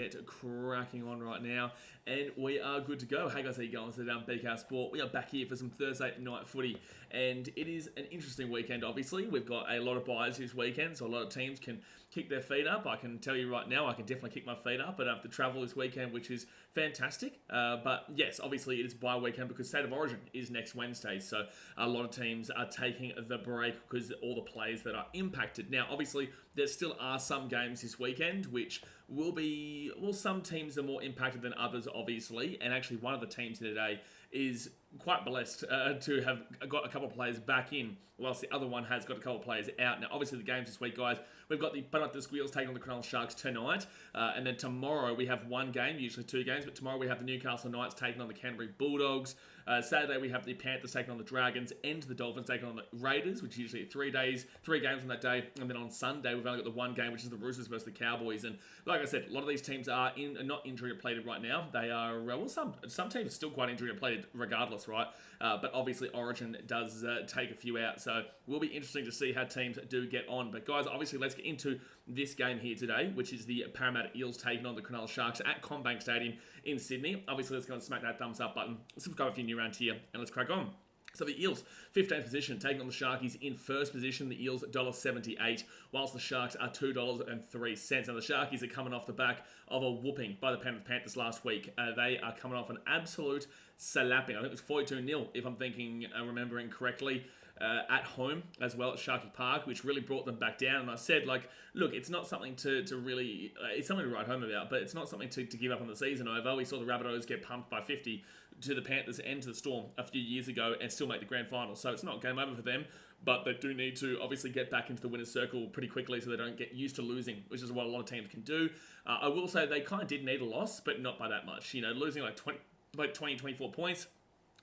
Get cracking on right now, and we are good to go. Hey guys, how you going? So BKR Sport. We are back here for some Thursday night footy, and it is an interesting weekend. Obviously, we've got a lot of buys this weekend, so a lot of teams can kick their feet up. I can tell you right now, I can definitely kick my feet up, but I have to travel this weekend, which is fantastic. But yes, obviously it is bye weekend because State of Origin is next Wednesday, so a lot of teams are taking the break because all the players that are impacted. Now, obviously, there still are some games this weekend which will be. Well, some teams are more impacted than others, obviously, and actually one of the teams here today is quite blessed to have got a couple of players back in, whilst the other one has got a couple of players out. Now, obviously, the games this week, guys, we've got the Parramatta Eels taking on the Cronulla Sharks tonight, and then tomorrow we have one game, usually two games, but tomorrow we have the Newcastle Knights taking on the Canterbury Bulldogs. Saturday we have the Panthers taking on the Dragons and the Dolphins taking on the Raiders, which is usually 3 days, 3 games on that day, and then on Sunday we've only got the one game, which is the Roosters versus the Cowboys. And like I said, a lot of these teams are not injury depleted right now. They are some teams are still quite injury depleted regardless, right? But obviously Origin does take a few out, so it will be interesting to see how teams do get on. But guys, obviously let's get into this game here today, which is the Parramatta Eels taking on the Cronulla Sharks at Commbank Stadium in Sydney. Obviously, let's go and smack that thumbs up button, subscribe if you're new around here, and let's crack on. So the Eels, 15th position, taking on the Sharkies in first position. The Eels, $1.78, whilst the Sharks are $2.03. Now, the Sharkies are coming off the back of a whooping by the Penrith Panthers last week. They are coming off an absolute slapping. I think it was 42-0, if I'm remembering correctly, at home as well at Sharky Park, which really brought them back down. And I said, look, it's not something to really, it's something to write home about, but it's not something to give up on the season over. We saw the Rabbitohs get pumped by 50 to the Panthers and to the Storm a few years ago and still make the grand final. So it's not game over for them, but they do need to obviously get back into the winner's circle pretty quickly so they don't get used to losing, which is what a lot of teams can do. I will say they kind of did need a loss, but not by that much. You know, losing like 20, 24 points,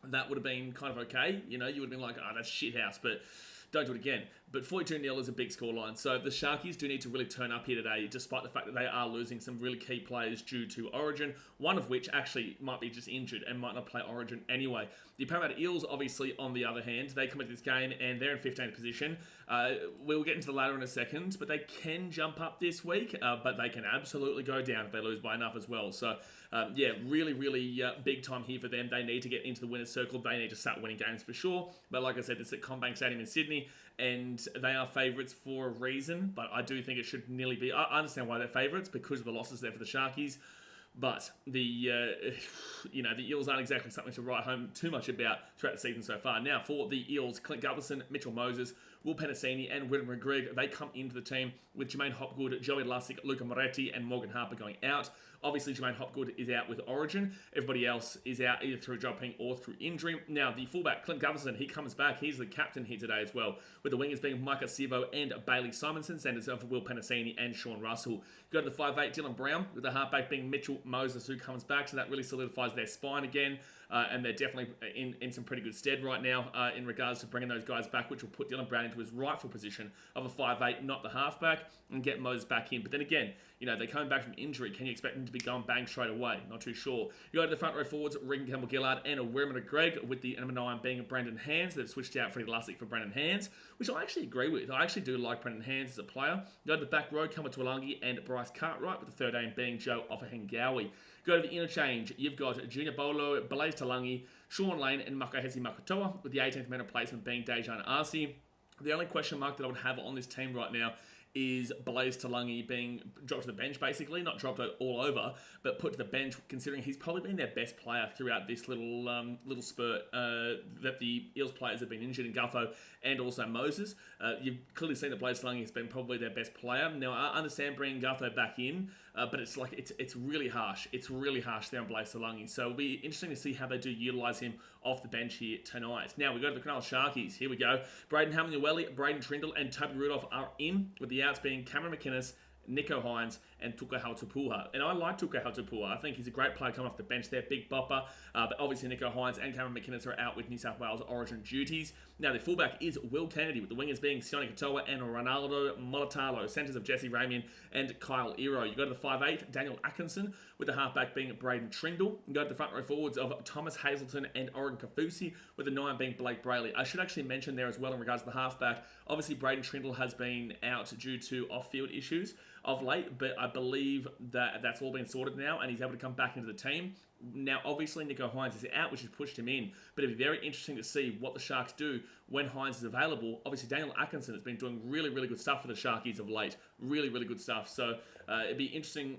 that would have been kind of okay. You know, you would have been like, that's shithouse, but don't do it again. But 42-0 is a big scoreline. So the Sharkies do need to really turn up here today, despite the fact that they are losing some really key players due to Origin, one of which actually might be just injured and might not play Origin anyway. The Parramatta Eels, obviously, on the other hand, they come into this game and they're in 15th position. We'll get into the ladder in a second, but they can jump up this week, but they can absolutely go down if they lose by enough as well. So, yeah, really, really big time here for them. They need to get into the winner's circle. They need to start winning games for sure. But like I said, it's at Commbank Stadium in Sydney, and they are favourites for a reason, but I do think it should nearly be. I understand why they're favourites because of the losses there for the Sharkies, but the Eels aren't exactly something to write home too much about throughout the season so far. Now, for the Eels, Clint Gutherson, Mitchell Moses, Will Penasini, and William McGregor, they come into the team with Jermaine Hopgood, Joey Lussick, Luca Moretti, and Morgan Harper going out. Obviously, Jermaine Hopgood is out with Origin. Everybody else is out either through dropping or through injury. Now, the fullback, Clint Gutherson, he comes back. He's the captain here today as well, with the wingers being Micah Sivo and Bailey Simonson, centers for Will Penasini and Sean Russell. Go to the 5'8", Dylan Brown, with the halfback being Mitchell Moses, who comes back, so that really solidifies their spine again, and they're definitely in some pretty good stead right now in regards to bringing those guys back, which will put Dylan Brown into his rightful position of a 5'8", not the halfback, and get Moses back in. But then again, you know, they're coming back from injury. Can you expect them to be going bang straight away? Not too sure. You go to the front row forwards, Regan Campbell-Gillard and William McGregor, with the number 9 being Brendan Hands. They've switched out Freddie Lussick for Brendan Hands, which I actually agree with. I actually do like Brendan Hands as a player. Go to the back row, Kama Tuolangi and Bryce Cartwright, with the 13 being Joe Offahengawi. Go to the interchange, you've got Junior Bolo, Blaze Talangi, Sean Lane and Makahesi Makatoa, with the 18th man replacement being Dejan Arce. The only question mark that I would have on this team right now is Blaze Talangi being dropped to the bench, basically. Not dropped all over, but put to the bench, considering he's probably been their best player throughout this little spurt that the Eels players have been injured in Gutho and also Moses. You've clearly seen that Blaze Talangi has been probably their best player. Now, I understand bringing Gutho back in, but it's really harsh. It's really harsh there on Blaze Talangi. So it'll be interesting to see how they do utilise him off the bench here tonight. Now, we go to the Cronulla Sharkies. Here we go. Braden Hamlin-Uele, Braden Trindle and Toby Rudolph are in, with the outs being Cameron McInnes, Nico Hines and Tuka Hautupua. And I like Tuka Hautupua. I think he's a great player coming off the bench there, big bopper. But obviously Nico Hines and Cameron McInnes are out with New South Wales Origin duties. Now the fullback is Will Kennedy, with the wingers being Sione Katoa and Ronaldo Molitalo, centres of Jesse Ramian and Kyle Iro. You go to the 5'8", Daniel Atkinson, with the halfback being Braden Trindle. You go to the front row forwards of Thomas Hazelton and Oren Kafusi, with the 9 being Blake Brayley. I should actually mention there as well in regards to the halfback, obviously Braden Trindle has been out due to off-field issues of late, but I I believe that that's all been sorted now, and he's able to come back into the team. Now, obviously, Nicho Hynes is out, which has pushed him in, but it'd be very interesting to see what the Sharks do when Hynes is available. Obviously, Daniel Atkinson has been doing really, really good stuff for the Sharkies of late. Really, really good stuff. So it'd be interesting.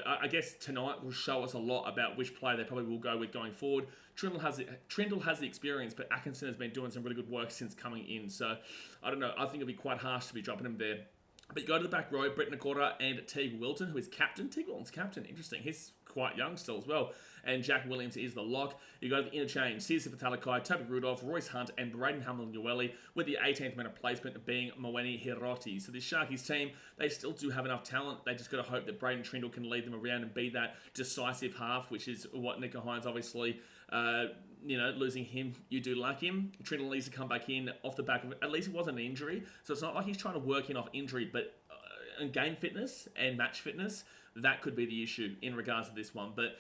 I guess tonight will show us a lot about which player they probably will go with going forward. Trindle has the experience, but Atkinson has been doing some really good work since coming in. So I don't know. I think it'd be quite harsh to be dropping him there. But you go to the back row, Brett Nakota and Teague Wilton, who is captain. Teague Wilton's captain. Interesting. He's quite young still as well. And Jack Williams is the lock. You go to the interchange, Sifa Talakai, Toby Rudolph, Royce Hunt, and Braden Hamlin-Ueli, with the 18th man of placement being Mawene Hiroti. So this Sharkies team, they still do have enough talent. They just got to hope that Braden Trindle can lead them around and be that decisive half, which is what Nicho Hynes obviously, losing him, you do like him. Trindle needs to come back in off the back of it. At least it wasn't an injury. So it's not like he's trying to work in off injury, but game fitness and match fitness, that could be the issue in regards to this one. But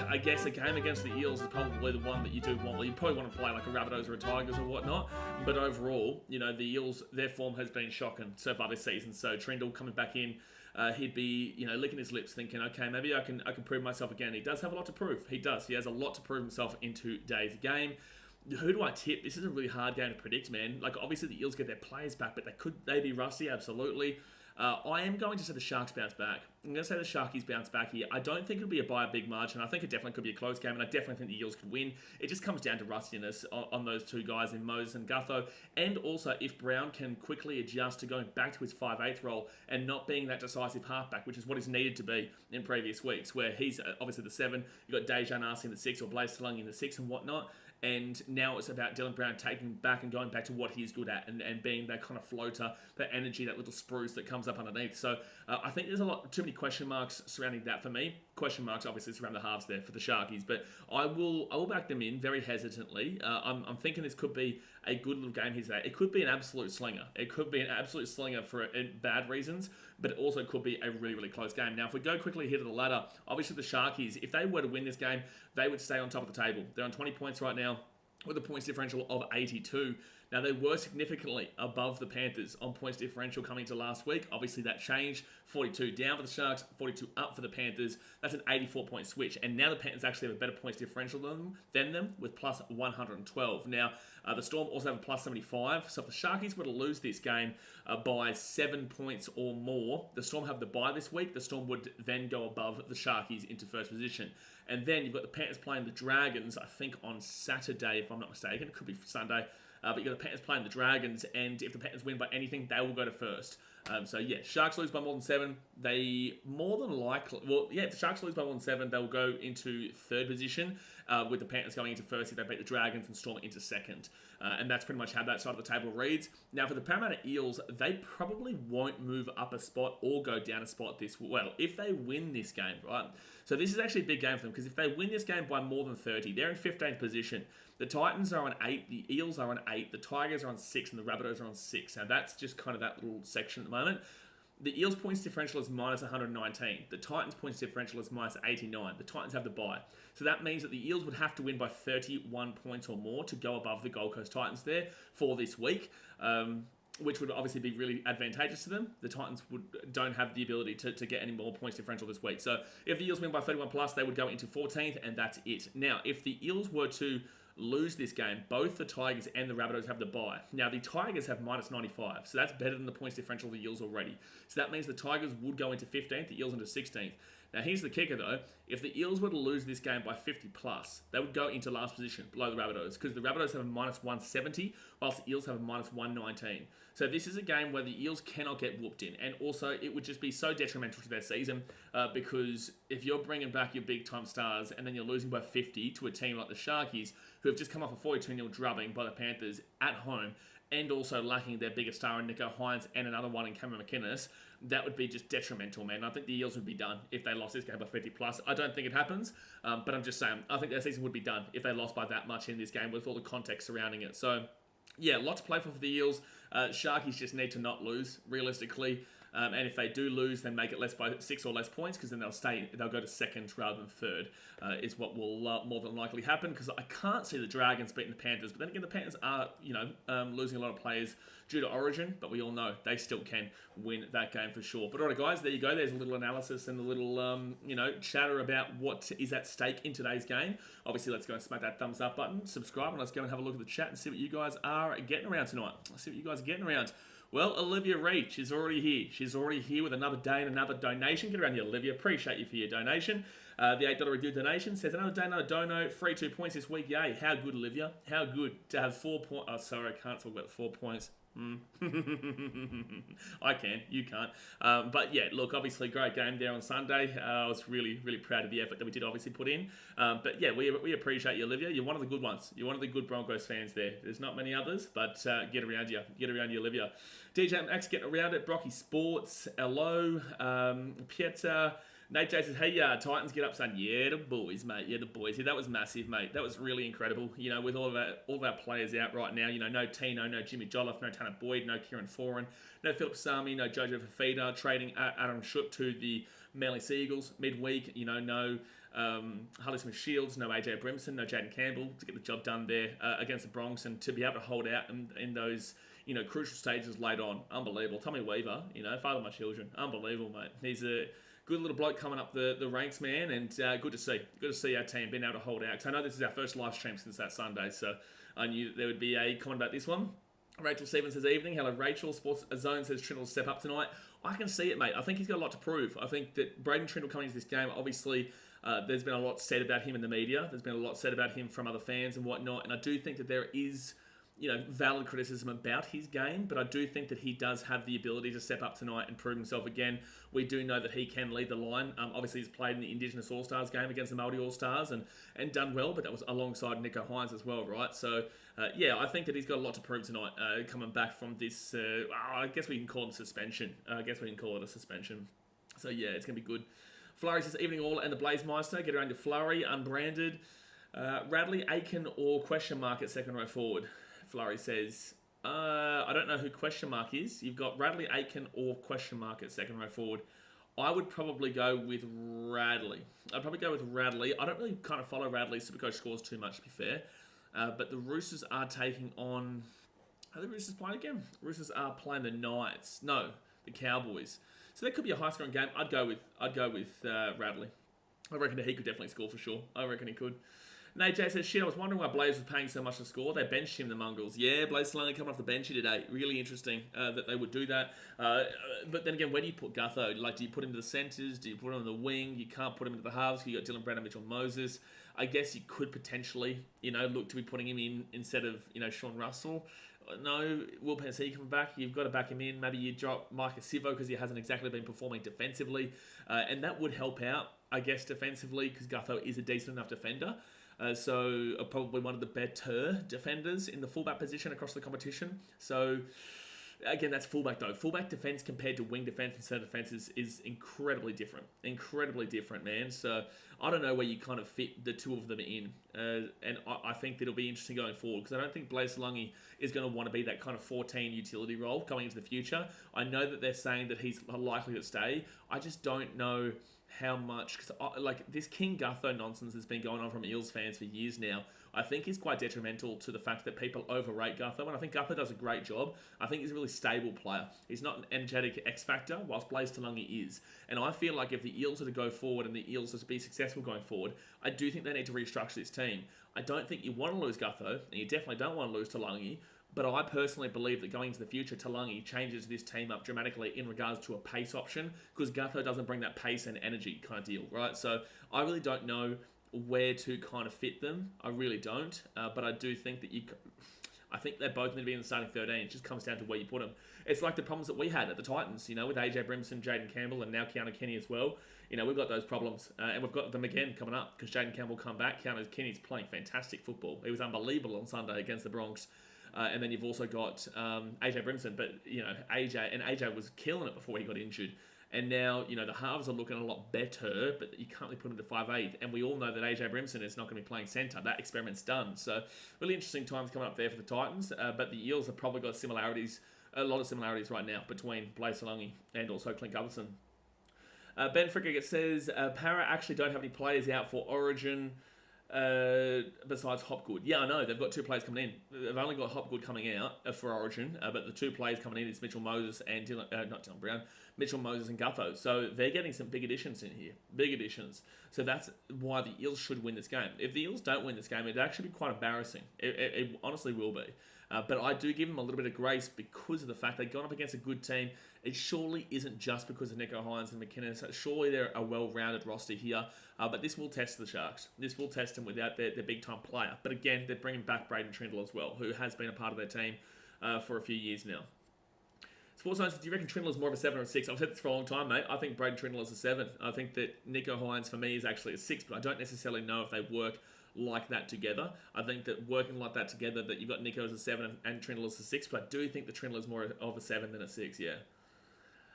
I guess a game against the Eels is probably the one that you do want. Well, you probably want to play like a Rabbitohs or a Tigers or whatnot. But overall, the Eels, their form has been shocking so far this season. So Trindle coming back in, he'd be, licking his lips thinking, okay, maybe I can prove myself again. He does have a lot to prove. He does. He has a lot to prove himself in today's game. Who do I tip? This is a really hard game to predict, man. Like, obviously the Eels get their players back, but they be rusty? Absolutely. I am going to say the Sharks bounce back. I'm going to say the Sharkies bounce back here. I don't think it'll be by a big margin. I think it definitely could be a close game, and I definitely think the Eels could win. It just comes down to rustiness on those two guys in Moses and Gutho, and also if Brown can quickly adjust to going back to his 5/8 role and not being that decisive halfback, which is what he's needed to be in previous weeks, where he's obviously the 7, you've got Dejan Arce in the 6, or Blaze Talung in the 6 and whatnot. And now it's about Dylan Brown taking back and going back to what he's good at and being that kind of floater, that energy, that little spruce that comes up underneath. So I think there's too many question marks surrounding that for me. Question marks obviously surround the halves there for the Sharkies, but I will back them in very hesitantly. I'm thinking this could be a good little game here today. It could be an absolute slinger. It could be an absolute slinger for bad reasons, but it also could be a really, really close game. Now, if we go quickly here to the ladder, obviously the Sharkies, if they were to win this game, they would stay on top of the table. They're on 20 points right now, with a points differential of 82. Now, they were significantly above the Panthers on points differential coming to last week. Obviously, that changed. 42 down for the Sharks, 42 up for the Panthers. That's an 84-point switch. And now the Panthers actually have a better points differential than them with plus 112. Now, the Storm also have a plus 75. So if the Sharkies were to lose this game by 7 points or more, the Storm have the bye this week. The Storm would then go above the Sharkies into first position. And then you've got the Panthers playing the Dragons, I think on Saturday, if I'm not mistaken. It could be Sunday. But you've got the Panthers playing the Dragons, and if the Panthers win by anything, they will go to first. Sharks lose by more than 7. They more than likely... if the Sharks lose by more than 7, they'll go into third position, with the Panthers going into first if they beat the Dragons and Storm into second. And that's pretty much how that side of the table reads. Now, for the Parramatta Eels, they probably won't move up a spot or go down a spot if they win this game, right? So this is actually a big game for them, because if they win this game by more than 30, they're in 15th position. The Titans are on 8, the Eels are on 8, the Tigers are on 6, and the Rabbitohs are on 6. Now, that's just kind of that little section at the moment. The Eels' points differential is minus 119. The Titans' points differential is minus 89. The Titans have the bye. So that means that the Eels would have to win by 31 points or more to go above the Gold Coast Titans there for this week, which would obviously be really advantageous to them. The Titans don't have the ability to get any more points differential this week. So if the Eels win by 31 plus, they would go into 14th, and that's it. Now, if the Eels were to lose this game, both the Tigers and the Rabbitohs have the bye. Now, the Tigers have minus 95, so that's better than the points differential of the Eels already. So that means the Tigers would go into 15th, the Eels into 16th. Now, here's the kicker, though. If the Eels were to lose this game by 50 plus, they would go into last position below the Rabbitohs, because the Rabbitohs have a minus 170, whilst the Eels have a minus 119. So this is a game where the Eels cannot get whooped in, and also it would just be so detrimental to their season, because if you're bringing back your big-time stars and then you're losing by 50 to a team like the Sharkies, who have just come off a 42-0 drubbing by the Panthers at home, and also lacking their biggest star in Nicho Hynes and another one in Cameron McInnes, that would be just detrimental, man. I think the Eels would be done if they lost this game by 50 plus. I don't think it happens, but I'm just saying, I think their season would be done if they lost by that much in this game with all the context surrounding it. So, yeah, a lot to play for the Eels. Sharkies just need to not lose, realistically. And if they do lose, then make it less by 6 or less points, because then they'll go to second rather than third, is what will more than likely happen. Because I can't see the Dragons beating the Panthers. But then again, the Panthers are, losing a lot of players due to Origin, but we all know they still can win that game for sure. But all right, guys, there you go. There's a little analysis and a little, chatter about what is at stake in today's game. Obviously, let's go and smack that thumbs up button, subscribe, and let's go and have a look at the chat and see what you guys are getting around tonight. Let's see what you guys are getting around. Well, Olivia Reach is already here. She's already here with another day and another donation. Get around here, Olivia. Appreciate you for your donation. The $8 review donation says, another day, another dono. Free 2 points this week. Yay. How good, Olivia. How good to have 4 points. Oh, sorry, I can't talk about 4 points. I can, you can't. But yeah, look, obviously great game there on Sunday. I was really, really proud of the effort that we did obviously put in. But yeah, we appreciate you, Olivia. You're one of the good ones. You're one of the good Broncos fans there. There's not many others, but get around you. Get around you, Olivia. DJ Max, get around it. Brocky Sports, hello. Pieter. Nate J says, hey, Titans get up, son. Yeah, the boys, mate. Yeah, the boys. Yeah, that was massive, mate. That was really incredible. With all of our players out right now, no Tino, no Jimmy Jolliffe, no Tanner Boyd, no Kieran Foran, no Philip Sami, no Jojo Fafita, trading Adam Shook to the Manly Seagulls midweek. No Harley Smith Shields, no AJ Brimson, no Jaden Campbell to get the job done there against the Bronx, and to be able to hold out in those crucial stages later on. Unbelievable. Tommy Weaver, father of my children. Unbelievable, mate. He's a good little bloke coming up the ranks, man, and good to see. Good to see our team being able to hold out. Because I know this is our first live stream since that Sunday, so I knew that there would be a comment about this one. Rachel Stevens says, evening. Hello, Rachel. Sports Zone says Trindle will step up tonight. I can see it, mate. I think he's got a lot to prove. I think that Braden Trindle coming into this game, obviously, there's been a lot said about him in the media. There's been a lot said about him from other fans and whatnot, and I do think that there is valid criticism about his game, but I do think that he does have the ability to step up tonight and prove himself again. We do know that he can lead the line. Obviously, he's played in the Indigenous All-Stars game against the Māori All-Stars and done well, but that was alongside Nico Hines as well, right? So, I think that he's got a lot to prove tonight, coming back from this, I guess we can call it a suspension. So, yeah, it's going to be good. Flurry says, evening all, and the Blazemeister. Get around to Flurry, unbranded. Radley, Aiken, or question mark at second row forward. Flurry says, I don't know who question mark is. You've got Radley, Aiken, or question mark at second row forward. I would probably go with Radley. I don't really kind of follow Radley's Supercoach scores too much, to be fair. But the Roosters are taking on... Are the Roosters playing again? Roosters are playing the Knights. No, the Cowboys. So that could be a high-scoring game. I'd go with Radley. I reckon that he could definitely score for sure. I reckon he could. Nate J says, shit, I was wondering why Blaze was paying so much to score. They benched him, the Mongrels. Yeah, Blaze Salonga coming off the bench here today. Really interesting that they would do that. But then again, where do you put Gutho? Do you put him to the centres? Do you put him on the wing? You can't put him into the halves. You got Dylan Brandon, Mitchell Moses. I guess you could potentially, look to be putting him in instead of, Sean Russell. No, Will Pensy coming back. You've got to back him in. Maybe you drop Micah Sivo because he hasn't exactly been performing defensively. And that would help out, I guess, defensively, because Gutho is a decent enough defender. So probably one of the better defenders in the fullback position across the competition. So again, that's fullback though. Fullback defense compared to wing defense and centre defense is incredibly different. Incredibly different, man. So I don't know where you kind of fit the two of them in. And I think that it'll be interesting going forward, because I don't think Blaze Salonga is going to want to be that kind of 14 utility role going into the future. I know that they're saying that he's likely to stay. I just don't know how much, because this King Gutho nonsense has been going on from Eels fans for years now. I think is quite detrimental to the fact that people overrate Gutho, and I think Gutho does a great job. I think he's a really stable player. He's not an energetic X factor, whilst Blaze Salonga is. And I feel like if the Eels are to go forward and the Eels are to be successful going forward, I do think they need to restructure this team. I don't think you want to lose Gutho, and you definitely don't want to lose Talangi. But I personally believe that going into the future, Talangi changes this team up dramatically in regards to a pace option, because Gutho doesn't bring that pace and energy kind of deal, right? So I really don't know where to kind of fit them. I really don't. But I do think that I think they both need to be in the starting 13. It just comes down to where you put them. It's like the problems that we had at the Titans, with AJ Brimson, Jaden Campbell, and now Keanu Kenny as well. We've got those problems. And we've got them again coming up, because Jaden Campbell come back. Keanu Kenny's playing fantastic football. He was unbelievable on Sunday against the Bronx. And then you've also got AJ Brimson, but AJ was killing it before he got injured. And now, the halves are looking a lot better, but you can't really put him to 5'8". And we all know that AJ Brimson is not going to be playing centre. That experiment's done. So really interesting times coming up there for the Titans. But the Eels have probably got similarities a lot of similarities right now between Blaze Salungi and also Clint Gutherson. Ben Fricker says, Para actually don't have any players out for Origin besides Hopgood. Yeah, I know. They've got 2 players coming in. They've only got Hopgood coming out for Origin, but the 2 players coming in is Mitchell Moses and not Dylan Brown, Mitchell Moses and Gutho. So they're getting some big additions in here. Big additions. So that's why the Eels should win this game. If the Eels don't win this game, it'd actually be quite embarrassing. It honestly will be. But I do give them a little bit of grace because of the fact they've gone up against a good team. It surely isn't just because of Nicho Hynes and McKinnon. Surely they're a well-rounded roster here. But this will test the Sharks. This will test them without their big-time player. But again, they're bringing back Braden Trindle as well, who has been a part of their team for a few years now. Sports Science, do you reckon Trindle is more of a 7 or a 6? I've said this for a long time, mate. I think Braden Trindle is a 7. I think that Nicho Hynes, for me, is actually a 6, but I don't necessarily know if they work like that together. I think that working like that together, that you've got Nicho as a 7 and Trindle as a 6, but I do think that Trindle is more of a 7 than a 6, yeah.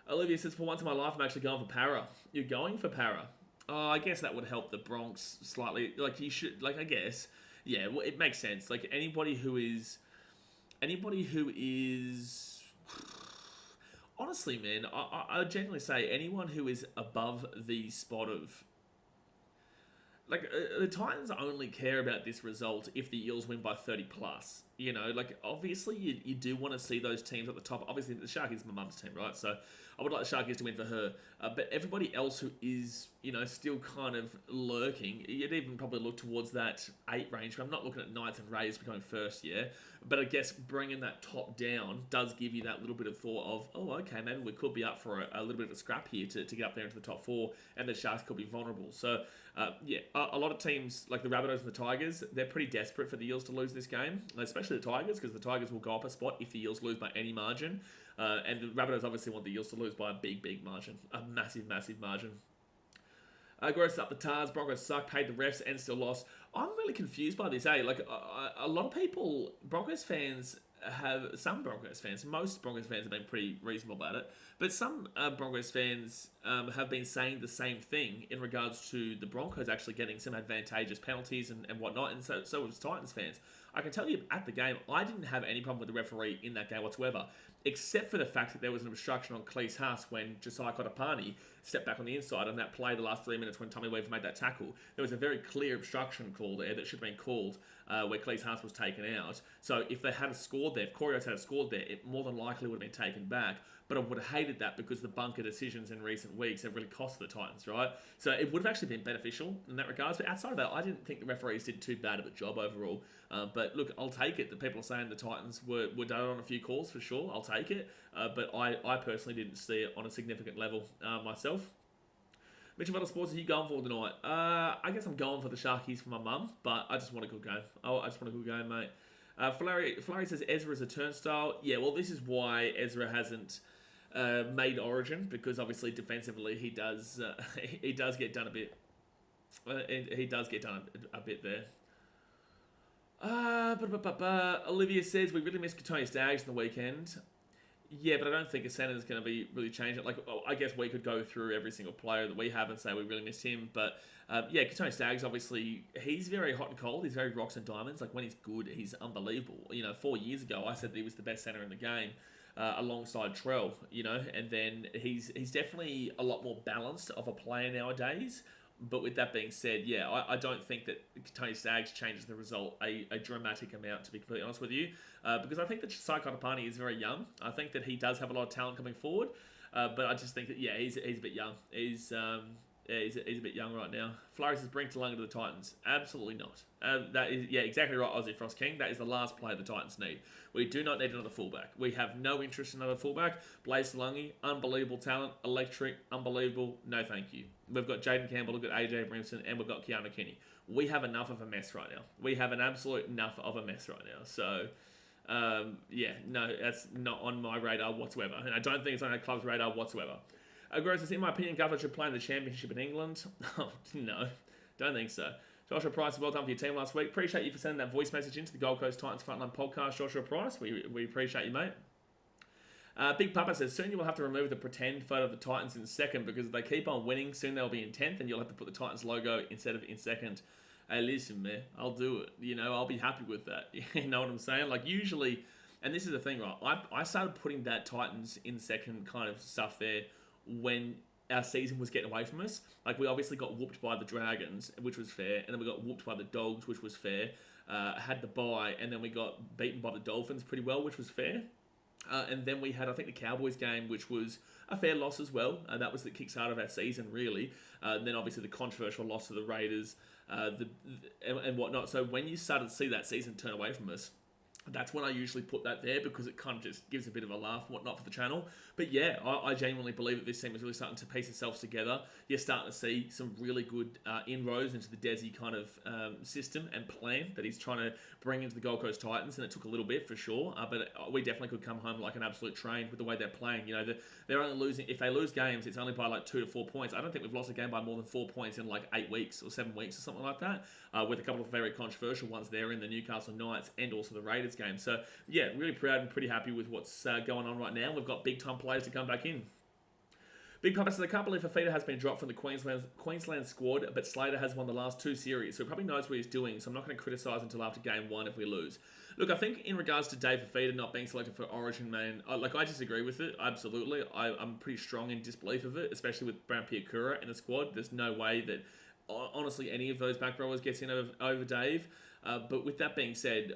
Olivia says, for once in my life, I'm actually going for Para. You're going for Para? Oh, I guess that would help the Bronx slightly. Like, you should, like, I guess, yeah, well, it makes sense. Like, anybody who is, honestly, man, I would genuinely say anyone who is above the spot of, like, the Titans only care about this result if the Eels win by 30 plus. You know, like, obviously you do want to see those teams at the top. Obviously, the Sharkies is my mum's team, right? So I would like the Sharkies to win for her. But everybody else who is, you know, still kind of lurking, you'd even probably look towards that 8 range. But I'm not looking at Knights and Rays becoming first, yeah? But I guess bringing that top down does give you that little bit of thought of, oh, okay, maybe we could be up for a little bit of a scrap here to get up there into the top 4, and the Sharks could be vulnerable. So, yeah, a lot of teams, like the Rabbitohs and the Tigers, they're pretty desperate for the Eels to lose this game, especially the Tigers, because the Tigers will go up a spot if the Eels lose by any margin. And the Rabbitohs obviously want the Eels to lose by a big margin, a massive margin. Gross up the Tars, Broncos suck, paid the refs and still lost. I'm really confused by this, eh? Like, a lot of people, most Broncos fans have been pretty reasonable about it, but some Broncos fans have been saying the same thing in regards to the Broncos actually getting some advantageous penalties and whatnot, and so was Titans fans. I can tell you at the game, I didn't have any problem with the referee in that game whatsoever, except for the fact that there was an obstruction on Cleese Haas when Josiah Kotapani stepped back on the inside on that play the last 3 minutes when Tommy Weaver made that tackle. There was a very clear obstruction call there that should have been called where Cleese Haas was taken out. So if they had scored there, if Corios had scored there, it more than likely would have been taken back. But I would have hated that because the bunker decisions in recent weeks have really cost the Titans, right? So it would have actually been beneficial in that regards. But outside of that, I didn't think the referees did too bad of a job overall. But look, I'll take it. The people are saying the Titans were done on a few calls for sure. I'll take it. But I personally didn't see it on a significant level myself. Mitchell Vettel Sports, are you going for tonight? I guess I'm going for the Sharkies for my mum, but I just want a good game. I just want a good game, mate. Flurry says Ezra is a turnstile. Yeah, well, this is why Ezra hasn't made Origin, because obviously defensively he does get done a bit. He does get done a bit there. Olivia says we really missed Katoni Staggs in the weekend. Yeah, but I don't think a centre is going to be really changing it. Like, I guess we could go through every single player that we have and say we really missed him. But yeah, Katoni Staggs, obviously, he's very hot and cold. He's very rocks and diamonds. Like, when he's good, he's unbelievable. You know, 4 years ago, I said that he was the best centre in the game. Alongside Trell, you know, and then he's definitely a lot more balanced of a player nowadays. But with that being said, yeah, I don't think that Tony Staggs changes the result a dramatic amount, to be completely honest with you, because I think that Josiah Kotapani is very young. I think that he does have a lot of talent coming forward, but I just think that, yeah, he's a bit young. He's a bit young right now. Flores is bring Talunga to the Titans. Absolutely not. That is, yeah, exactly right, Aussie Frost King. That is the last player the Titans need. We do not need another fullback. We have no interest in another fullback. Blaze Talungi, unbelievable talent. Electric, unbelievable. No thank you. We've got Jaden Campbell, we've got AJ Brimson, and we've got Keanu Kinney. We have enough of a mess right now. We have an absolute enough of a mess right now. So, yeah, no, that's not on my radar whatsoever. And I don't think it's on our club's radar whatsoever. Gross, in my opinion, Gutho should play in the Championship in England. Oh, no, don't think so. Joshua Price, well done for your team last week. Appreciate you for sending that voice message into the Gold Coast Titans Frontline podcast, Joshua Price. We appreciate you, mate. Big Papa says, soon you will have to remove the pretend photo of the Titans in second, because if they keep on winning, soon they'll be in 10th and you'll have to put the Titans logo instead of in second. Hey, listen, man, I'll do it. You know, I'll be happy with that. You know what I'm saying? Like, usually, And this is the thing, right? I started putting that Titans in second kind of stuff there when our season was getting away from us. Like, we obviously got whooped by the Dragons, which was fair, and then we got whooped by the Dogs, which was fair. Had the bye, and then we got beaten by the Dolphins pretty well, which was fair. And then we had, I think, the Cowboys game, which was a fair loss as well. That was the kickstart of our season, really. And then, obviously, the controversial loss to the Raiders and whatnot. So when you started to see that season turn away from us, that's when I usually put that there, because it kind of just gives a bit of a laugh and whatnot for the channel. But yeah, I genuinely believe that this team is really starting to piece itself together. You're starting to see some really good inroads into the Desi kind of system and plan that he's trying to bring into the Gold Coast Titans, and it took a little bit for sure, but we definitely could come home like an absolute train with the way they're playing. You know, they're only losing, if they lose games, it's only by like 2 to 4 points. I don't think we've lost a game by more than 4 points in like 8 weeks or 7 weeks or something like that, with a couple of very controversial ones there in the Newcastle Knights and also the Raiders game. So yeah, really proud and pretty happy with what's going on right now. We've got big time players to come back in. Big Papa says, I can't believe Fafita has been dropped from the Queensland squad, but Slater has won the last 2 series, so he probably knows what he's doing, so I'm not going to criticise until after game 1 if we lose. Look, I think in regards to Dave Fafita not being selected for Origin, man, I disagree with it, absolutely. I'm pretty strong in disbelief of it, especially with Brown Piakura in the squad. There's no way that, honestly, any of those back rowers gets in over Dave. But with that being said,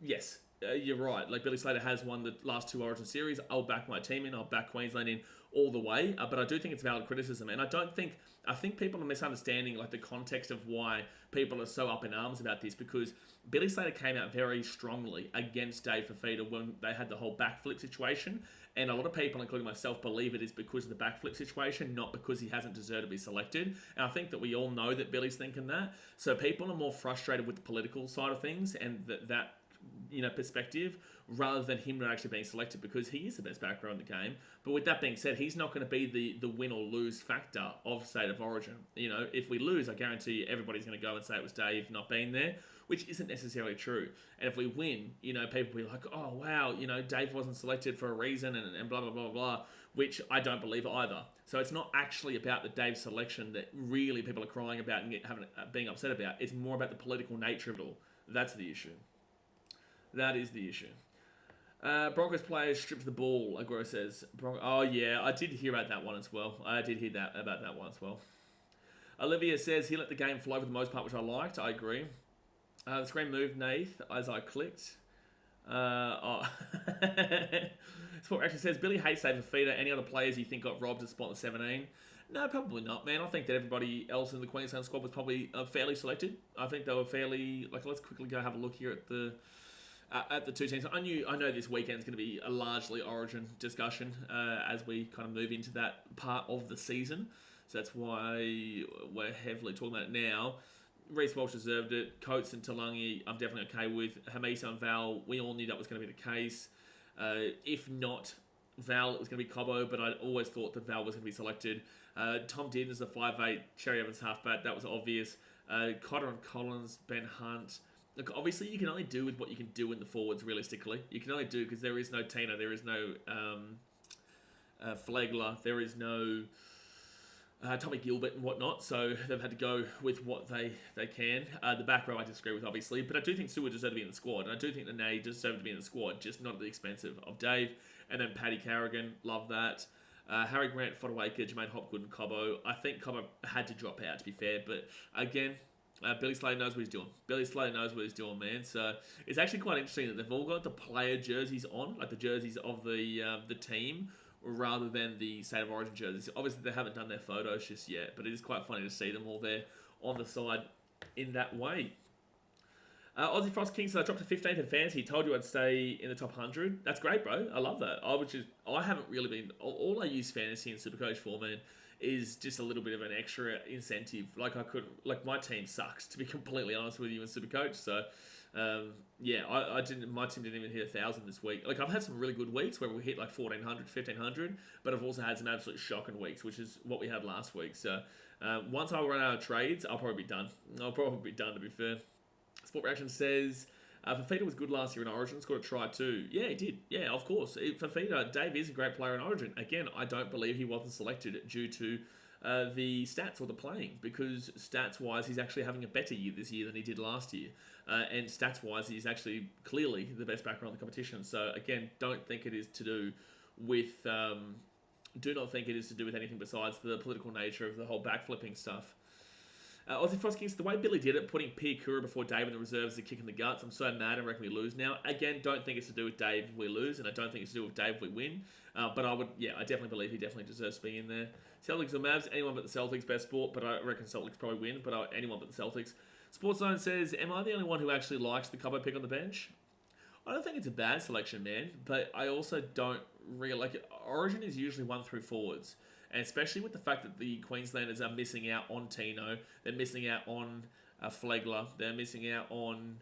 yes, you're right. Like, Billy Slater has won the last 2 Origin series. I'll back my team in. I'll back Queensland in all the way. But I do think it's valid criticism. And I think people are misunderstanding like the context of why people are so up in arms about this, because Billy Slater came out very strongly against Dave Fafita when they had the whole backflip situation. And a lot of people, including myself, believe it is because of the backflip situation, not because he hasn't deserved to be selected. And I think that we all know that Billy's thinking that. So people are more frustrated with the political side of things and that perspective, rather than him not actually being selected, because he is the best back row in the game. But with that being said, he's not going to be the win or lose factor of State of Origin. You know, if we lose, I guarantee you everybody's going to go and say it was Dave not being there, which isn't necessarily true. And if we win, people will be like, oh, wow, Dave wasn't selected for a reason and blah, blah, blah, blah, which I don't believe either. So it's not actually about the Dave selection that really people are crying about and being upset about. It's more about the political nature of it all. That's the issue. That is the issue. Broncos players stripped the ball, Agro says. Oh, yeah, I did hear about that one as well. About that one as well. Olivia says he let the game flow for the most part, which I liked. I agree. The screen moved, Nath, as I clicked. Sport actually says, Billy hates Dave Fafita. Any other players you think got robbed at spot the 17? No, probably not, man. I think that everybody else in the Queensland squad was probably fairly selected. I think they were fairly... let's quickly go have a look here at the 2 teams. I know this weekend's going to be a largely Origin discussion as we kind of move into that part of the season. So that's why we're heavily talking about it now. Reece Walsh deserved it. Coates and Talangi, I'm definitely okay with. Hamisa and Val, we all knew that was going to be the case. If not Val, it was going to be Cobbo, but I always thought that Val was going to be selected. Tom Dearden is a 5'8", Cherry Evans halfback. That was obvious. Cotter and Collins, Ben Hunt. Look, obviously you can only do with what you can do in the forwards, realistically. You can only do, because there is no Tina, there is no Flagler, there is no Tommy Gilbert and whatnot, so they've had to go with what they can. The back row I disagree with, obviously, but I do think Stewart deserved to be in the squad, and I do think that Nay deserved to be in the squad, just not at the expense of Dave. And then Paddy Carrigan, love that. Harry Grant, Fodawaker, Jermaine Hopgood and Cobbo. I think Cobbo had to drop out, to be fair, but again... Billy Slater knows what he's doing. Billy Slater knows what he's doing, man. So it's actually quite interesting that they've all got the player jerseys on, like the jerseys of the team, rather than the State of Origin jerseys. Obviously, they haven't done their photos just yet, but it is quite funny to see them all there on the side in that way. Aussie Frost King said, I dropped to 15th in fantasy. Told you I'd stay in the top 100. That's great, bro. I love that. I haven't really been... All I use fantasy and Supercoach for, man, is just a little bit of an extra incentive. My team sucks, to be completely honest with you, in Supercoach. So, my team didn't even hit 1,000 this week. I've had some really good weeks where we hit 1,400, 1,500, but I've also had some absolute shocking weeks, which is what we had last week. So, once I run out of trades, I'll probably be done. To be fair. Sport Reaction says... Fafita was good last year in Origin, scored a try too. Yeah, he did. Yeah, of course. Fafita, Dave is a great player in Origin. Again, I don't believe he wasn't selected due to the stats or the playing, because stats-wise, he's actually having a better year this year than he did last year. And stats-wise, he's actually clearly the best backer on the competition. So, again, don't think it is to do with... do not think it is to do with anything besides the political nature of the whole backflipping stuff. Aussie Frost Kings, the way Billy did it, putting Pierre Kura before Dave in the reserves is a kick in the guts. I'm so mad, I reckon we lose now. Again, don't think it's to do with Dave if we lose, and I don't think it's to do with Dave if we win. But I definitely believe he definitely deserves to be in there. Celtics or Mavs, anyone but the Celtics, best sport, but I reckon Celtics probably win, but anyone but the Celtics. Sports Zone says, am I the only one who actually likes the Cobbo pick on the bench? I don't think it's a bad selection, man, but I also don't really like it. Origin is usually 1 through forwards. And especially with the fact that the Queenslanders are missing out on Tino, they're missing out on Flegler, they're missing out on,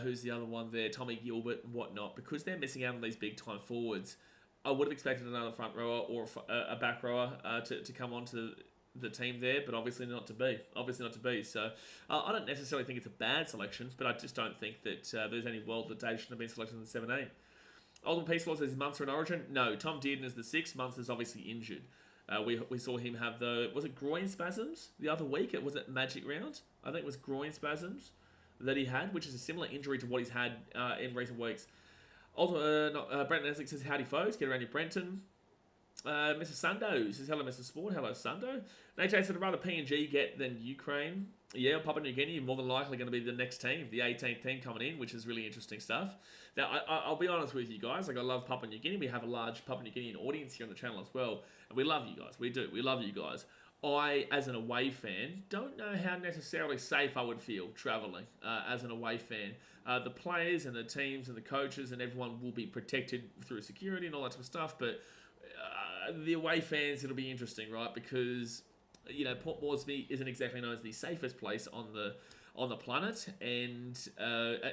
who's the other one there, Tommy Gilbert and whatnot. Because they're missing out on these big-time forwards, I would have expected another front rower or a back rower to come onto the team there, but obviously not to be. So I don't necessarily think it's a bad selection, but I just don't think that there's any world that Dave shouldn't have been selected in the 7-8. Ultimate Peace Law says Munster in Origin. No, Tom Dearden is the 6th. Munster's obviously injured. We saw him have was it groin spasms the other week? Was it Magic Round? I think it was groin spasms that he had, which is a similar injury to what he's had in recent weeks. Brenton Essex says, howdy folks, get around your Brenton. Mr. Sundo says, hello Mr. Sport, hello Sundo. AJ said, I'd rather PNG get than Ukraine. Yeah, Papua New Guinea are more than likely going to be the next team, the 18th team coming in, which is really interesting stuff. Now, I'll be honest with you guys, I love Papua New Guinea. We have a large Papua New Guinean audience here on the channel as well, and we love you guys. We do. We love you guys. I, as an away fan, don't know how necessarily safe I would feel travelling as an away fan. The players and the teams and the coaches and everyone will be protected through security and all that sort of stuff, but the away fans, it'll be interesting, right? Because, Port Moresby isn't exactly known as the safest place on the planet, and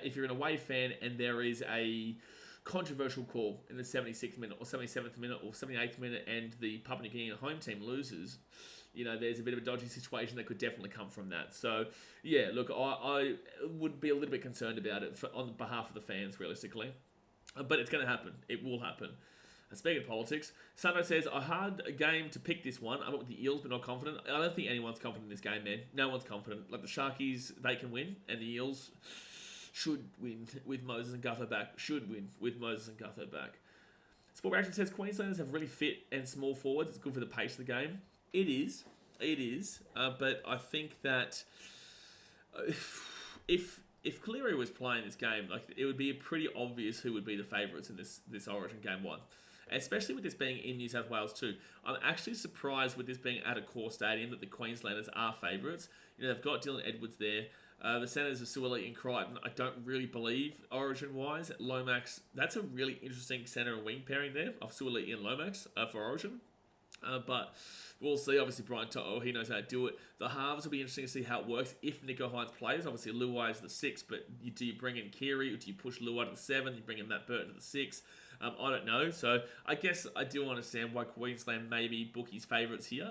if you're an away fan and there is a controversial call in the 76th minute or 77th minute or 78th minute and the Papua New Guinea home team loses, there's a bit of a dodgy situation that could definitely come from that. So, yeah, look, I would be a little bit concerned about it on behalf of the fans, realistically. But it's going to happen. It will happen. Speaking of politics, Sando says, I had a game to pick this one. I went with the Eels, but not confident. I don't think anyone's confident in this game, man. No one's confident. Like the Sharkies, they can win, and the Eels should win with Moses and Gutho back. Sport Reaction says, Queenslanders have really fit and small forwards. It's good for the pace of the game. It is. But I think that if Cleary was playing this game, it would be pretty obvious who would be the favourites in this Origin Game 1. Especially with this being in New South Wales too. I'm actually surprised with this being at a core stadium that the Queenslanders are favourites. They've got Dylan Edwards there. The centres of Suoli and Crichton, I don't really believe Origin-wise. Lomax, that's a really interesting centre and wing pairing there of Suoli and Lomax for Origin. But we'll see. Obviously, Brian To'o, he knows how to do it. The halves will be interesting to see how it works if Nico Hines plays. Obviously, Luai is the 6, but do you bring in Kiri or do you push Luai to the 7? You bring in Matt Burton to the 6? I don't know. So I guess I do understand why Queensland may be bookies' favourites here,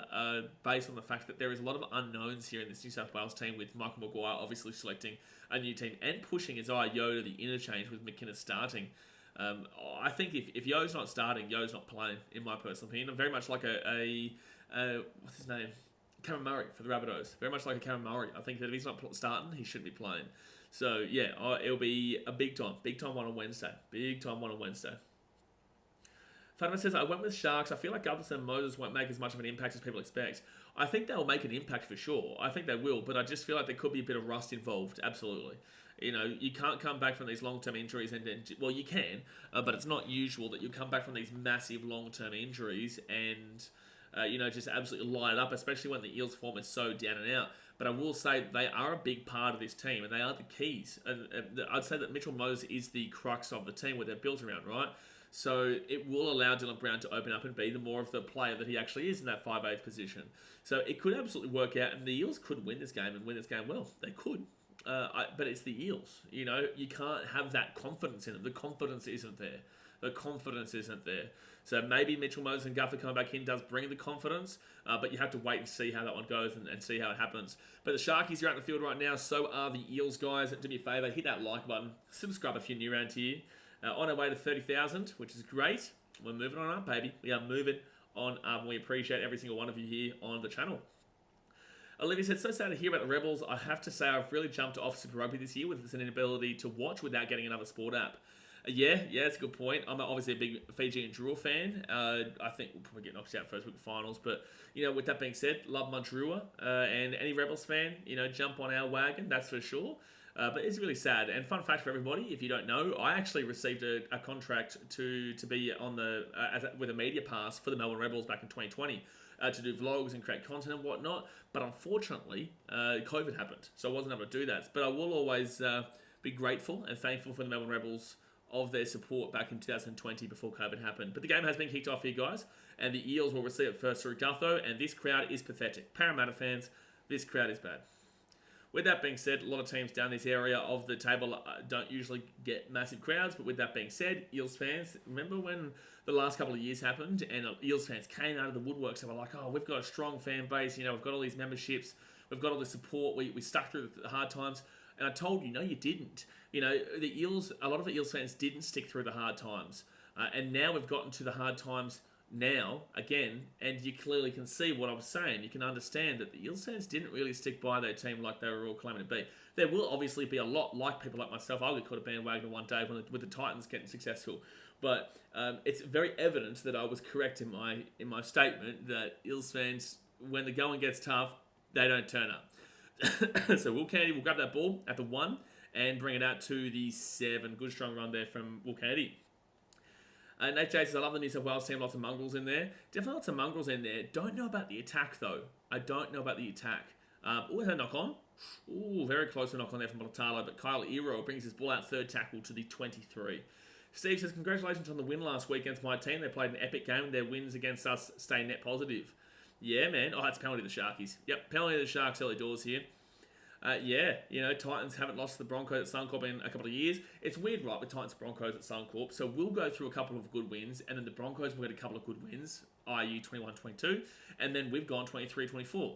based on the fact that there is a lot of unknowns here in this New South Wales team, with Michael Maguire obviously selecting a new team and pushing Isaiah Yeo to the interchange with McKinnon starting. I think if Yo's not starting, Yo's not playing, in my personal opinion. I'm very much like what's his name? Cameron Murray for the Rabbitohs. Very much like a Cameron Murray. I think that if he's not starting, he shouldn't be playing. So, yeah, it'll be a big time one on Wednesday. Fatima says, I went with Sharks. I feel like Gutherson and Moses won't make as much of an impact as people expect. I think they'll make an impact for sure. I think they will, but I just feel like there could be a bit of rust involved. Absolutely. You can't come back from these long-term injuries well, you can, but it's not usual that you come back from these massive long-term injuries and, just absolutely light it up, especially when the Eels form is so down and out. But I will say that they are a big part of this team, and they are the keys. And I'd say that Mitchell Moses is the crux of the team, where they're built around, right? So it will allow Dylan Brown to open up and be the more of the player that he actually is in that 5'8" position. So it could absolutely work out, and the Eels could win this game and win this game well. They could. But it's the Eels. You can't have that confidence in them. The confidence isn't there. So maybe Mitchell Moses and Guffer coming back in does bring the confidence, but you have to wait and see how that one goes and see how it happens. But the Sharkies are out in the field right now, so are the Eels, guys. Do me a favour, hit that like button, subscribe if you're new around here. On our way to 30,000, which is great. We're moving on up, baby. We are moving on. We appreciate every single one of you here on the channel. Olivia said, so sad to hear about the Rebels. I have to say I've really jumped off Super Rugby this year with its inability to watch without getting another sport app. Yeah, that's a good point. I'm obviously a big Fiji and Drua fan. I think we'll probably get knocked out first week of finals. But, with that being said, love my Drua. And any Rebels fan, jump on our wagon, that's for sure. But it's really sad. And fun fact for everybody, if you don't know, I actually received a contract to be on the with a media pass for the Melbourne Rebels back in 2020 to do vlogs and create content and whatnot. But unfortunately, COVID happened, so I wasn't able to do that. But I will always be grateful and thankful for the Melbourne Rebels of their support back in 2020 before COVID happened. But the game has been kicked off here, guys, and the Eels will receive it first through Gutho, and this crowd is pathetic. Parramatta fans, this crowd is bad. With that being said, a lot of teams down this area of the table don't usually get massive crowds, but with that being said, Eels fans, remember when the last couple of years happened and Eels fans came out of the woodworks and were like, oh, we've got a strong fan base, we've got all these memberships, we've got all the support, we stuck through the hard times. And I told you, no, you didn't. The Eels, a lot of the Eels fans didn't stick through the hard times. And now we've gotten to the hard times now, again, and you clearly can see what I was saying. You can understand that the Eels fans didn't really stick by their team like they were all claiming to be. There will obviously be a lot like people like myself. I'll get caught a bandwagon one day with the Titans getting successful. But it's very evident that I was correct in my statement that Eels fans, when the going gets tough, they don't turn up. So Will Kennedy will grab that ball at the 1 and bring it out to the 7. Good strong run there from Will Kennedy. Nate J says, I love the New South Wales team. Lots of mongrels in there. Definitely lots of mongrels in there. Don't know about the attack, though. I don't know about the attack. Had a knock on. Ooh, very close to knock on there from Molatalo. But Kyle Ero brings his ball out third tackle to the 23. Steve says, congratulations on the win last week against my team. They played an epic game. Their wins against us stay net positive. Yeah, man. Oh, it's penalty to the Sharkies. Yep, penalty to the Sharks early doors here. Titans haven't lost to the Broncos at Suncorp in a couple of years. It's weird, right, with Titans Broncos at Suncorp. So we'll go through a couple of good wins, and then the Broncos will get a couple of good wins, i.e. 21-22, and then we've gone 23-24.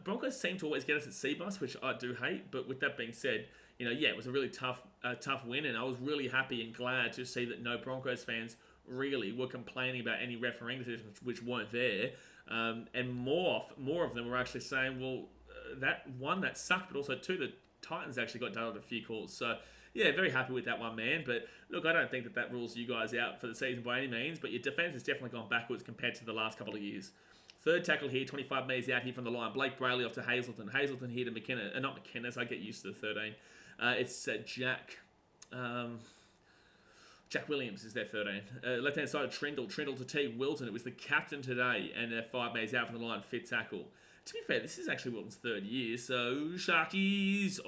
Broncos seem to always get us at C-Bus, which I do hate, but with that being said, it was a really tough win, and I was really happy and glad to see that no Broncos fans really were complaining about any refereeing decisions which weren't there. And more of them were actually saying, well, that sucked, but also two, the Titans actually got done on a few calls. So, yeah, very happy with that one, man. But look, I don't think that rules you guys out for the season by any means, but your defense has definitely gone backwards compared to the last couple of years. Third tackle here, 25 metres out here from the line. Blake Brayley off to Hazelton. Hazelton here to McKenna. Not McKenna's, I get used to the 13. It's Jack Williams is their 13. Left-hand side, Trindle to T. Wilton. It was the captain today, and 5 metres out from the line, fit tackle. To be fair, this is actually Wilton's 3rd year, so Sharkies,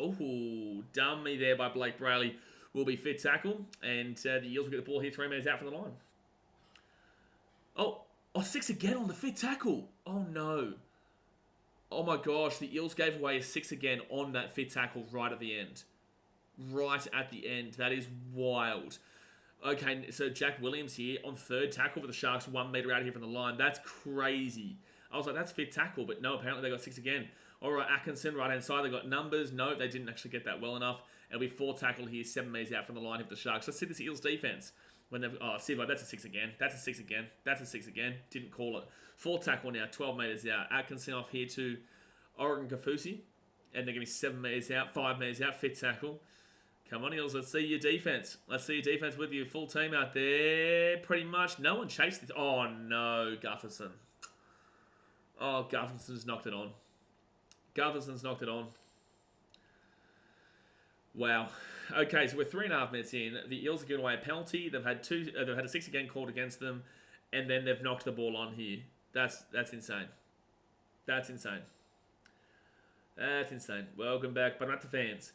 dummy there by Blake Brayley, will be fit tackle, and the Eels will get the ball here 3 metres out from the line. Oh, 6 again on the fit tackle. Oh, no. Oh, my gosh, the Eels gave away a 6 again on that fit tackle right at the end. Right at the end. That is wild. Okay, so Jack Williams here on 3rd tackle for the Sharks, 1 metre out here from the line. That's crazy. I was like, that's fit tackle, but no, apparently they got 6 again. All right, Atkinson, right-hand side, they got numbers. No, they didn't actually get that well enough. It'll be 4 tackle here, 7 metres out from the line of the Sharks. Let's see this Eels defense. Sivo, that's a 6 again. That's a 6 again. That's a 6 again. Didn't call it. 4 tackle now, 12 metres out. Atkinson off here to Oregon Kafusi. And they're going to be 7 metres out, 5 metres out, fit tackle. Come on, Eels, let's see your defense. Let's see your defense with your full team out there. Pretty much. No one chased it. Oh, no, Gutherson. Oh, Gutherson's knocked it on. Wow. Okay, so we're 3.5 minutes in. The Eels are giving away a penalty. They've had a 6 again called against them, and then they've knocked the ball on here. That's insane. That's insane. Welcome back, but not the fans.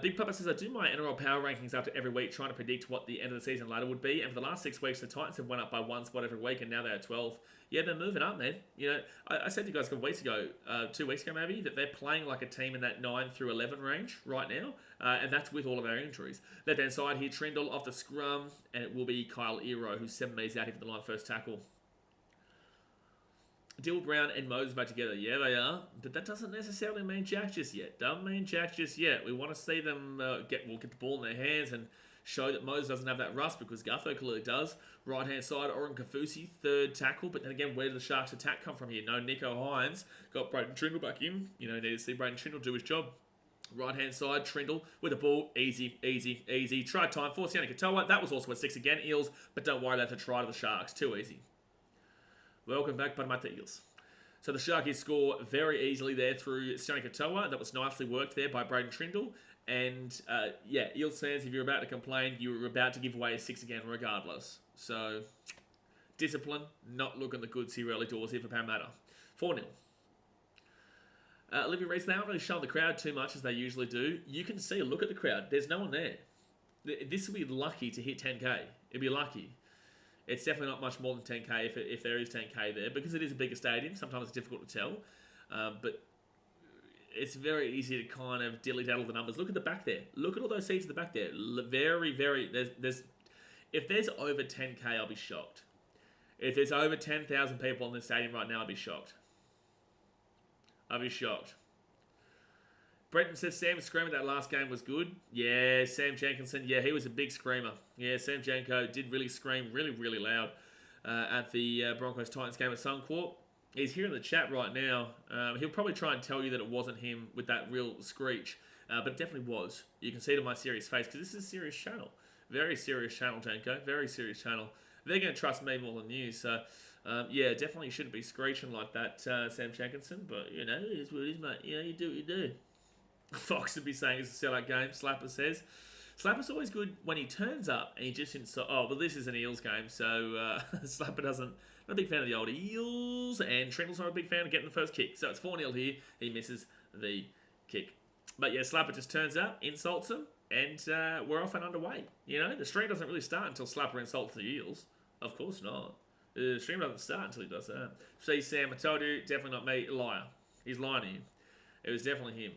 Big Papa says, I do my NRL power rankings after every week, trying to predict what the end of the season ladder would be. And for the last 6 weeks, the Titans have went up by 1 spot every week, and now they're at 12. Yeah, they're moving up, man. I said to you guys a couple weeks ago, 2 weeks ago maybe, that they're playing like a team in that 9 through 11 range right now. And that's with all of our injuries. Left-hand side here, Trindle off the scrum, and it will be Kyle Ero, who's 7 metres out here for the line, first tackle. Dill Brown and Moses back together. Yeah, they are. But that doesn't necessarily mean Jack just yet. We want to see them get the ball in their hands and show that Moses doesn't have that rust because Gutho clearly does. Right-hand side, Oren Kafusi, third tackle. But then again, where did the Sharks' attack come from here? No Nico Hines. Got Braden Trindle back in. You know, need to see Braden Trindle do his job. Right-hand side, Trindle with the ball. Easy, easy, easy. Try time for Sione Katoa. That was also a 6 again, Eels. But don't worry, that's a try to the Sharks. Too easy. Welcome back, Parramatta Eels. So the Sharkies score very easily there through Sione Katoa. That was nicely worked there by Braden Trindle. And, yeah, Eels fans, if you're about to complain, you're about to give away a 6 again regardless. So, discipline, not looking the goods here early doors here for Parramatta. 4-0. Olivia Reese, they aren't really showing the crowd too much as they usually do. You can see, look at the crowd. There's no one there. This will be lucky to hit 10K. It'll be lucky. It's definitely not much more than 10K if there is 10K there, because it is a bigger stadium. Sometimes it's difficult to tell. But it's very easy to kind of dilly-daddle the numbers. Look at the back there. Look at all those seats at the back there. If there's over 10K, I'll be shocked. If there's over 10,000 people in the stadium right now, I'll be shocked. I'll be shocked. Brenton says Sam screaming that last game was good. Yeah, Sam Jenkinson. Yeah, he was a big screamer. Yeah, Sam Janko did really scream really, really loud at the Broncos-Titans game at Suncorp. He's here in the chat right now. He'll probably try and tell you that it wasn't him with that real screech. But it definitely was. You can see it on my serious face because this is a serious channel. Very serious channel, Janko. Very serious channel. They're going to trust me more than you. So, yeah, definitely shouldn't be screeching like that, Sam Jenkinson. But, you know, it is what it is, mate. You know, you do what you do. Fox would be saying it's a sellout game, Slapper says. Slapper's always good when he turns up and he just inside. Oh, well, this is an Eels game, so Slapper not a big fan of the old Eels, and Trindle's not a big fan of getting the first kick. So it's 4-0 here. He misses the kick. But yeah, Slapper just turns up, insults him, and we're off and underway. You know, the stream doesn't really start until Slapper insults the Eels. Of course not. The stream doesn't start until he does that. See, Sam, I told you, definitely not me. Liar. He's lying to you. It was definitely him.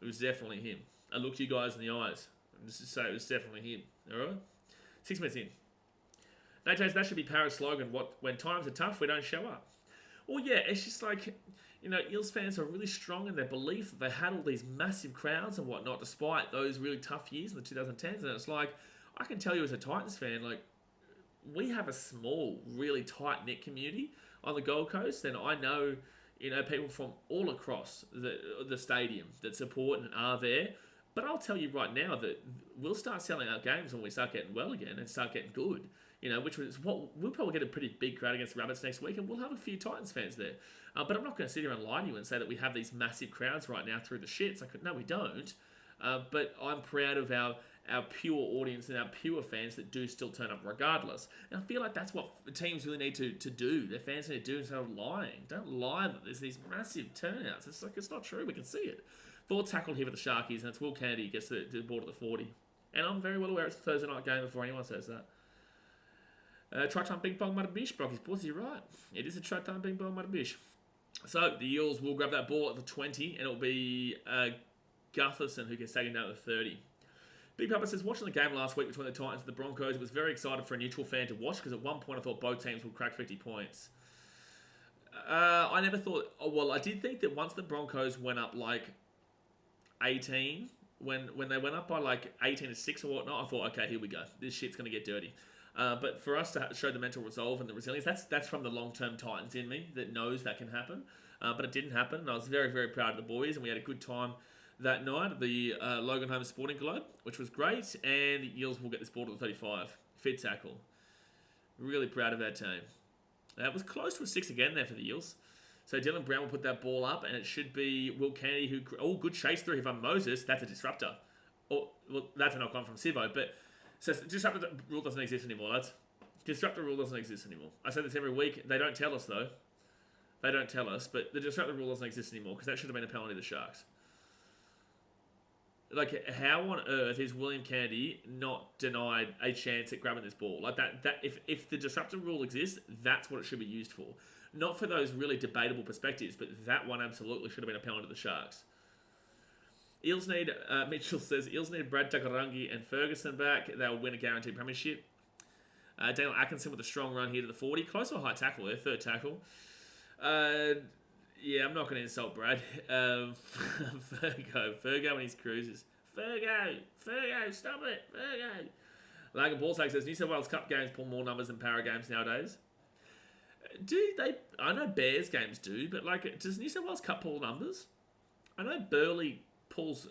It was definitely him. I looked you guys in the eyes and just to say it was definitely him. Alright? 6 minutes in. No, James, that should be Parra's slogan. When times are tough, we don't show up. Well, yeah, it's just like, you know, Eels fans are really strong in their belief that they had all these massive crowds and whatnot, despite those really tough years in the 2010s. And it's like, I can tell you as a Titans fan, like, we have a small, really tight-knit community on the Gold Coast, and I know, you know, people from all across the stadium that support and are there. But I'll tell you right now that we'll start selling out games when we start getting well again and start getting good. You know, which was what we'll probably get a pretty big crowd against the Rabbits next week, and we'll have a few Titans fans there. But I'm not going to sit here and lie to you and say that we have these massive crowds right now through the shits. No, we don't. But I'm proud of our pure audience and our pure fans that do still turn up regardless. And I feel like that's what the teams really need to do. Their fans need to do instead of lying. Don't lie that there's these massive turnouts. It's like, it's not true. We can see it. Fourth tackle here for the Sharkies, and it's Will Kennedy gets the ball to the 40. And I'm very well aware it's a Thursday night game before anyone says that. Try-time Bing Bong Matabish, Brocky's boys, you're right. It is a try-time Bing Bong Matabish. So the Eels will grab that ball at the 20, and it'll be Gutherson who gets taken down at the 30. Big Papa says, watching the game last week between the Titans and the Broncos, was very excited for a neutral fan to watch because at one point I thought both teams would crack 50 points. I never thought... Oh, well, I did think that once the Broncos went up like 18, when they went up by like 18-6 or whatnot, I thought, okay, here we go. This shit's going to get dirty. But for us to show the mental resolve and the resilience, that's from the long-term Titans in me that knows that can happen. But it didn't happen, and I was very, very proud of the boys, and we had a good time that night at the Logan Holmes Sporting Globe, which was great, and the Eels will get this ball to the 35. Fit tackle. Really proud of our team. That was close to a 6 again there for the Eels. So Dylan Brown will put that ball up, and it should be Will Kennedy who... Oh, good chase through from Moses. That's a disruptor. Oh, well, that's a knock-on from Sivo, but... So disruptor rule doesn't exist anymore, lads. Disruptor rule doesn't exist anymore. I say this every week. They don't tell us, though. They don't tell us, but the disruptor rule doesn't exist anymore, because that should have been a penalty to the Sharks. Like, how on earth is William Kennedy not denied a chance at grabbing this ball? Like, that if the disruptor rule exists, that's what it should be used for. Not for those really debatable perspectives, but that one absolutely should have been a penalty to the Sharks. Eels need, Mitchell says, Eels need Brad Takarangi and Ferguson back. They'll win a guaranteed premiership. Daniel Atkinson with a strong run here to the 40. Close to a high tackle there, third tackle. Yeah, I'm not going to insult Brad. Fergo and his cruisers. Fergo, stop it, Fergo. Logan Paulsack says, New South Wales Cup games pull more numbers than Para games nowadays. Do they? I know Bears games do, but like, does New South Wales Cup pull numbers? I know Burleigh pulls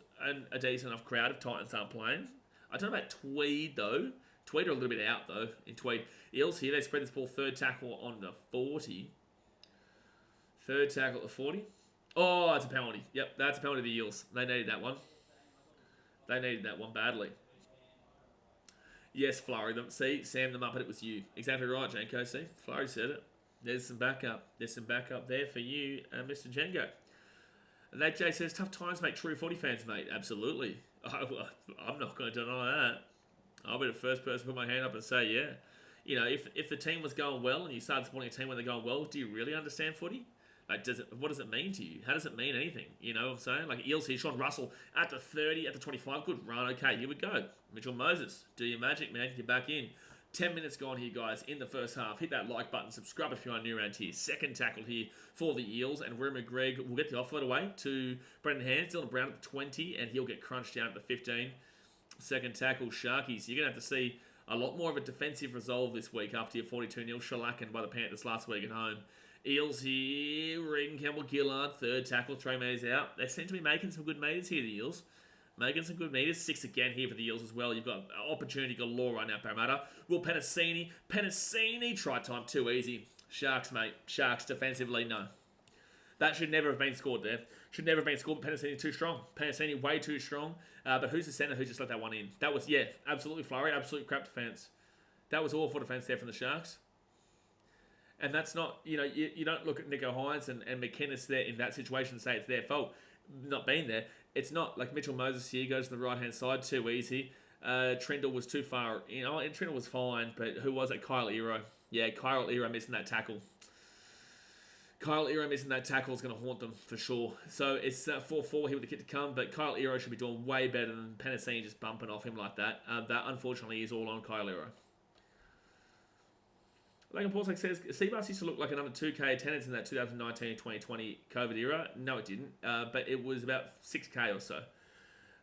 a decent enough crowd if Titans aren't playing. I don't know about Tweed, though. Tweed are a little bit out, though, in Tweed. Eels here, they spread this ball third tackle on the 40. Third tackle at the 40. Oh, that's a penalty. Yep, that's a penalty to the Eels. They needed that one. They needed that one badly. Yes, Flurry them. See, Sam them up, and it was you. Exactly right, Janko. See, Flurry said it. There's some backup. There's some backup there for you, Mr. Jengo. And that Jay says, tough times make true footy fans, mate. Absolutely. I'm not going to deny that. I'll be the first person to put my hand up and say, yeah. You know, if the team was going well and you started supporting a team when they're going well, do you really understand footy? Like, what does it mean to you? How does it mean anything? You know what I'm saying? Like, Eels here, Sean Russell at the 30, at the 25. Good run. Okay, here we go. Mitchell Moses, do your magic, man. You're back in. 10 minutes gone here, guys, in the first half. Hit that like button. Subscribe if you are new around here. Second tackle here for the Eels. And Rory McGregor will get the offload away to Brendan Hands. Dylan Brown at the 20, and he'll get crunched down at the 15. Second tackle, Sharkies. You're going to have to see a lot more of a defensive resolve this week after your 42-0 shellacking by the Panthers last week at home. Eels here, Regan Campbell-Gillard, third tackle, Trey Mayers out. They seem to be making some good meters here, the Eels. Making some good meters. 6 again here for the Eels as well. You've got opportunity galore right now, Parramatta. Will Penasini try time, too easy. Sharks, mate. Sharks, defensively, no. That should never have been scored there. Should never have been scored, but Penasini too strong. Penasini way too strong. But who's the centre who just let that one in? That was, yeah, absolutely Flurry. Absolute crap defence. That was awful defence there from the Sharks. And that's not, you know, you don't look at Nico Hines and McInnes there in that situation and say it's their fault not being there. It's not. Like Mitchell Moses here goes to the right-hand side, too easy. Trindle was too far, you know, and Trindle was fine, but who was it? Kyle Ero. Yeah, Kyle Ero missing that tackle. Kyle Ero missing that tackle is going to haunt them for sure. So it's 4-4 here with the kick to come, but Kyle Ero should be doing way better than Penasini just bumping off him like that. That, unfortunately, is all on Kyle Ero. Logan Paulsack says, Seabass used to look like an under 2K attendance in that 2019-2020 COVID era. No, it didn't. But it was about 6K or so.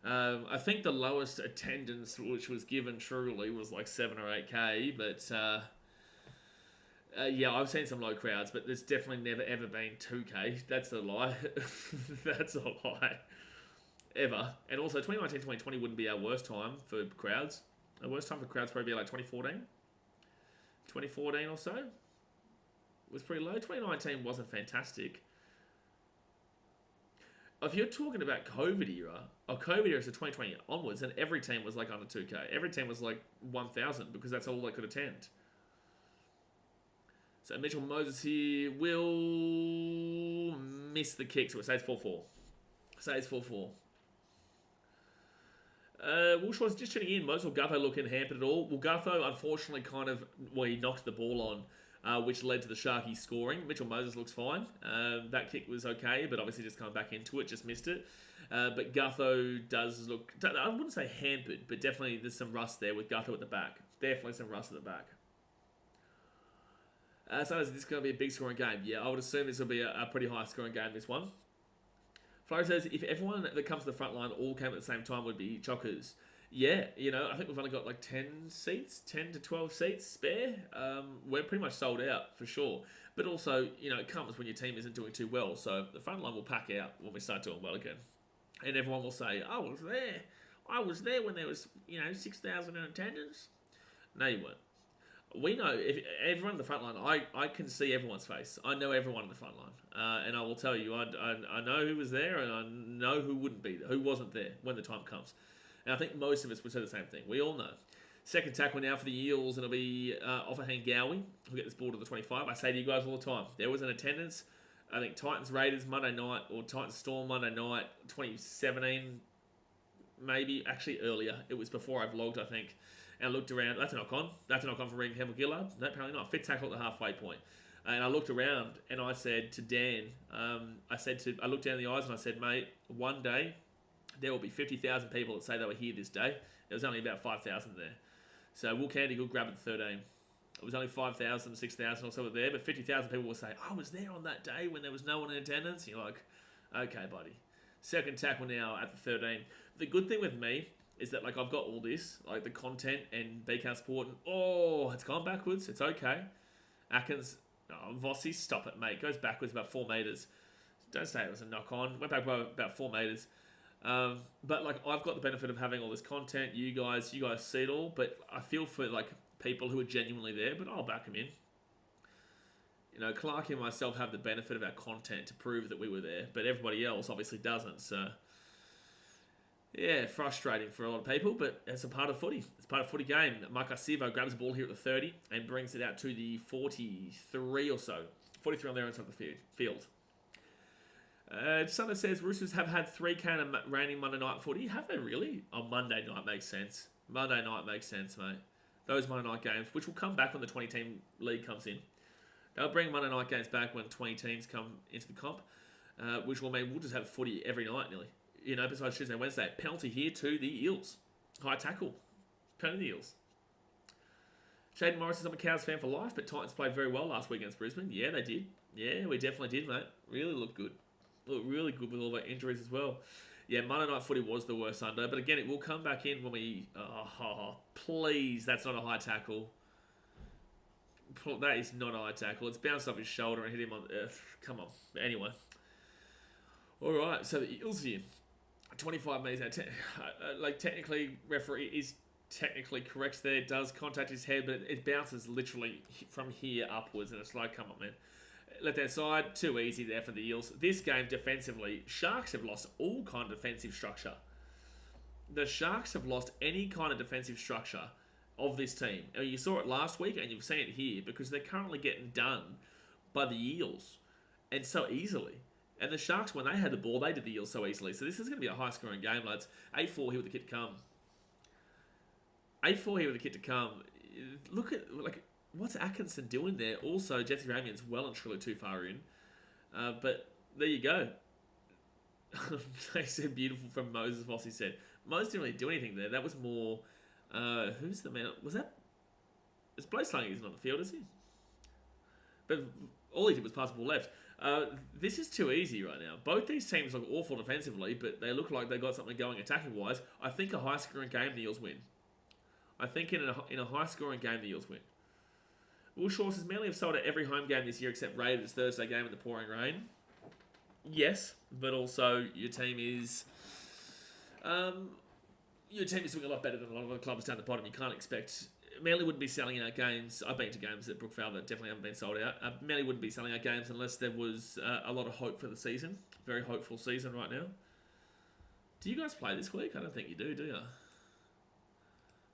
I think the lowest attendance which was given truly was like 7 or 8K. But yeah, I've seen some low crowds, but there's definitely never ever been 2K. That's a lie. That's a lie. Ever. And also 2019-2020 wouldn't be our worst time for crowds. Our worst time for crowds probably be like 2014. 2014 or so was pretty low. 2019 wasn't fantastic. If you're talking about COVID era, COVID era is the 2020 onwards, and every team was like under 2K. Every team was like 1,000 because that's all they could attend. So Mitchell Moses here will miss the kick, so it says 4-4. Says 4-4. Will Shaw's just tuning in. Moses or Gutho looking hampered at all? Well, Gutho, unfortunately, he knocked the ball on, which led to the Sharkies scoring. Mitchell Moses looks fine. That kick was okay, but obviously just coming back into it, just missed it. But Gutho does look, I wouldn't say hampered, but definitely there's some rust there with Gutho at the back. Definitely some rust at the back. So is this going to be a big scoring game? Yeah, I would assume this will be a pretty high scoring game, this one. Flurry says, if everyone that comes to the front line all came at the same time, would be chockers. Yeah, you know, I think we've only got like 10 to 12 seats spare. We're pretty much sold out, for sure. But also, you know, it comes when your team isn't doing too well. So the front line will pack out when we start doing well again. And everyone will say, I was there. I was there when there was, 6,000 in attendance. No, you weren't. We know, if everyone in the front line, I can see everyone's face. I know everyone in the front line. And I will tell you, I know who was there and I know who wouldn't be there, who wasn't there when the time comes. And I think most of us would say the same thing. We all know. Second tackle now for the Eels, and it'll be Offahan Gowie, who'll get this ball to the 25. I say to you guys all the time, there was an attendance, I think Titans Raiders Monday night, or Titans Storm Monday night, 2017, maybe, actually earlier. It was before I vlogged, I think. And I looked around. That's a knock-on. That's a knock-on for Regan Campbell-Gillard. No, apparently not. Fifth tackle at the halfway point. And I looked around and I said to Dan, I looked down in the eyes and I said, mate, one day there will be 50,000 people that say they were here this day. There was only about 5,000 there. So Will Candy could grab it at 13. It was only 5,000, 6,000 or so were there, but 50,000 people will say, I was there on that day when there was no one in attendance. You're like, okay, buddy. Second tackle now at the 13. The good thing with me is that like I've got all this, like the content and BK Sport, and it's gone backwards. It's okay. Atkins, Vossi, stop it, mate. Goes backwards about 4 meters. Don't say it was a knock on. Went back by about 4 meters. But like I've got the benefit of having all this content. You guys see it all. But I feel for like people who are genuinely there. But I'll back them in. You know, Clark and myself have the benefit of our content to prove that we were there, but everybody else obviously doesn't. So, yeah, frustrating for a lot of people, but it's a part of footy. It's part of footy game. Mark Arcivo grabs the ball here at the 30 and brings it out to the 43 or so. 43 on their own side of the field. Someone says, Roosters have had 3 can of raining Monday night footy. Have they really? Oh, Monday night makes sense. Monday night makes sense, mate. Those Monday night games, which will come back when the 20-team league comes in. They'll bring Monday night games back when 20 teams come into the comp, which will mean we'll just have footy every night nearly. You know, besides Tuesday and Wednesday. Penalty here to the Eels. High tackle. Penalty to the Eels. Shaden Morris says, I'm a Cows fan for life, but Titans played very well last week against Brisbane. Yeah, they did. Yeah, we definitely did, mate. Really looked good. Looked really good with all the injuries as well. Yeah, Monday night footy was the worst Sunday, but again, it will come back in when we... Oh, please, that's not a high tackle. That is not a high tackle. It's bounced off his shoulder and hit him on... come on. But anyway. Alright, so the Eels here. 25 metres out. Technically, referee is technically correct there. It does contact his head, but it bounces literally from here upwards. And it's like, come on, man. Left hand side, too easy there for the Eels. This game, defensively, Sharks have lost all kind of defensive structure. The Sharks have lost any kind of defensive structure of this team. I mean, you saw it last week and you've seen it here because they're currently getting done by the Eels and so easily. And the Sharks, when they had the ball, they did the Eels so easily. So this is going to be a high-scoring game, lads. 8-4 here with the kit to come. 8-4 here with the kit to come. Look at, like, what's Atkinson doing there? Also, Jesse Ramian's well and truly too far in. But there you go. They said beautiful from Moses Voss, he said. Moses didn't really do anything there. That was more... who's the man? Was that... It's Blaze isn't on the field, is he? But all he did was pass the ball left. This is too easy right now. Both these teams look awful defensively, but they look like they got something going attacking-wise. I think a high-scoring game, the Eels win. I think in a high-scoring game, the Eels win. Will Shaw says, Manly have sold out every home game this year except Raiders Thursday game in the pouring rain. Yes, but also your team is... your team is doing a lot better than a lot of other clubs down the bottom. You can't expect... Manly wouldn't be selling out games. I've been to games at Brookvale that definitely haven't been sold out. Manly wouldn't be selling out games unless there was a lot of hope for the season. Very hopeful season right now. Do you guys play this week? I don't think you do you? I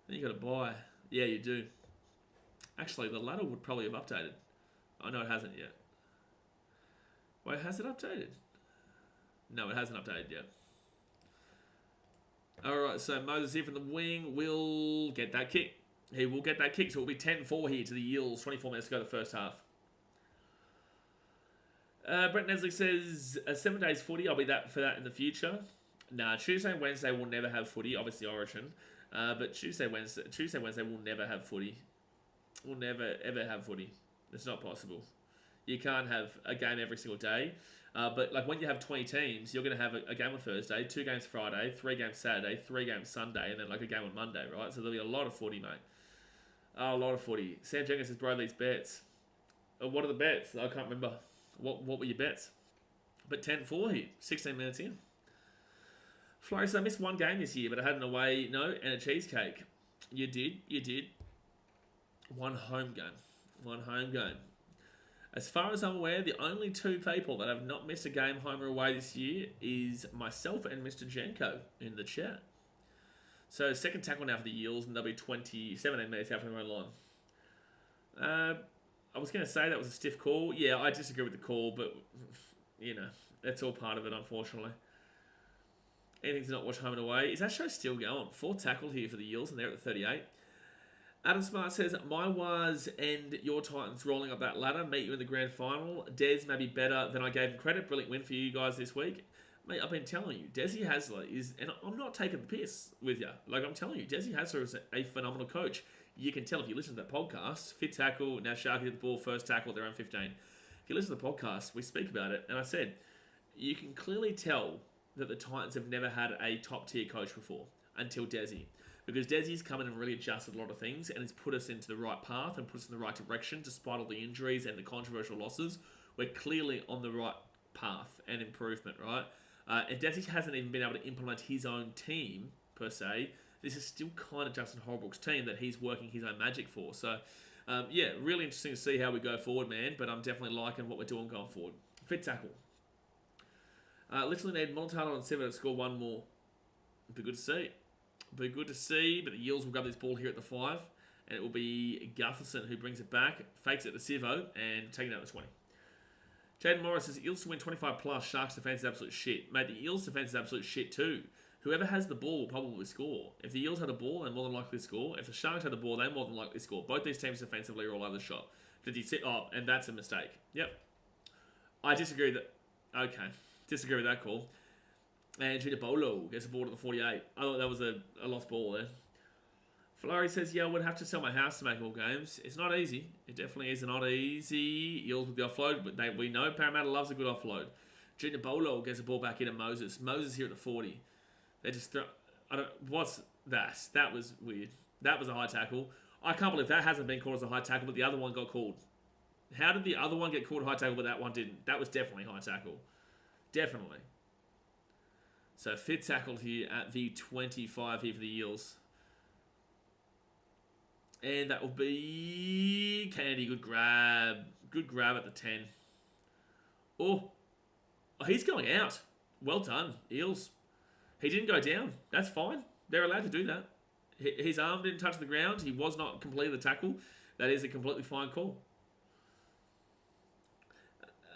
think you got to buy. Yeah, you do. Actually, the ladder would probably have updated. Oh, no, it hasn't yet. Wait, has it updated? No, it hasn't updated yet. Alright, so Moses here from the wing will get that kick. He will get that kick, so it'll be 10-4 here to the Eels. 24 minutes to go the first half. Brett Nesley says, 7 days footy, I'll be for that in the future. Nah, Tuesday and Wednesday will never have footy, obviously Origin. But Tuesday, Wednesday will never have footy. We'll never, ever have footy. It's not possible. You can't have a game every single day. But like when you have 20 teams, you're going to have a game on Thursday, 2 games Friday, 3 games Saturday, 3 games Sunday, and then like a game on Monday, right? So there'll be a lot of footy, mate. Oh, a lot of footy. Sam Jenkins says, bro, these bets. What are the bets? I can't remember. What were your bets? But 10-4 here, 16 minutes in. Flores, I missed 1 game this year, but I had an away note and a cheesecake. You did. 1 home game. As far as I'm aware, the only 2 people that have not missed a game home or away this year is myself and Mr. Janko in the chat. So, second tackle now for the Eels, and they'll be 17 minutes out from their own line. I was going to say that was a stiff call. Yeah, I disagree with the call, but, you know, that's all part of it, unfortunately. Anything to not watch home and away. Is that show still going? 4 tackle here for the Eels, and they're at the 38. Adam Smart says, my Waz and your Titans rolling up that ladder. Meet you in the grand final. Des may be better than I gave him credit. Brilliant win for you guys this week. Mate, I've been telling you, Desi Hasler is, and I'm not taking the piss with you. Like, I'm telling you, Desi Hasler is a phenomenal coach. You can tell if you listen to that podcast. Fit tackle, now Sharky hit the ball, first tackle at their own 15. If you listen to the podcast, we speak about it, and I said, you can clearly tell that the Titans have never had a top-tier coach before. until Desi. Because Desi's come in and really adjusted a lot of things and has put us into the right path and put us in the right direction despite all the injuries and the controversial losses. We're clearly on the right path and improvement, right? And Desi hasn't even been able to implement his own team, per se. This is still kind of Justin Holbrook's team that he's working his own magic for. So, yeah, really interesting to see how we go forward, man. But I'm definitely liking what we're doing going forward. Fit tackle. Literally need Montano and 7 to score one more. Be good to see. Be good to see, but the Eels will grab this ball here at the 5. And it will be Gutherson who brings it back, fakes it to Sivo, and taking it out to 20. Jaden Morris says, Eels to win 25 plus, Sharks defense is absolute shit. Mate, the Eels defense is absolute shit too. Whoever has the ball will probably score. If the Eels had the ball, they're more than likely to score. If the Sharks had the ball, they're more than likely to score. Both these teams defensively are all over the shot. Did you sit? Oh, and that's a mistake. Yep. I disagree with that. Okay. Disagree with that call. And Gina Bolo gets the ball to the 48. I thought that was a lost ball there. Flurry says, yeah, I would have to sell my house to make all games. It's not easy. It definitely is not easy. Eels with the offload, but we know Parramatta loves a good offload. Junior Bolo gets the ball back into Moses. Moses here at the 40. They just throw... What's that? That was weird. That was a high tackle. I can't believe that hasn't been called as a high tackle, but the other one got called. How did the other one get called a high tackle, but that one didn't? That was definitely high tackle. Definitely. So fit tackled here at the 25 here for the Eels. And that will be Kennedy. Good grab. Good grab at the 10. Oh, he's going out. Well done, Eels. He didn't go down. That's fine. They're allowed to do that. His arm didn't touch the ground. He was not completing the tackle. That is a completely fine call.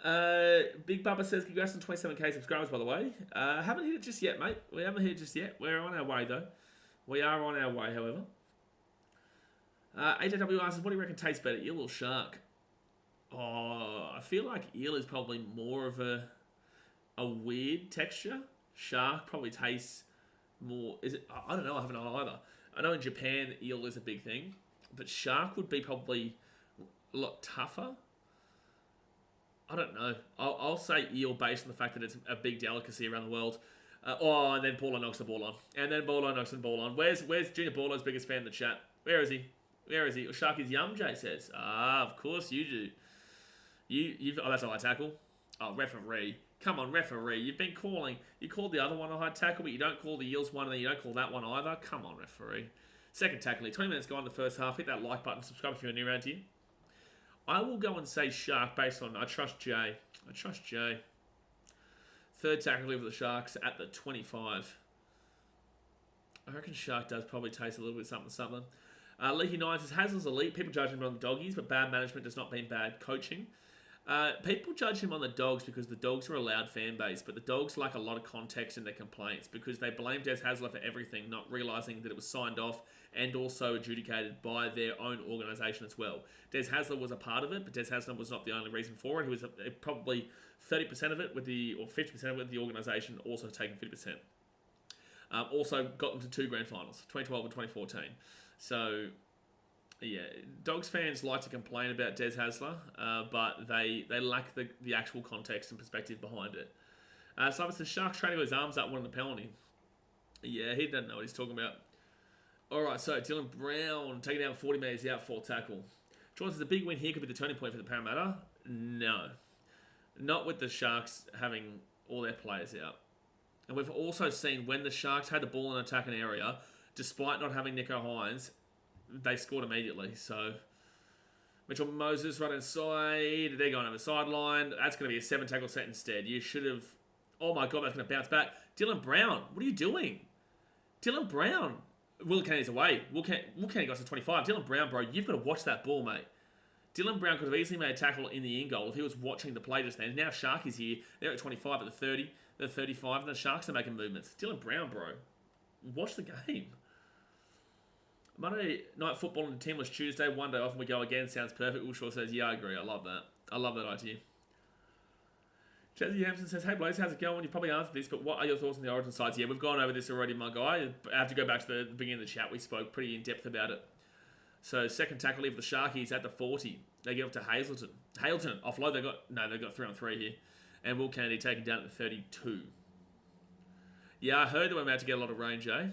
Big Bubba says, congrats on 27k subscribers, by the way. Haven't hit it just yet, mate. We haven't hit it just yet. We're on our way, though. We are on our way, however. AJW asks, what do you reckon tastes better, eel or shark? Oh, I feel like eel is probably more of a weird texture. Shark probably tastes more... Is it? I don't know. I haven't had either. I know in Japan, eel is a big thing. But shark would be probably a lot tougher. I don't know. I'll say eel based on the fact that it's a big delicacy around the world. And then Paulo knocks the ball on. And then Paulo knocks the ball on. Where's Junior Paulo's biggest fan in the chat? Where is he? Where is he? Sharky's yum, Jay says. Of course you do. Oh, that's a high tackle. Oh, referee. Come on, referee. You've been calling. You called the other one a high tackle, but you don't call the Eels one, and then you don't call that one either. Come on, referee. Second tackle here. 20 minutes gone in the first half. Hit that like button. Subscribe if you're new around here. I will go and say Shark based on... I trust Jay. I trust Jay. Third tackle here for the Sharks at the 25. I reckon Shark does probably taste a little bit something. Leaky Nine says, Hazel's elite. People judge him on the doggies, but bad management does not mean bad coaching. People judge him on the Dogs because the Dogs are a loud fan base, but the Dogs lack a lot of context in their complaints because they blame Des Hasler for everything, not realising that it was signed off and also adjudicated by their own organisation as well. Des Hasler was a part of it, but Des Hasler was not the only reason for it. He was probably 30% of it or 50% of it with the organisation, also taking 50%. Also got them to 2 grand finals, 2012 and 2014. So... yeah, Dogs fans like to complain about Des Hasler, but they lack the actual context and perspective behind it. Simon says, Sharks trying to go his arms up, winning the penalty. Yeah, he doesn't know what he's talking about. All right, so Dylan Brown taking down 40 metres out, 4 tackle. John says, a big win here could be the turning point for the Parramatta. No. Not with the Sharks having all their players out. And we've also seen when the Sharks had the ball in an attacking area, despite not having Nico Hines, they scored immediately. So Mitchell Moses right inside. They're going over the sideline. That's going to be a 7 tackle set instead. You should have... oh my God, that's going to bounce back. Dylan Brown, what are you doing? Dylan Brown. Will Kennedy's away. Will Kennedy got to 25. Dylan Brown, bro, you've got to watch that ball, mate. Dylan Brown could have easily made a tackle in the in goal if he was watching the play just then. Now Sharkies here. They're at 25 at the 30, the 35, and the Sharks are making movements. Dylan Brown, bro. Watch the game. Monday night football and the team was Tuesday. One day off and we go again. Sounds perfect. Wilshaw says, yeah, I agree. I love that. I love that idea. Jazzy Hampson says, hey, Blaze, how's it going? You've probably answered this, but what are your thoughts on the origin sides? Yeah, we've gone over this already, my guy. I have to go back to the beginning of the chat. We spoke pretty in-depth about it. So, second tackle here for the Sharkies at the 40. They give it to Hazleton. Offload. They've got 3 on 3 here. And Will Kennedy taken down at the 32. Yeah, I heard that we're about to get a lot of range, eh?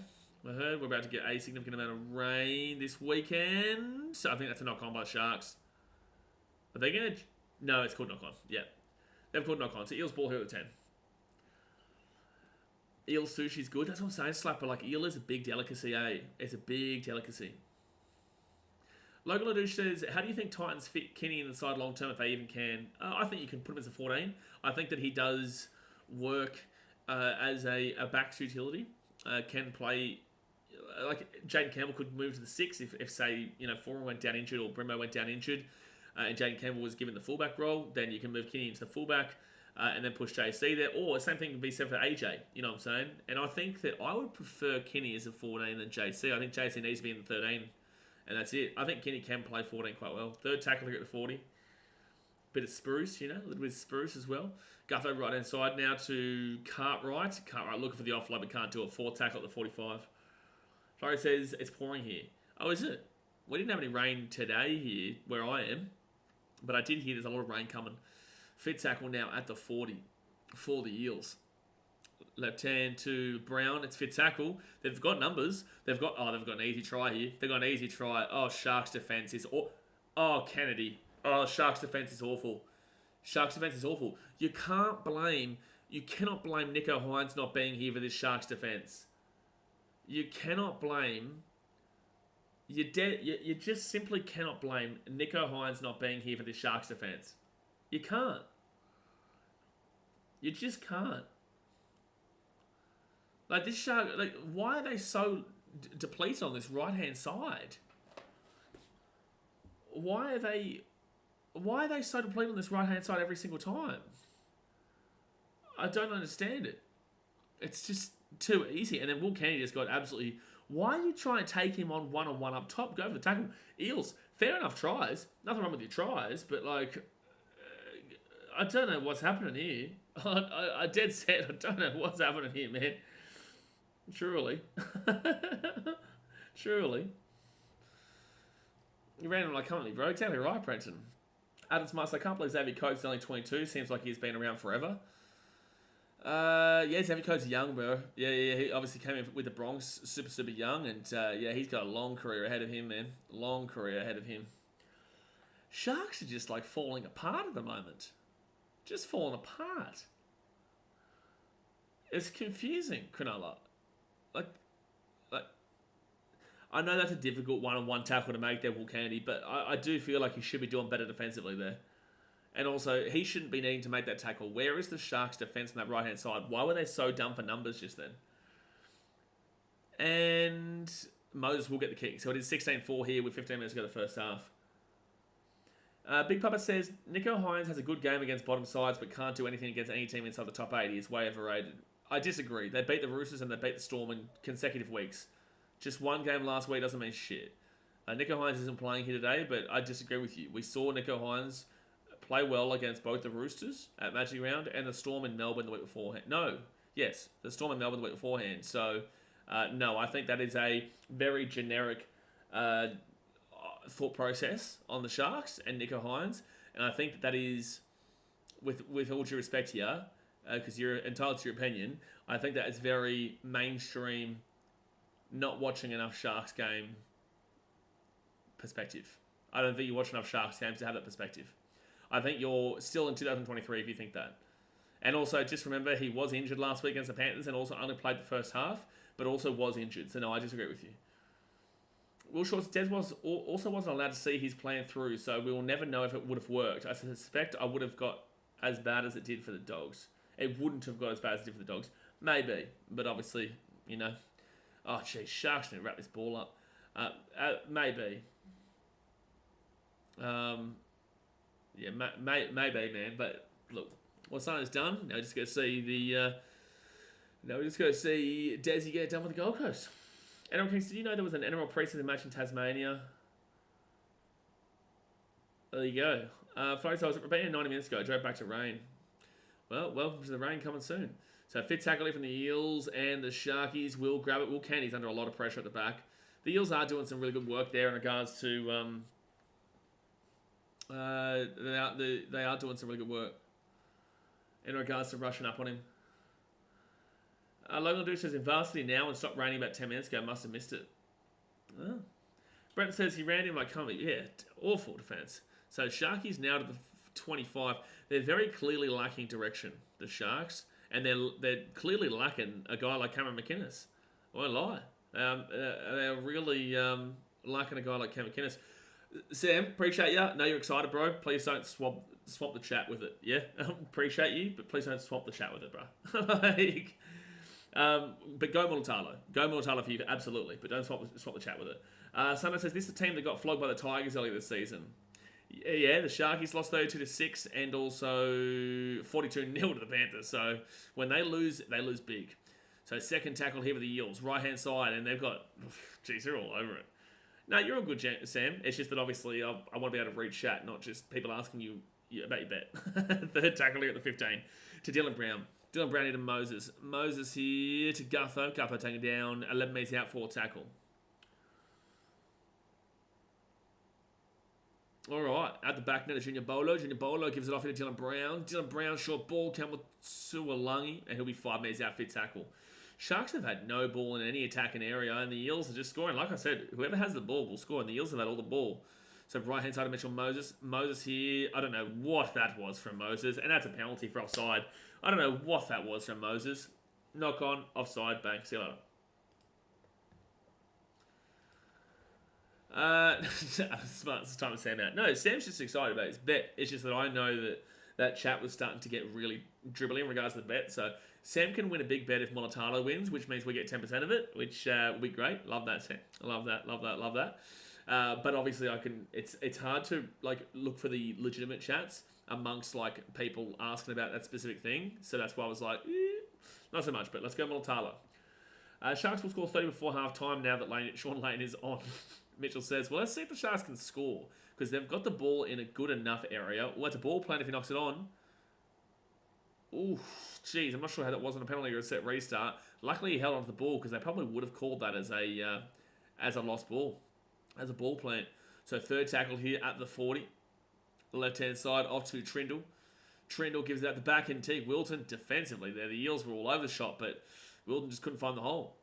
I heard we're about to get a significant amount of rain this weekend. So I think that's a knock-on by the Sharks. Are they going to... No, it's called knock-on. Yeah. They've called knock-on. So Eels ball here at 10. Eel sushi's good. That's what I'm saying, Slapper. Like, eel is a big delicacy, eh? It's a big delicacy. Logan Ladouche says, how do you think Titans fit Kenny in the side long term if they even can? I think you can put him as a 14. I think that he does work as a back's utility. Can play... like, Jaden Campbell could move to the 6 if say, Foran went down injured or Brimo went down injured and Jaden Campbell was given the fullback role, then you can move Kenny into the fullback and then push JC there. Or the same thing can be said for AJ, you know what I'm saying? And I think that I would prefer Kenny as a 14 than JC. I think JC needs to be in the 13. And that's it. I think Kenny can play 14 quite well. Third tackle to get to 40. Bit of spruce, a little bit of spruce as well. Gutho right hand side now to Cartwright. Cartwright looking for the offload but can't do it. Fourth tackle at the 45. Flurry says it's pouring here. Oh, is it? We didn't have any rain today here where I am. But I did hear there's a lot of rain coming. Fifth tackle now at the 40 for the Eels. Left hand to Brown. It's fifth tackle. They've got numbers. They've got an easy try here. They've got an easy try. Oh, Sharks defense is... Oh, Kennedy. Oh, Sharks defense is awful. Sharks defense is awful. You cannot blame Nicho Hynes not being here for this Sharks defense. You cannot blame... You just simply cannot blame Nicho Hynes not being here for this Sharks defense. You can't. You just can't. Like, this Shark... Like, why are they so depleted on this right-hand side? Why are they so depleted on this right-hand side every single time? I don't understand it. It's just too easy. And then Will Kennedy just got absolutely... Why are you trying to take him on one up top? Go for the tackle. Eels, fair enough tries. Nothing wrong with your tries, but, like... I don't know what's happening here. I dead set. I don't know what's happening here, man. Truly. Truly. You ran him like company, bro. Exactly right, Brenton. Adam Smarts, I can't believe Xavier Coates is only 22. Seems like he's been around forever. Yeah, Xavier Coates is young, bro. Yeah. He obviously came in with the Bronx super young. And, yeah, he's got a long career ahead of him, man. Long career ahead of him. Sharks are just, like, falling apart at the moment. Just falling apart. It's confusing, Cronulla. Like, I know that's a difficult one-on-one tackle to make there, Will Kennedy, but I do feel like he should be doing better defensively there. And also, he shouldn't be needing to make that tackle. Where is the Sharks' defense on that right-hand side? Why were they so dumb for numbers just then? And Moses will get the kick. So it is 16-4 here with 15 minutes to go the first half. Big Papa says, Nicho Hynes has a good game against bottom sides, but can't do anything against any team inside the top 80. It's way overrated. I disagree. They beat the Roosters and they beat the Storm in consecutive weeks. Just one game last week doesn't mean shit. Nicho Hynes isn't playing here today, but I disagree with you. We saw Nicho Hynes play well against both the Roosters at Magic Round and the Storm in Melbourne the week beforehand. The Storm in Melbourne the week beforehand. So, no, I think that is a very generic thought process on the Sharks and Nicho Hynes. And I think that is, with all due respect here, because you're entitled to your opinion, I think that is very mainstream, not watching enough Sharks game perspective. I don't think you watch enough Sharks games to have that perspective. I think you're still in 2023 if you think that. And also, just remember, he was injured last week against the Panthers and also only played the first half, but also was injured. So, no, I disagree with you. Will Shorts, Des also wasn't allowed to see his plan through, so we will never know if it would have worked. I suspect I would have got as bad as it did for the Dogs. It wouldn't have got as bad as it did for the Dogs. Maybe, but obviously, Oh, geez, Sharks need to wrap this ball up. Maybe. Yeah, maybe, man. But look, what's done is done. Now we just go see Desi get done with the Gold Coast. NRL Kings, did you know there was an NRL preseason match in Tasmania? There you go. Folks, I was at Rebecca 90 minutes ago. I drove back to rain. Well, welcome to the rain coming soon. So fit tackle from the Eels and the Sharkies will grab it. Will Kenny's under a lot of pressure at the back. The Eels are doing some really good work there in regards to... they are doing some really good work in regards to rushing up on him. Logan Duke says in varsity now and stopped raining about 10 minutes ago. Must have missed it. Oh. Brent says he ran in my comment. Yeah, awful defence. So Sharkies now to the 25. They're very clearly lacking direction, the Sharks. And they're clearly lacking a guy like Cameron McInnes. I won't lie. They're really lacking a guy like Cameron McInnes. Sam, appreciate you. Know you're excited, bro. Please don't swap the chat with it. Yeah, appreciate you, but please don't swap the chat with it, bro. But go Mulitalo. Go Mulitalo for you, absolutely. But don't swap the chat with it. Sunday says, this is the team that got flogged by the Tigers earlier this season. Yeah, the Sharkies lost 32-6 and also 42-0 to the Panthers. So when they lose big. So second tackle here with the Eels, right-hand side, and they've got... Geez, they're all over it. No, you're all good, Sam. It's just that obviously I want to be able to read chat, not just people asking you about your bet. Third tackle here at the 15 to Dylan Brown. Dylan Brown into Moses. Moses here to Gutho. Gutho taking down 11 metres out for tackle. All right, at the back now to Junior Bolo. Junior Bolo gives it off into Dylan Brown. Dylan Brown, short ball, Campbell Sualangi, and he'll be 5 metres out, fit tackle. Sharks have had no ball in any attacking area, and the Eels are just scoring. Like I said, whoever has the ball will score, and the Eels have had all the ball. So right-hand side of Mitchell Moses. Moses here, I don't know what that was from Moses, and that's a penalty for offside. I don't know what that was from Moses. Knock on, offside, bang, see you later. It's time to Sam out. No, Sam's just excited about his bet. It's just that I know that chat was starting to get really dribbly in regards to the bet. So Sam can win a big bet if Mulitalo wins, which means we get 10% of it, which will be great. Love that, Sam. I love that. But obviously, it's hard to look for the legitimate chats amongst people asking about that specific thing. So that's why I was like, not so much. But let's go Mulitalo. Sharks will score 30 before half time now that Sean Lane is on. Mitchell says, well, let's see if the Sharks can score because they've got the ball in a good enough area. Well, it's a ball plan if he knocks it on. Ooh, geez, I'm not sure how that wasn't a penalty or a set restart. Luckily, he held onto the ball because they probably would have called that as a lost ball, as a ball plant. So third tackle here at the 40. The left-hand side off to Trindle. Trindle gives it out the back and Teague Wilton defensively there. The Eels were all over the shot, but Wilton just couldn't find the hole.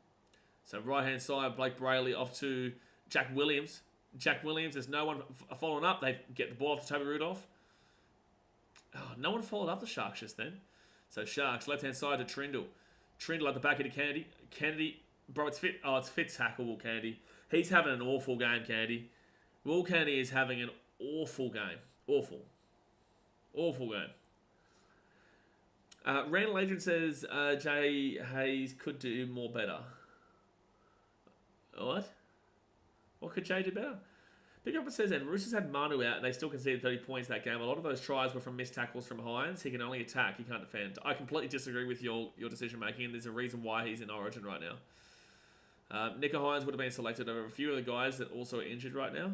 So right-hand side, Blake Brayley off to Jack Williams. Jack Williams, there's no one following up. They get the ball off to Toby Rudolph. Oh, no one followed up the Sharks just then. So Sharks, left-hand side to Trindle. Trindle at the back into Kennedy. Kennedy, bro, it's fit. Oh, it's fit tackle, Will Kennedy. He's having an awful game, Kennedy. Will Kennedy is having an awful game. Awful game. Randall Adrian says Jay Hayes could do more better. What? What could Jay do better? Big Upper says, and Roosters had Manu out and they still conceded 30 points that game. A lot of those tries were from missed tackles from Hines. He can only attack, he can't defend. I completely disagree with your decision making, and there's a reason why he's in Origin right now. Nico Hines would have been selected over a few of the guys that also are injured right now.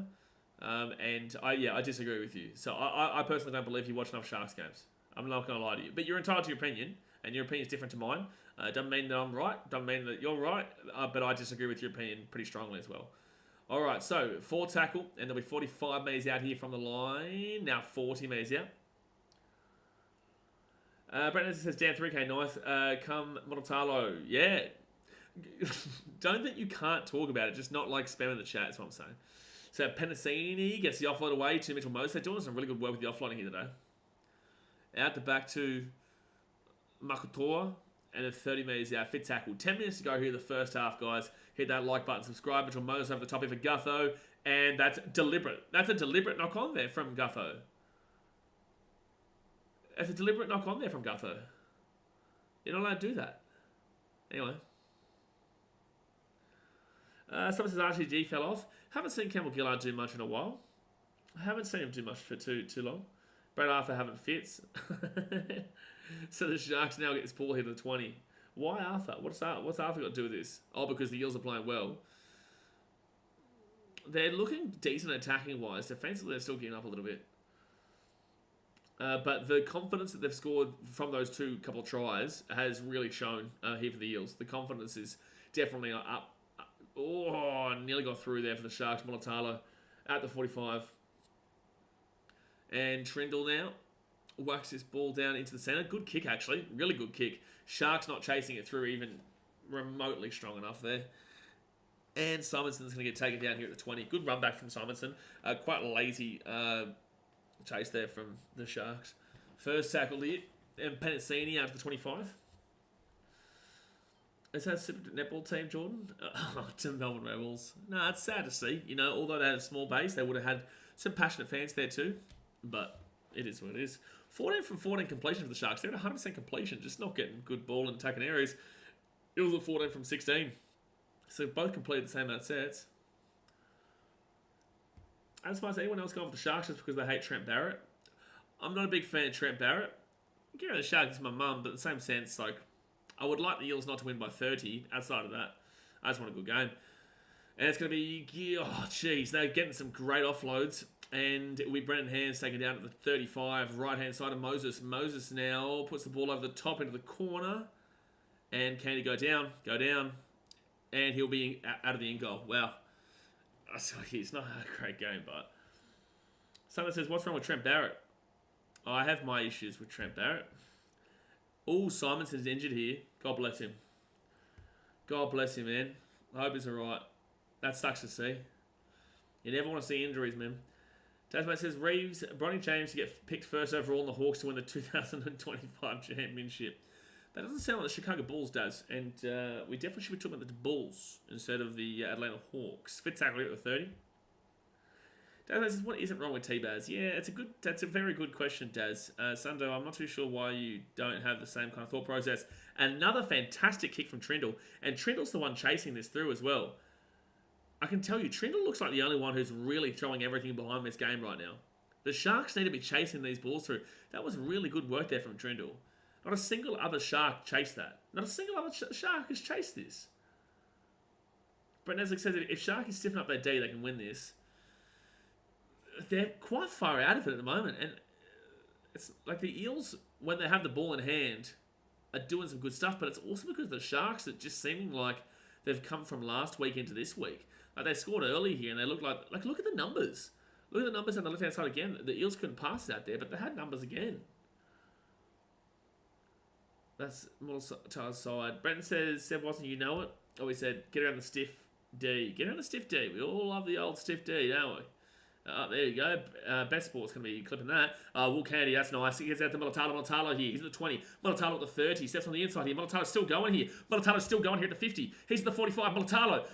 And I disagree with you. So I personally don't believe you watch enough Sharks games. I'm not going to lie to you. But you're entitled to your opinion, and your opinion is different to mine. Doesn't mean that I'm right, doesn't mean that you're right, but I disagree with your opinion pretty strongly as well. All right, so 4 tackle, and there'll be 45 metres out here from the line. Now 40 metres out. Brendan says, damn, 3K, nice. Come Mulitalo. Yeah. Don't think you can't talk about it, just not spamming the chat, is what I'm saying. So Penasini gets the offload away to Mitchell Moses. They're doing some really good work with the offloading here today. Out the back to Makutoa. And then 30 metres out, fit tackle. 10 minutes to go here in the first half, guys. Hit that like button, subscribe. Mitchell Moses over the top here for Gutho. And that's deliberate. That's a deliberate knock on there from Gutho. That's a deliberate knock on there from Gutho. You're not allowed to do that. Anyway. Someone says RTG fell off. Haven't seen Campbell Gillard do much in a while. I haven't seen him do much for too long. Brad Arthur haven't fits. So the Sharks now get this ball here to the 20. Why Arthur? What's Arthur got to do with this? Oh, because the Eels are playing well. They're looking decent attacking-wise. Defensively, they're still getting up a little bit. But the confidence that they've scored from those couple of tries has really shown here for the Eels. The confidence is definitely up. Oh, nearly got through there for the Sharks. Mulitalo at the 45. And Trindle now whacks this ball down into the centre. Good kick, actually. Really good kick. Sharks not chasing it through even remotely strong enough there. And Simonson's going to get taken down here at the 20. Good run back from Simonson. Quite a lazy chase there from the Sharks. First tackle here. And Penasini out to the 25. Is that a netball team, Jordan? To Melbourne Rebels. No, it's sad to see. You know, although they had a small base, they would have had some passionate fans there too. But it is what it is. 14 from 14 completion for the Sharks. They're at 100% completion, just not getting good ball and attacking areas. It was a 14 from 16. So both completed the same amount of sets. As far as anyone else going for the Sharks just because they hate Trent Barrett, I'm not a big fan of Trent Barrett. Give the Sharks to my mum, but in the same sense, like, I would like the Eels not to win by 30. Outside of that, I just want a good game. And it's going to be, oh, jeez, they're getting some great offloads. And it'll be Brendan Hands taken down at the 35, right-hand side of Moses. Moses now puts the ball over the top into the corner. And can he go down? Go down. And he'll be out of the end goal. Wow. It's not a great game, but... Someone says, what's wrong with Trent Barrett? I have my issues with Trent Barrett. Oh, Simonson's injured here. God bless him. God bless him, man. I hope he's alright. That sucks to see. You never want to see injuries, man. Tasman says, Reeves, Bronny James to get picked first overall in the Hawks to win the 2025 championship. That doesn't sound like the Chicago Bulls does. And we definitely should be talking about the Bulls instead of the Atlanta Hawks. Fit tackle at the 30. Daz says, what isn't wrong with T-Baz? Yeah, that's a very good question, Daz. Sundo, I'm not too sure why you don't have the same kind of thought process. Another fantastic kick from Trindle. And Trindle's the one chasing this through as well. I can tell you, Trindle looks like the only one who's really throwing everything behind this game right now. The Sharks need to be chasing these balls through. That was really good work there from Trindle. Not a single other Shark chased that. Not a single other Shark has chased this. Brett Neslick says if Shark is stiffing up their D, they can win this. They're quite far out of it at the moment. And it's like the Eels, when they have the ball in hand, are doing some good stuff. But it's also because the Sharks are just seeming like they've come from last week into this week. Like they scored early here and they look like look at the numbers. Look at the numbers on the left-hand side again. The Eels couldn't pass it out there, but they had numbers again. That's Mortal's side. Brenton says, Seb Watson, you know it? Oh, he said, get around the stiff D. Get around the stiff D. We all love the old stiff D, don't we? There you go. Best Sport's going to be clipping that. Will Candy, that's nice. He gets out to Mulatalo here. He's at the 20. Mulatalo at the 30. Steps on the inside here. Mulatalo's still going here. Mulatalo's still going here at the 50. He's at the 45. Mulatalo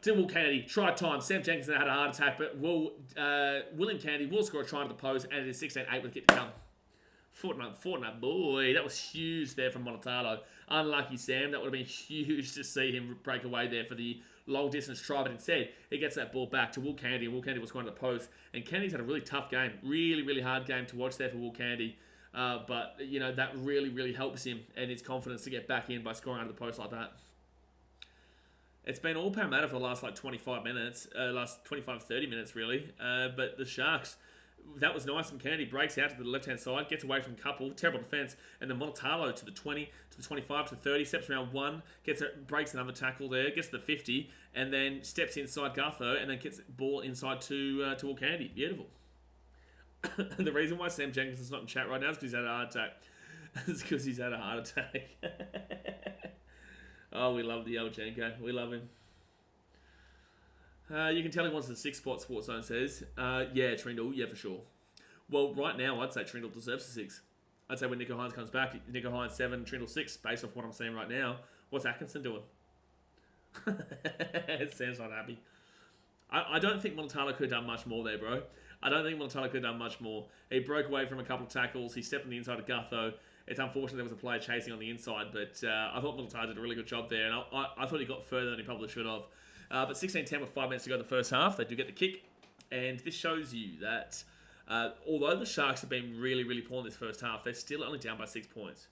to Will Candy. Try time. Sam Jenkins had a heart attack, but William Candy will score a try to the post, and it is 16-8 with kick to come. Fortnite, boy. That was huge there from Mulatalo. Unlucky Sam. That would have been huge to see him break away there for the long distance try, but instead he gets that ball back to Will Candy, and Will Candy was going to the post. And Candy's had a really tough game, really hard game to watch there for Will Candy. But you know that really helps him and his confidence to get back in by scoring out of the post like that. It's been all Parramatta for the last 25 minutes, last 25-30 minutes really. But the Sharks, that was nice from Candy. Breaks out to the left-hand side, gets away from Couple, terrible defence, and then Montalvo to the 20, to the 25, to the 30, steps around one, breaks another tackle there, gets to the 50, and then steps inside Gutho, and then gets the ball inside to Will Candy. Beautiful. The reason why Sam Jenkins is not in chat right now is because he's had a heart attack. It's because he's had a heart attack. Oh, we love the old Jenko. We love him. You can tell he wants the 6 spot, Sports Zone says. Yeah, Trindle, yeah, for sure. Well, right now, I'd say Trindle deserves the 6. I'd say when Nico Hines comes back, Nico Hines 7, Trindle 6, based off what I'm seeing right now. What's Atkinson doing? Sam's not happy. I don't think Montano could have done much more there, bro. I don't think Montano could have done much more. He broke away from a couple of tackles. He stepped on the inside of Gutho. It's unfortunate there was a player chasing on the inside, but I thought Montano did a really good job there, and I thought he got further than he probably should have. But 16-10 with 5 minutes to go in the first half. They do get the kick. And this shows you that although the Sharks have been really poor in this first half, they're still only down by 6 points.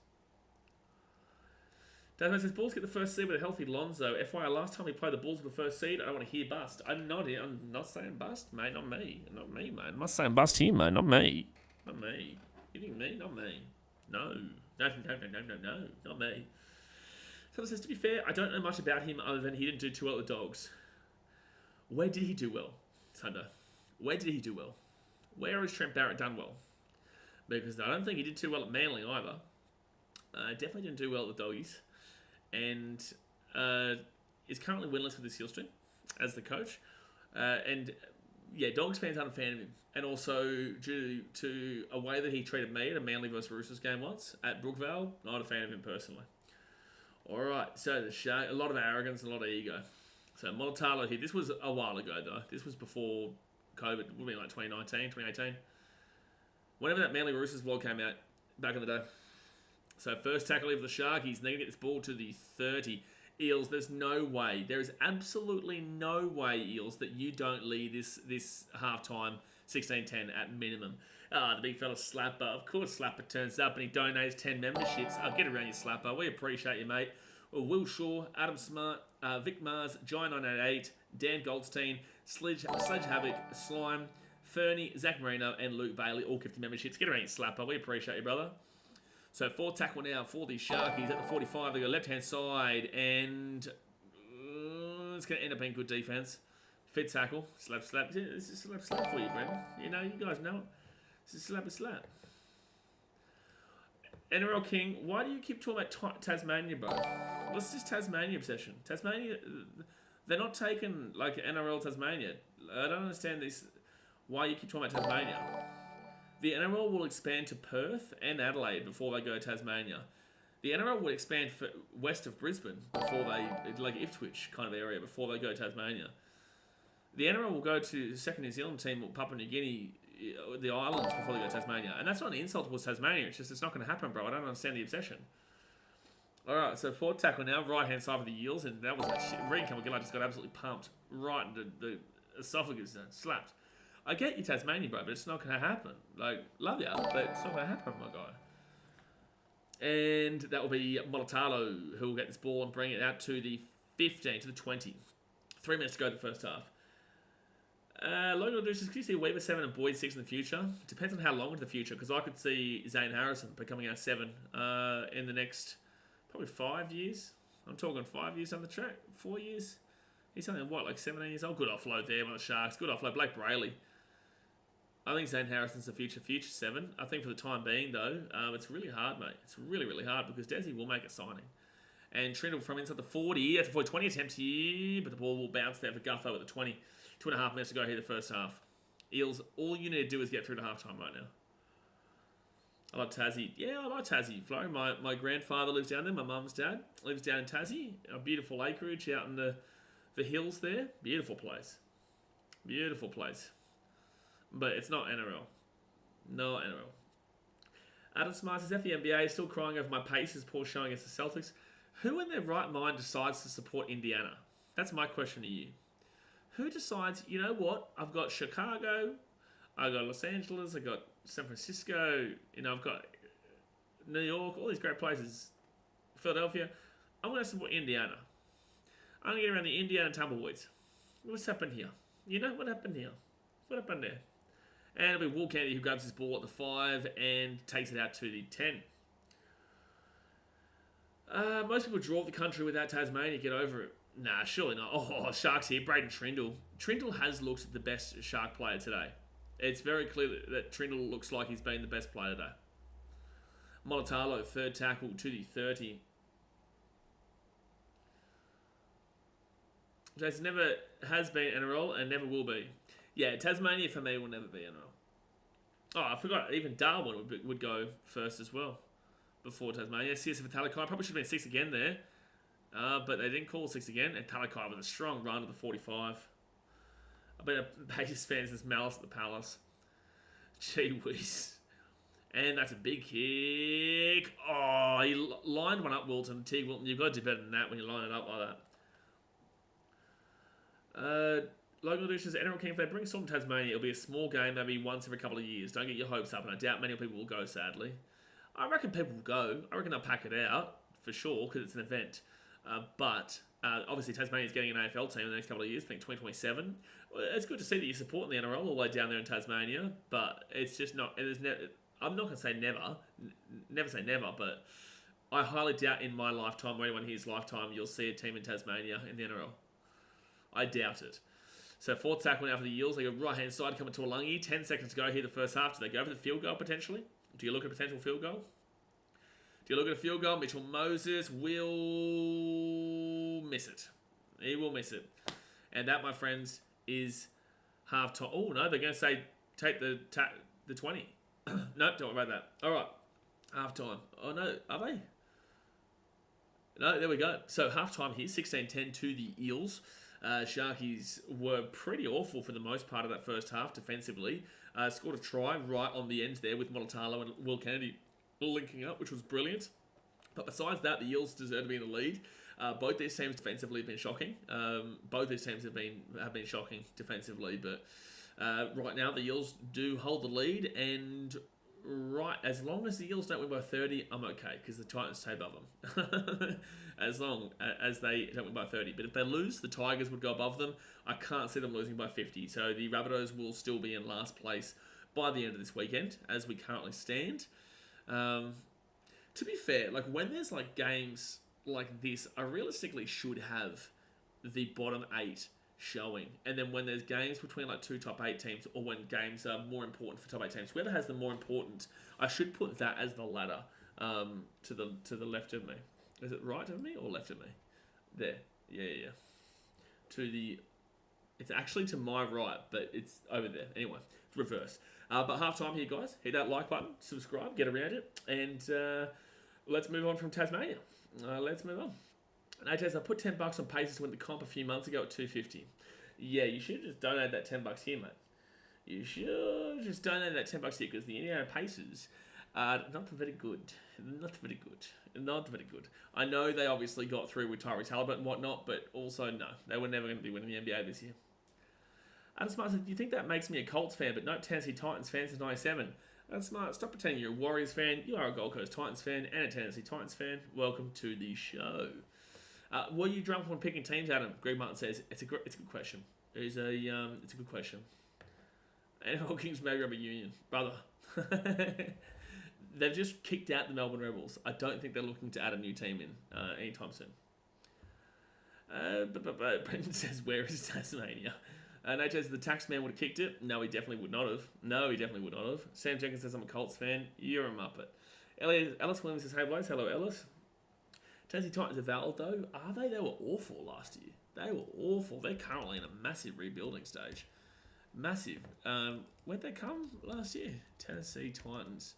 Dasman says, Bulls get the first seed with a healthy Lonzo. FYI, last time we played the Bulls with the first seed, I don't want to hear bust. I'm not saying bust, mate. Not me, mate. I'm not saying bust here, mate. Not me. Not me. You think me? Not me. No, not me. Someone says, to be fair, I don't know much about him other than he didn't do too well at the Dogs. Where did he do well, Thunder? Where did he do well? Where has Trent Barrett done well? Because I don't think he did too well at Manly either. Definitely didn't do well at the Doggies. and is currently winless with the Seal Stream as the coach. Dogs fans aren't a fan of him. And also, due to a way that he treated me at a Manly vs Roosters game once at Brookvale, not a fan of him personally. Alright, so the Shark, a lot of arrogance and a lot of ego. So Monotalo here, this was a while ago though. This was before COVID, it would be like 2019, 2018. Whenever that Manly Roosters vlog came out, back in the day. So first tackle of the Sharkies, and they're going to get this ball to the 30. Eels, there's no way, there is absolutely no way, Eels, that you don't lead this half-time 16-10 at minimum. The big fella Slapper. Of course Slapper turns up and he donates 10 memberships. Get around you, Slapper. We appreciate you, mate. Will Shaw, Adam Smart, Vic Mars, Giant988, Dan Goldstein, Sledge Havoc, Slime, Fernie, Zach Marino, and Luke Bailey, all 50 memberships. Get around you, Slapper. We appreciate you, brother. So fourth tackle now for the Sharkies at the 45. They go left-hand side, and it's going to end up being good defense. Fed tackle, slap. This is slap for you, Brendan. You know, you guys know it. This is slap. NRL King, why do you keep talking about Tasmania, bro? What's this Tasmania obsession? Tasmania, they're not taking like NRL Tasmania. I don't understand this. Why you keep talking about Tasmania? The NRL will expand to Perth and Adelaide before they go to Tasmania. The NRL will expand west of Brisbane before they, like Ipswich kind of area, before they go to Tasmania. The NRL will go to the second New Zealand team, Papua New Guinea, the islands, before they go to Tasmania. And that's not an insult towards Tasmania, it's just it's not going to happen, bro. I don't understand the obsession. Alright, so fourth tackle now, right-hand side of the Eels, and that was a shit. Reed Kamagilla just got absolutely pumped right into the esophagus and slapped. I get you, Tasmania, bro, but it's not going to happen. Like, love ya, but it's not going to happen, my guy. And that will be Monotalo, who will get this ball and bring it out to the 15, to the 20. 3 minutes to go to the first half. Logan Deuces, could you see Weaver 7 and Boyd 6 in the future? Depends on how long into the future, because I could see Zane Harrison becoming our 7 in the next, probably 5 years. I'm talking 5 years on the track, 4 years. He's only, what, like 17 years old? Good offload there by the Sharks. Good offload. Blake Brayley. I think Zane Harrison's the future 7. I think for the time being, though, it's really hard, mate. It's really, really hard because Desi will make a signing. And Trindle from inside the 40. That's a 20 attempt here, but the ball will bounce there for Gutho at the 20. 2.5 minutes to go here the first half. Eels, all you need to do is get through to halftime right now. I like Tassie. Yeah, I like Tassie, Flo. My grandfather lives down there. My mum's dad lives down in Tassie. A beautiful acreage out in the hills there. Beautiful place. Beautiful place. But it's not NRL. No NRL. Adam Smart says, if the NBA is still crying over my Pacers poor showing against the Celtics, who in their right mind decides to support Indiana? That's my question to you. Who decides, you know what, I've got Chicago, I've got Los Angeles, I've got San Francisco, I've got New York, all these great places, Philadelphia. I'm going to support Indiana. I'm going to get around the Indiana Tumbleweeds. What's happened here? What happened here? What happened there? And it'll be Will Kennedy who grabs his ball at the 5 and takes it out to the 10. Most people draw the country without Tasmania. Get over it. Nah, surely not. Oh, Sharks here. Braden Trindle. Trindle has looked the best Shark player today. It's very clear that Trindle looks like he's been the best player today. Monotalo, third tackle to the 30. Jason never has been NRL and never will be. Yeah, Tasmania for me will never be NRL. Oh, I forgot. Even Darwin would go first as well before Tasmania. CS for Talakai. Probably should have been 6 again there. But they didn't call 6 again. And Talakai with a strong run to the 45. I bet Pacers fans is malice at the Palace. Gee whiz. And that's a big kick. Oh, he lined one up, Wilton. Teague Wilton, you've got to do better than that when you line it up like that. Logan Lucius says, NRL King, if they bring Storm to Tasmania, it'll be a small game, maybe once every couple of years. Don't get your hopes up, and I doubt many people will go, sadly. I reckon people will go. I reckon they'll pack it out, for sure, because it's an event. But obviously Tasmania's getting an AFL team in the next couple of years, I think 2027. It's good to see that you're supporting the NRL all the way down there in Tasmania, but it's just not... I'm not going to say never say never, but I highly doubt in my lifetime, or anyone here's lifetime, you'll see a team in Tasmania in the NRL. I doubt it. So fourth tackle now for the Eels. They go right-hand side, coming to Alungi. 10 seconds to go here the first half. Do they go for the field goal potentially? Do you look at a potential field goal? Do you look at a field goal? Mitchell Moses will miss it. He will miss it. And that, my friends, is half time. Oh, no, they're going to say take the 20. No, don't worry about that. All right, half time. Oh, no, are they? No, there we go. So half time here, 16-10 to the Eels. Sharkies were pretty awful for the most part of that first half defensively. Scored a try right on the end there with Molatalo and Will Kennedy linking up, which was brilliant. But besides that, the Eels deserve to be in the lead. Both these teams defensively have been shocking. Both these teams have been shocking defensively, but right now the Eels do hold the lead, and right, as long as the Eels don't win by 30, I'm okay, because the Titans stay above them. As long as they don't win by 30. But if they lose, the Tigers would go above them. I can't see them losing by 50. So the Rabbitohs will still be in last place by the end of this weekend, as we currently stand. To be fair, like when there's like games like this, I realistically should have the bottom 8 showing. And then when there's games between like 2 top 8 teams, or when games are more important for top 8 teams, whoever has the more important, I should put that as the ladder to the left of me. Is it right of me or left of me? There. Yeah. It's actually to my right, but it's over there. Anyway, it's reversed. But half time here, guys. Hit that like button, subscribe, get around it, and let's move on from Tasmania. Let's move on. NHS, I put $10 on Pacers to win the comp a few months ago at $2.50. Yeah, you should just donate that $10 here, mate. You should just donate that $10 here, because the Indiana Pacers are not very good. Not very good. I know they obviously got through with Tyrese Halliburton and whatnot, but also no, they were never going to be winning the NBA this year. Adam Smart said, do you think that makes me a Colts fan, but not Tennessee Titans fan since 97? Adam Smart, stop pretending you're a Warriors fan. You are a Gold Coast Titans fan and a Tennessee Titans fan. Welcome to the show. Were you drunk when picking teams, Adam? Greg Martin says, it's a good question. It's a good question. And Hawkins may rubber union. Brother. They've just kicked out the Melbourne Rebels. I don't think they're looking to add a new team in anytime soon. But Brendan says, where is Tasmania? Nate says, the tax man would have kicked it. No, he definitely would not have. Sam Jenkins says, I'm a Colts fan. You're a Muppet. Ellis Williams says, hey, boys. Hello, Ellis. Tennessee Titans are valid, though. Are they? They were awful last year. They were awful. They're currently in a massive rebuilding stage. Massive. Where'd they come last year? Tennessee Titans.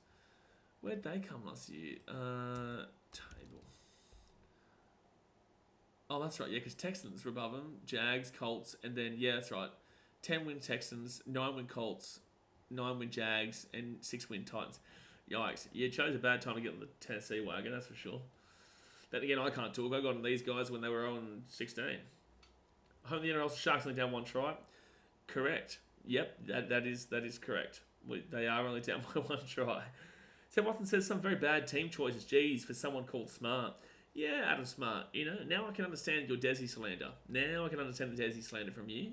Where'd they come last year? Table. Oh, that's right. Yeah, because Texans were above them. Jags, Colts, and then, yeah, that's right. 10-win Texans, 9-win Colts, 9-win Jags, and 6-win Titans. Yikes. You chose a bad time to get on the Tennessee wagon, that's for sure. Then again, I can't talk. I got on these guys when they were on 16. Home of the NRL, Sharks only down 1 try. Correct. Yep, that is correct. They are only down by 1 try. Sam Watson says some very bad team choices. Geez, for someone called Smart. Yeah, Adam Smart. You know, now I can understand your Desi slander. Now I can understand the Desi slander from you.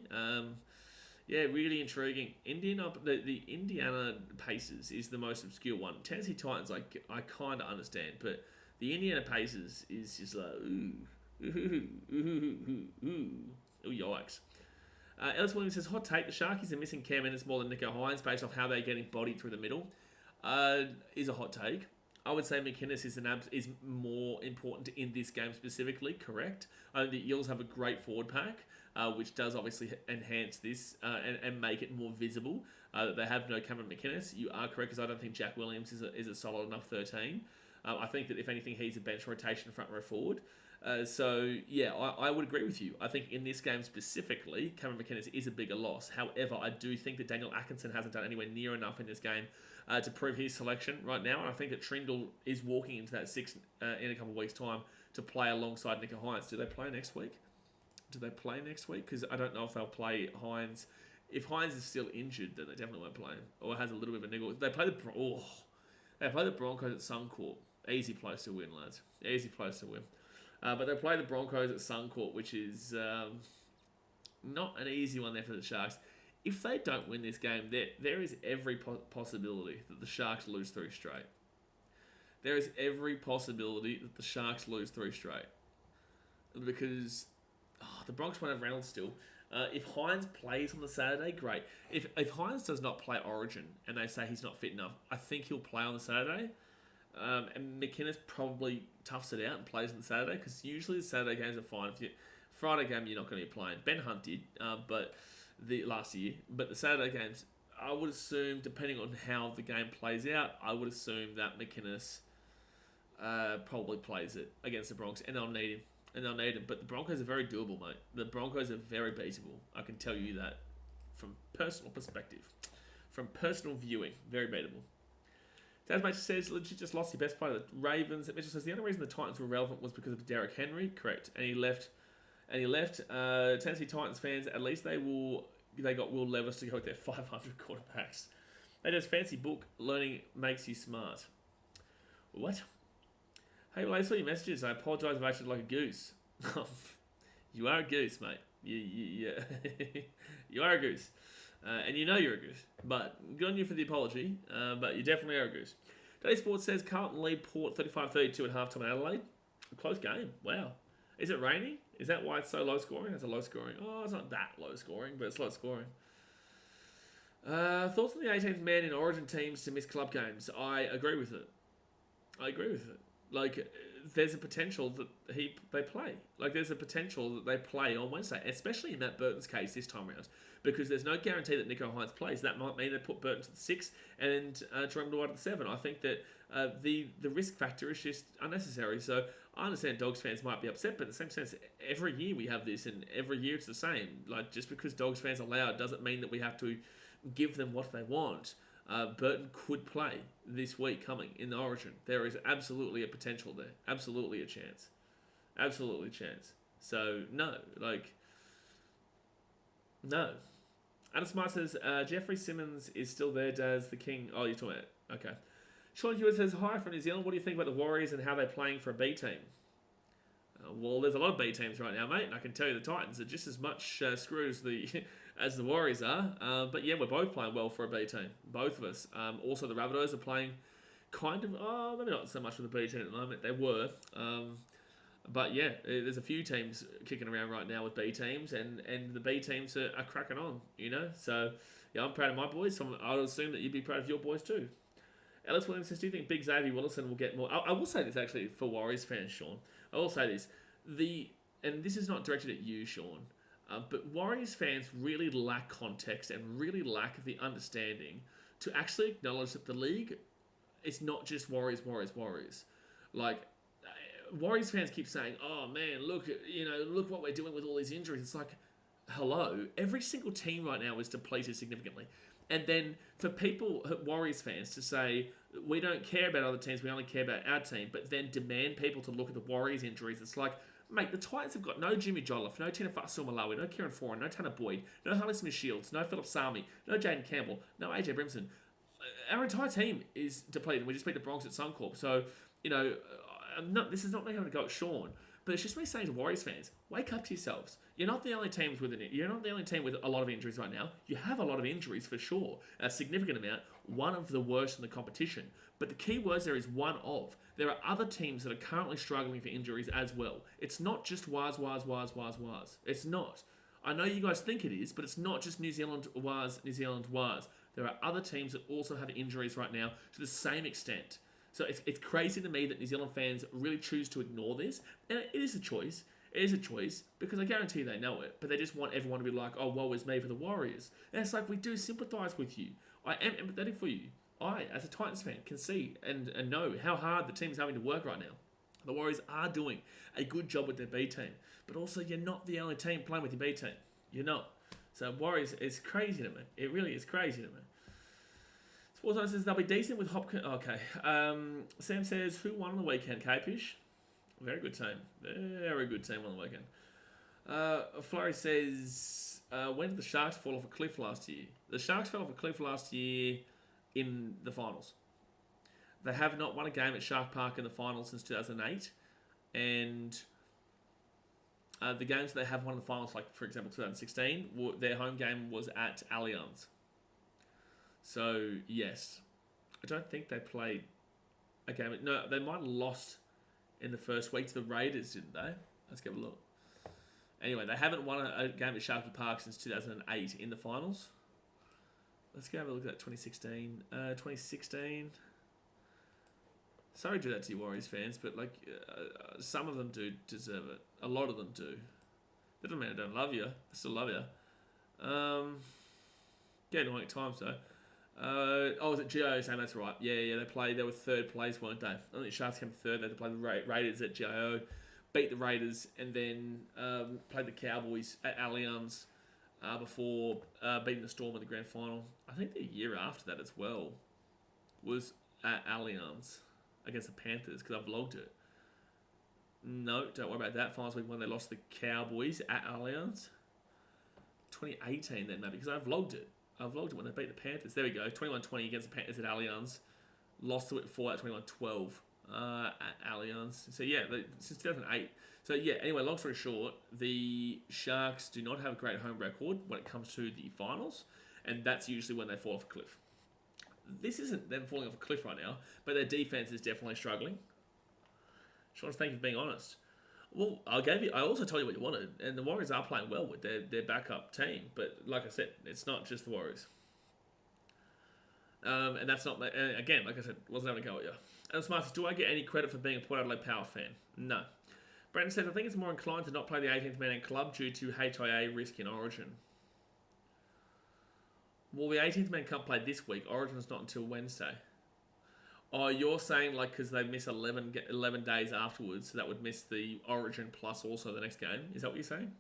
Yeah, really intriguing. The Indiana Pacers is the most obscure one. Tennessee Titans, I kind of understand, but the Indiana Pacers is just like, ooh, yikes. Ellis Williams says, hot take, the Sharkies are missing Cam Ennis more than Nico Hines based off how they're getting bodied through the middle. Is a hot take. I would say McInnes is more important in this game specifically, correct. I think the Eels have a great forward pack, which does obviously enhance this and make it more visible that they have no Cameron McInnes. You are correct, because I don't think Jack Williams is a solid enough 13. I think that if anything, he's a bench rotation front row forward. So, yeah, I would agree with you. I think in this game specifically, Cameron McInnes is a bigger loss. However, I do think that Daniel Atkinson hasn't done anywhere near enough in this game to prove his selection right now. And I think that Trindle is walking into that 6 in a couple of weeks' time to play alongside Nico Hines. Do they play next week? Because I don't know if they'll play Hines. If Hines is still injured, then they definitely won't play him. Or has a little bit of a niggle. They play the Broncos at Suncorp. Easy place to win, lads. Easy place to win. But they play the Broncos at Suncorp, which is not an easy one there for the Sharks. If they don't win this game, there is every possibility that the Sharks lose 3 straight. There is every possibility that the Sharks lose 3 straight. Because the Bronx won't have Reynolds still. If Hines plays on the Saturday, great. If Hines does not play Origin and they say he's not fit enough, I think he'll play on the Saturday. And McInnes probably toughs it out and plays on the Saturday, because usually the Saturday games are fine. Friday game, you're not going to be playing. Ben Hunt did, but the last year. But the Saturday games, I would assume, depending on how the game plays out, I would assume that McInnes probably plays it against the Broncos, and they'll need him. But the Broncos are very doable, mate. The Broncos are very beatable. I can tell you that from personal perspective, from personal viewing, very beatable. Tasmania says, legit just lost your best player, the Ravens. Mitchell says, the only reason the Titans were relevant was because of Derrick Henry. Correct. And he left. Tennessee Titans fans, at least they got Will Levis to go with their 500 quarterbacks. They just fancy book, learning makes you smart. What? Hey, well, I saw your messages. I apologise if I acted like a goose. You are a goose, mate. You are a goose. And you know you're a goose. But good on you for the apology. But you definitely are a goose. Daily Sports says Carlton lead Port 35-32 at halftime in Adelaide. A close game. Wow. Is it raining? Is that why it's so low scoring? That's a low scoring. Oh, it's not that low scoring, but it's low scoring. Thoughts on the 18th man in Origin teams to miss club games? I agree with it. Like, there's a potential that they play. Like, there's a potential that they play on Wednesday, especially in Matt Burton's case this time around, because there's no guarantee that Nico Hines plays. That might mean they put Burton to the 6 and Jerome Dwight to the 7. I think that the risk factor is just unnecessary. So I understand Dogs fans might be upset, but in the same sense, every year we have this, and every year it's the same. Like, just because Dogs fans are loud doesn't mean that we have to give them what they want. Burton could play this week coming in the Origin. There is absolutely a potential there. Absolutely a chance. Absolutely a chance. So, no. Adam Smart says, Jeffrey Simmons is still there, Daz, the king. Oh, you're talking about... Okay. Sean Hewitt says, hi from New Zealand. What do you think about the Warriors and how they're playing for a B team? Well, there's a lot of B teams right now, mate, and I can tell you the Titans are just as much screwed as the Warriors are. But yeah, we're both playing well for a B team, both of us. Also, the Rabbitohs are playing kind of, maybe not so much for the B team at the moment. They were, but yeah, there's a few teams kicking around right now with B teams, and the B teams are cracking on, you know. So yeah, I'm proud of my boys. So I would assume that you'd be proud of your boys too. Ellis Williams says, do you think Big Xavier Willison will get more? I will say this actually for Warriors fans, Sean. I will say this. And this is not directed at you, Sean, but Warriors fans really lack context and really lack the understanding to actually acknowledge that the league is not just Warriors. Like, Warriors fans keep saying, oh man, look what we're doing with all these injuries. It's like, hello, every single team right now is depleted significantly. And then for Warriors fans to say, we don't care about other teams, we only care about our team, but then demand people to look at the Warriors injuries, it's like, mate, the Titans have got no Jimmy Jolliffe, no Tina Fa'asuamaleaui, no Kieran Foran, no Tanner Boyd, no Harley Smith-Shields, no Philip Sami, no Jaden Campbell, no AJ Brimson. Our entire team is depleted. We just beat the Bronx at Suncorp. So, this is not me having to go at Sean, but it's just me saying to Warriors fans, wake up to yourselves. You're not the only teams with it. You're not the only team with a lot of injuries right now. You have a lot of injuries for sure, a significant amount, one of the worst in the competition. But the key words there is one of. There are other teams that are currently struggling for injuries as well. It's not just Waz. It's not. I know you guys think it is, but it's not just New Zealand Waz. There are other teams that also have injuries right now to the same extent. So it's crazy to me that New Zealand fans really choose to ignore this. And it is a choice. It is a choice because I guarantee they know it. But they just want everyone to be like, oh, woe is me for the Warriors. And it's like, we do sympathise with you. I am empathetic for you. I, as a Titans fan, can see and know how hard the team is having to work right now. The Warriors are doing a good job with their B team. But also, you're not the only team playing with your B team. You're not. So Warriors is crazy to me. It really is crazy to me. Sports says they'll be decent with Hopkins. Okay. Sam says, who won on the weekend? Capish? Very good team. Very good team on the weekend. Flurry says, when did the Sharks fall off a cliff last year? The Sharks fell off a cliff last year in the finals. They have not won a game at Shark Park in the finals since 2008. And the games they have won in the finals, like, for example, 2016, their home game was at Allianz. So, yes. I don't think they played a game. No, they might have lost in the first week to the Raiders, didn't they? Let's get a look. Anyway, they haven't won a game at Sharky Park since 2008 in the finals. Let's go have a look at that 2016. 2016. Sorry to do that to you Warriors fans, but like some of them do deserve it. A lot of them do. That doesn't mean I don't love you. I still love you. Getting annoying at times though. Was it GIO saying that's right? Yeah, they were third place, weren't they? I think the Sharks came third. They had to play the Raiders at GIO, beat the Raiders, and then played the Cowboys at Allianz before beating the Storm in the grand final. I think the year after that as well was at Allianz against the Panthers, because I vlogged it. No, don't worry about that. Finals week 1, they lost the Cowboys at Allianz. 2018 then maybe, because I vlogged it. I vlogged it when they beat the Panthers. There we go. 21-20 against the Panthers at Allianz. Lost to it before that, 21-12 at Allianz. So yeah, since 2008. So yeah, anyway, long story short, the Sharks do not have a great home record when it comes to the finals, and that's usually when they fall off a cliff. This isn't them falling off a cliff right now, but their defense is definitely struggling. Sean, thank you for being honest. Well, I also told you what you wanted, and the Warriors are playing well with their backup team. But like I said, it's not just the Warriors. And that's not, again, like I said, wasn't having a go at you. And Smarts, do I get any credit for being a Port Adelaide Power fan? No. Brandon says, I think it's more inclined to not play the 18th man in club due to HIA risk in Origin. Well, the 18th man can't play this week. Origin's not until Wednesday. Oh, you're saying like because they miss 11 days afterwards, so that would miss the Origin plus also the next game. Is that what you're saying?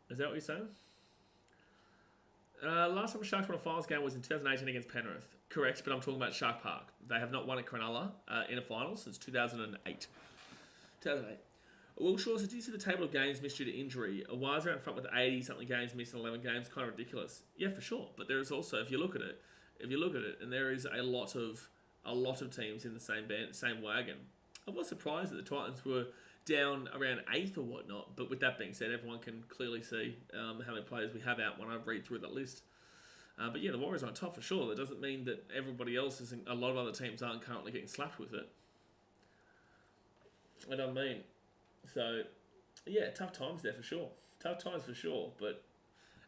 Is that what you're saying? Last time the Sharks won a finals game was in 2018 against Penrith. Correct, but I'm talking about Shark Park. They have not won at Cronulla in a final since 2008. 2008. Will Shaw said, do you see the table of games missed due to injury? Why is there in front with 80-something games missed in 11 games? Kind of ridiculous. Yeah, for sure. But there is also, if you look at it, and there is a lot of teams in the same wagon. I was surprised that the Titans were down around 8th or whatnot, but with that being said, everyone can clearly see how many players we have out when I read through that list. But yeah, the Warriors are on top for sure. That doesn't mean that everybody else a lot of other teams aren't currently getting slapped with it. I don't mean. So, yeah, tough times there for sure. Tough times for sure, but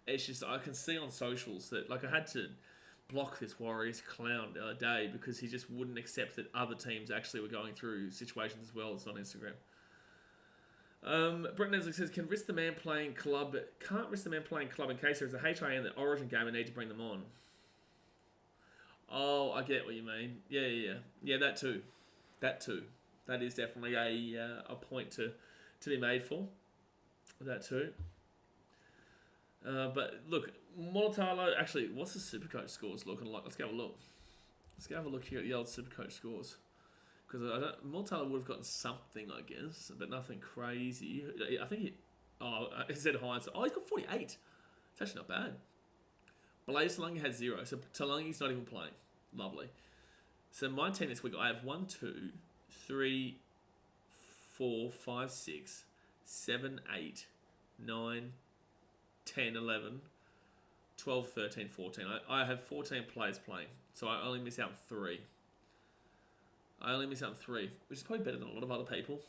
it's just, I can see on socials that, like, I had to block this Warriors clown the other day because he just wouldn't accept that other teams actually were going through situations as well as on Instagram. Brett Neslick says, can't risk the man playing club in case there's a HIA in the Origin game and need to bring them on. Oh, I get what you mean. Yeah, that too. That is definitely a point to be made for. That too. But look, Monotalo, actually, what's the Supercoach scores looking like? Let's go have a look. Let's go have a look here at the old Supercoach scores. Because Monotalo would have gotten something, I guess, but nothing crazy. I think he said Hines. Oh, he's got 48. It's actually not bad. Blaze Talangi has 0, so Talangi's not even playing. Lovely. So my team this week, I have 1, 2, 3, 4, 5, 6, 7, 8, 9, 10, 11, 12, 13, 14. I have 14 players playing, so I only miss out 3. Which is probably better than a lot of other people.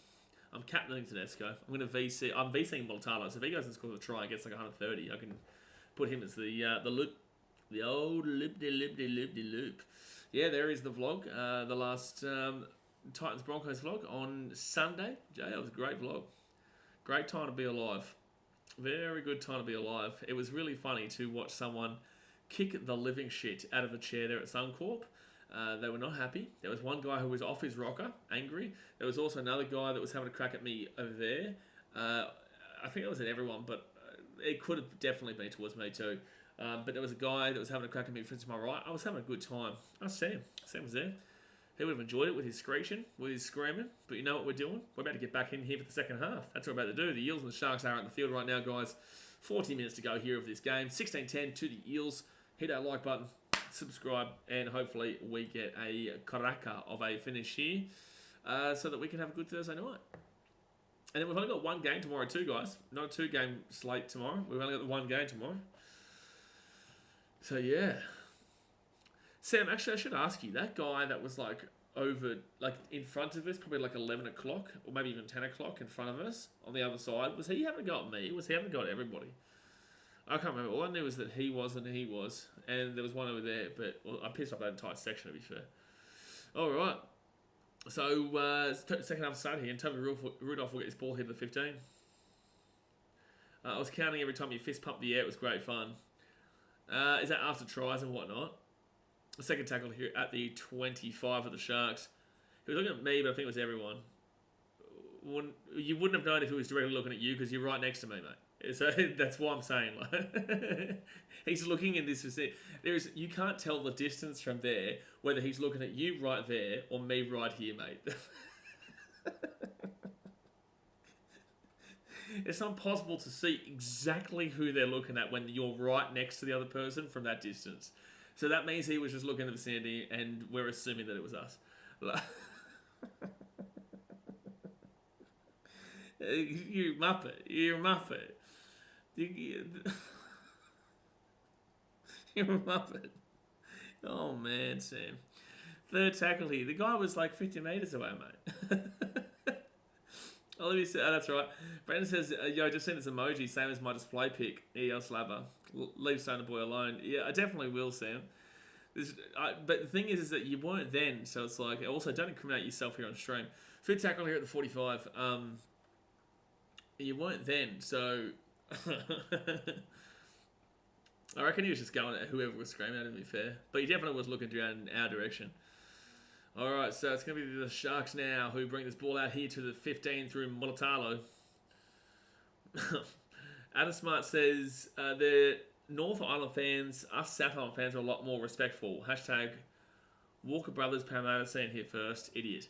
I'm captaining Tedesco. I'm going to VC. I'm VCing Moltalo, so if he goes and scores a try and gets like 130, I can put him as the loop. The old loop. Yeah, there is the vlog. The last Titans Broncos vlog on Sunday. Jay, it was a great vlog. Great time to be alive. Very good time to be alive. It was really funny to watch someone kick the living shit out of a chair there at Suncorp. They were not happy. There was one guy who was off his rocker, angry. There was also another guy that was having a crack at me over there. I think it was at everyone, but it could have definitely been towards me too. But there was a guy that was having a crack at me to my right. I was having a good time. Sam was there. He would have enjoyed it with his screeching, with his screaming. But you know what we're doing? We're about to get back in here for the second half. That's what we're about to do. The Eels and the Sharks are out in the field right now, guys. 40 minutes to go here of this game. 16-10 to the Eels. Hit that like button, subscribe, and hopefully we get a cracker of a finish here so that we can have a good Thursday night. And then we've only got one game tomorrow too, guys. Not a 2-game slate tomorrow. We've only got the one game tomorrow. So, yeah. Sam, actually, I should ask you, that guy that was like over, like in front of us, probably like 11 o'clock or maybe even 10 o'clock in front of us on the other side, was he having a go at me? Was he having a go at everybody? I can't remember. All I knew was that he was, and there was one over there, but I pissed off that entire section, to be fair. All right. So, second half started here, and Toby Rudolph will get his ball here to the 15. I was counting every time you fist pumped the air. It was great fun. Is that after tries and whatnot? The second tackle here at the 25 of the Sharks. He was looking at me, but I think it was everyone. You wouldn't have known if he was directly looking at you because you're right next to me, mate. So that's why I'm saying, like, he's looking in this vicinity. You can't tell the distance from there whether he's looking at you right there or me right here, mate. It's not possible to see exactly who they're looking at when you're right next to the other person from that distance. So that means he was just looking at the vicinity, and we're assuming that it was us. You muppet. You're a muppet. You're a muppet. Oh, man, Sam. Third tackle here. The guy was like 50 metres away, mate. That's right. Brandon says, yo, just send this emoji, same as my display pic. EL Slabber. Leave Stoner Boy alone. Yeah, I definitely will, Sam. But the thing is that you weren't then, so it's like, also don't incriminate yourself here on stream. Fifth tackle here at the 45. You weren't then, so I reckon he was just going at whoever was screaming at him, to be fair. But he definitely was looking down in our direction. Alright, so it's going to be the Sharks now who bring this ball out here to the 15 through Molatalo. Adam Smart says, the North Island fans, us South Island fans are a lot more respectful. Hashtag Walker Brothers Parramatta saying here first. Idiot.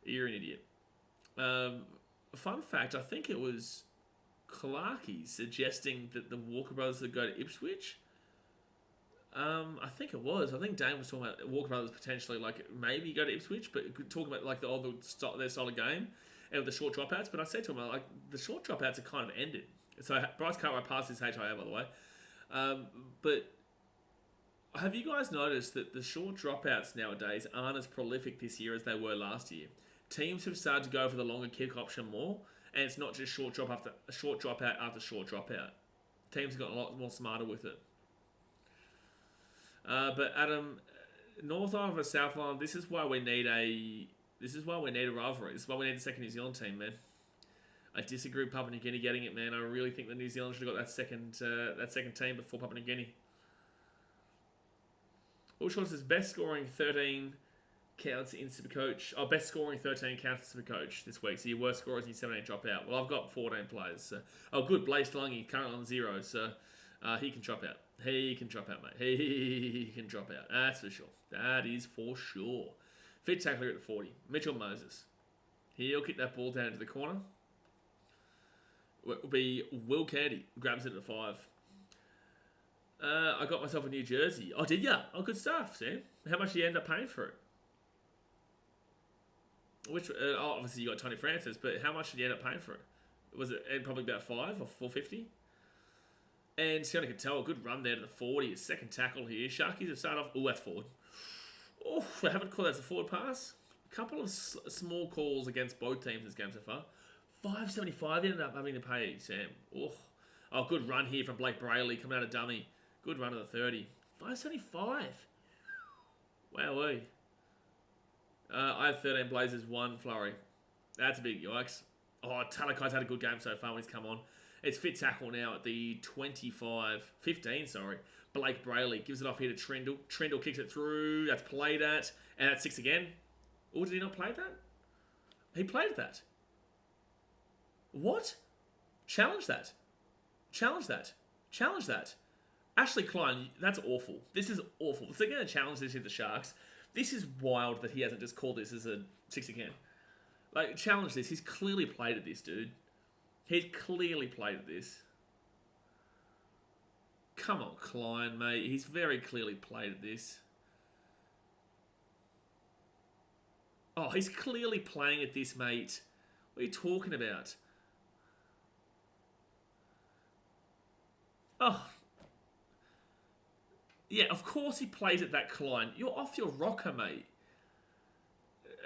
You're an idiot. Fun fact, I think it was Clarkey suggesting that the Walker Brothers would go to Ipswich. I think it was. I think Dane was talking about Walker Brothers potentially, like, maybe go to Ipswich, but talking about, like, their solid game and with the short dropouts. But I said to him, like, the short dropouts are kind of ended. So Bryce Cartwright passed his HIA, by the way. But have you guys noticed that the short dropouts nowadays aren't as prolific this year as they were last year? Teams have started to go for the longer kick option more, and it's not just short dropout after short dropout. Teams have gotten a lot more smarter with it. But Adam, North Island versus South Island, this is why we need a rivalry. This is why we need the second New Zealand team, man. I disagree with Papua New Guinea getting it, man. I really think that New Zealand should have got that second team before Papua New Guinea. Ultron says best scoring 13 counts in Supercoach. Oh, best scoring 13 counts in Supercoach this week. So your worst scorers in your 17 drop out. Well, I've got 14 players. So. Oh, good. Blaze Lungy currently on 0. So he can drop out. He can drop out, mate. He can drop out. That's for sure. That is for sure. Fit tackler at the 40. Mitchell Moses. He'll kick that ball down into the corner. It will be Will Candy. Grabs it at the 5. I got myself a new jersey. Oh, did ya? Oh, good stuff, Sam. How much did you end up paying for it? Obviously you got Tony Francis, but how much did you end up paying for it? Was it probably about 5 or $4.50? And Siona could tell a good run there to the 40. His second tackle here. Sharkies have started off. Oh, that's forward. Oh, I haven't called that as a forward pass. A couple of small calls against both teams this game so far. $5.75 ended up having to pay, Sam. Oh, good run here from Blake Brayley coming out of dummy. Good run to the 30. $5.75. Wowee. I have 13 Blazers, 1 Flurry. That's a big yikes. Oh, Talakai's had a good game so far when he's come on. It's fit tackle now at the 15, sorry. Blake Brayley gives it off here to Trindle. Trindle kicks it through. That's played at. And that's 6 again. Or did he not play that? He played that. What? Challenge that. Challenge that. Challenge that. Ashley Klein, that's awful. This is awful. If they're going to challenge this with the Sharks, this is wild that he hasn't just called this as a 6 again. Like, challenge this. He's clearly played at this, dude. He's clearly played at this. Come on, Klein, mate. He's very clearly played at this. Oh, he's clearly playing at this, mate. What are you talking about? Oh. Yeah, of course he plays at that, Klein. You're off your rocker, mate.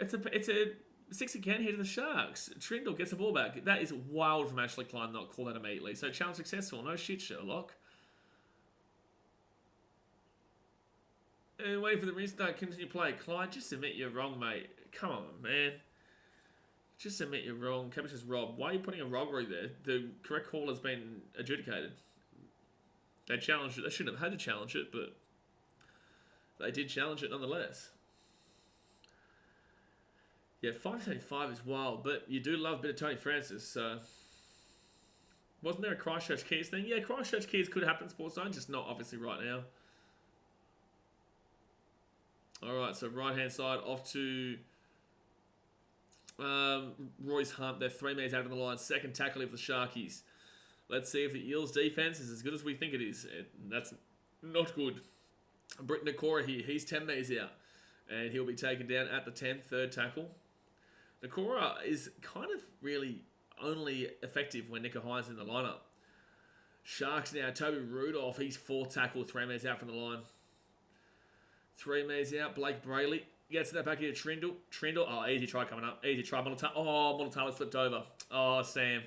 It's a 6 again here to the Sharks. Trindle gets the ball back. That is wild from Ashley Klein not call that immediately. So challenge successful. No shit, Sherlock. And waiting for the restart, continue play. Clyde, just admit you're wrong, mate. Come on, man. Just admit you're wrong. Cabbage is robbed. Why are you putting a robbery there? The correct call has been adjudicated. They challenged it. They shouldn't have had to challenge it, but they did challenge it nonetheless. Yeah, 575 is wild, but you do love a bit of Tony Francis, so... Wasn't there a Christchurch Keys thing? Yeah, Christchurch Keys could happen, Sports Zone, just not obviously right now. Alright, so right-hand side off to Royce Hunt. They're 3 metres out of the line. Second tackle of the Sharkies. Let's see if the Eels' defence is as good as we think it is. That's not good. Britton Nakora here. He's 10 metres out. And he'll be taken down at the 10th, third tackle. Nakora is kind of really only effective when Nicker Hines in the lineup. Sharks now. Toby Rudolph. He's 4th tackle, 3 metres out from the line. 3 metres out. Blake Brayley gets that back here. Trindle. Oh, easy try coming up. Easy try. Montaltalo slipped over. Oh, Sam.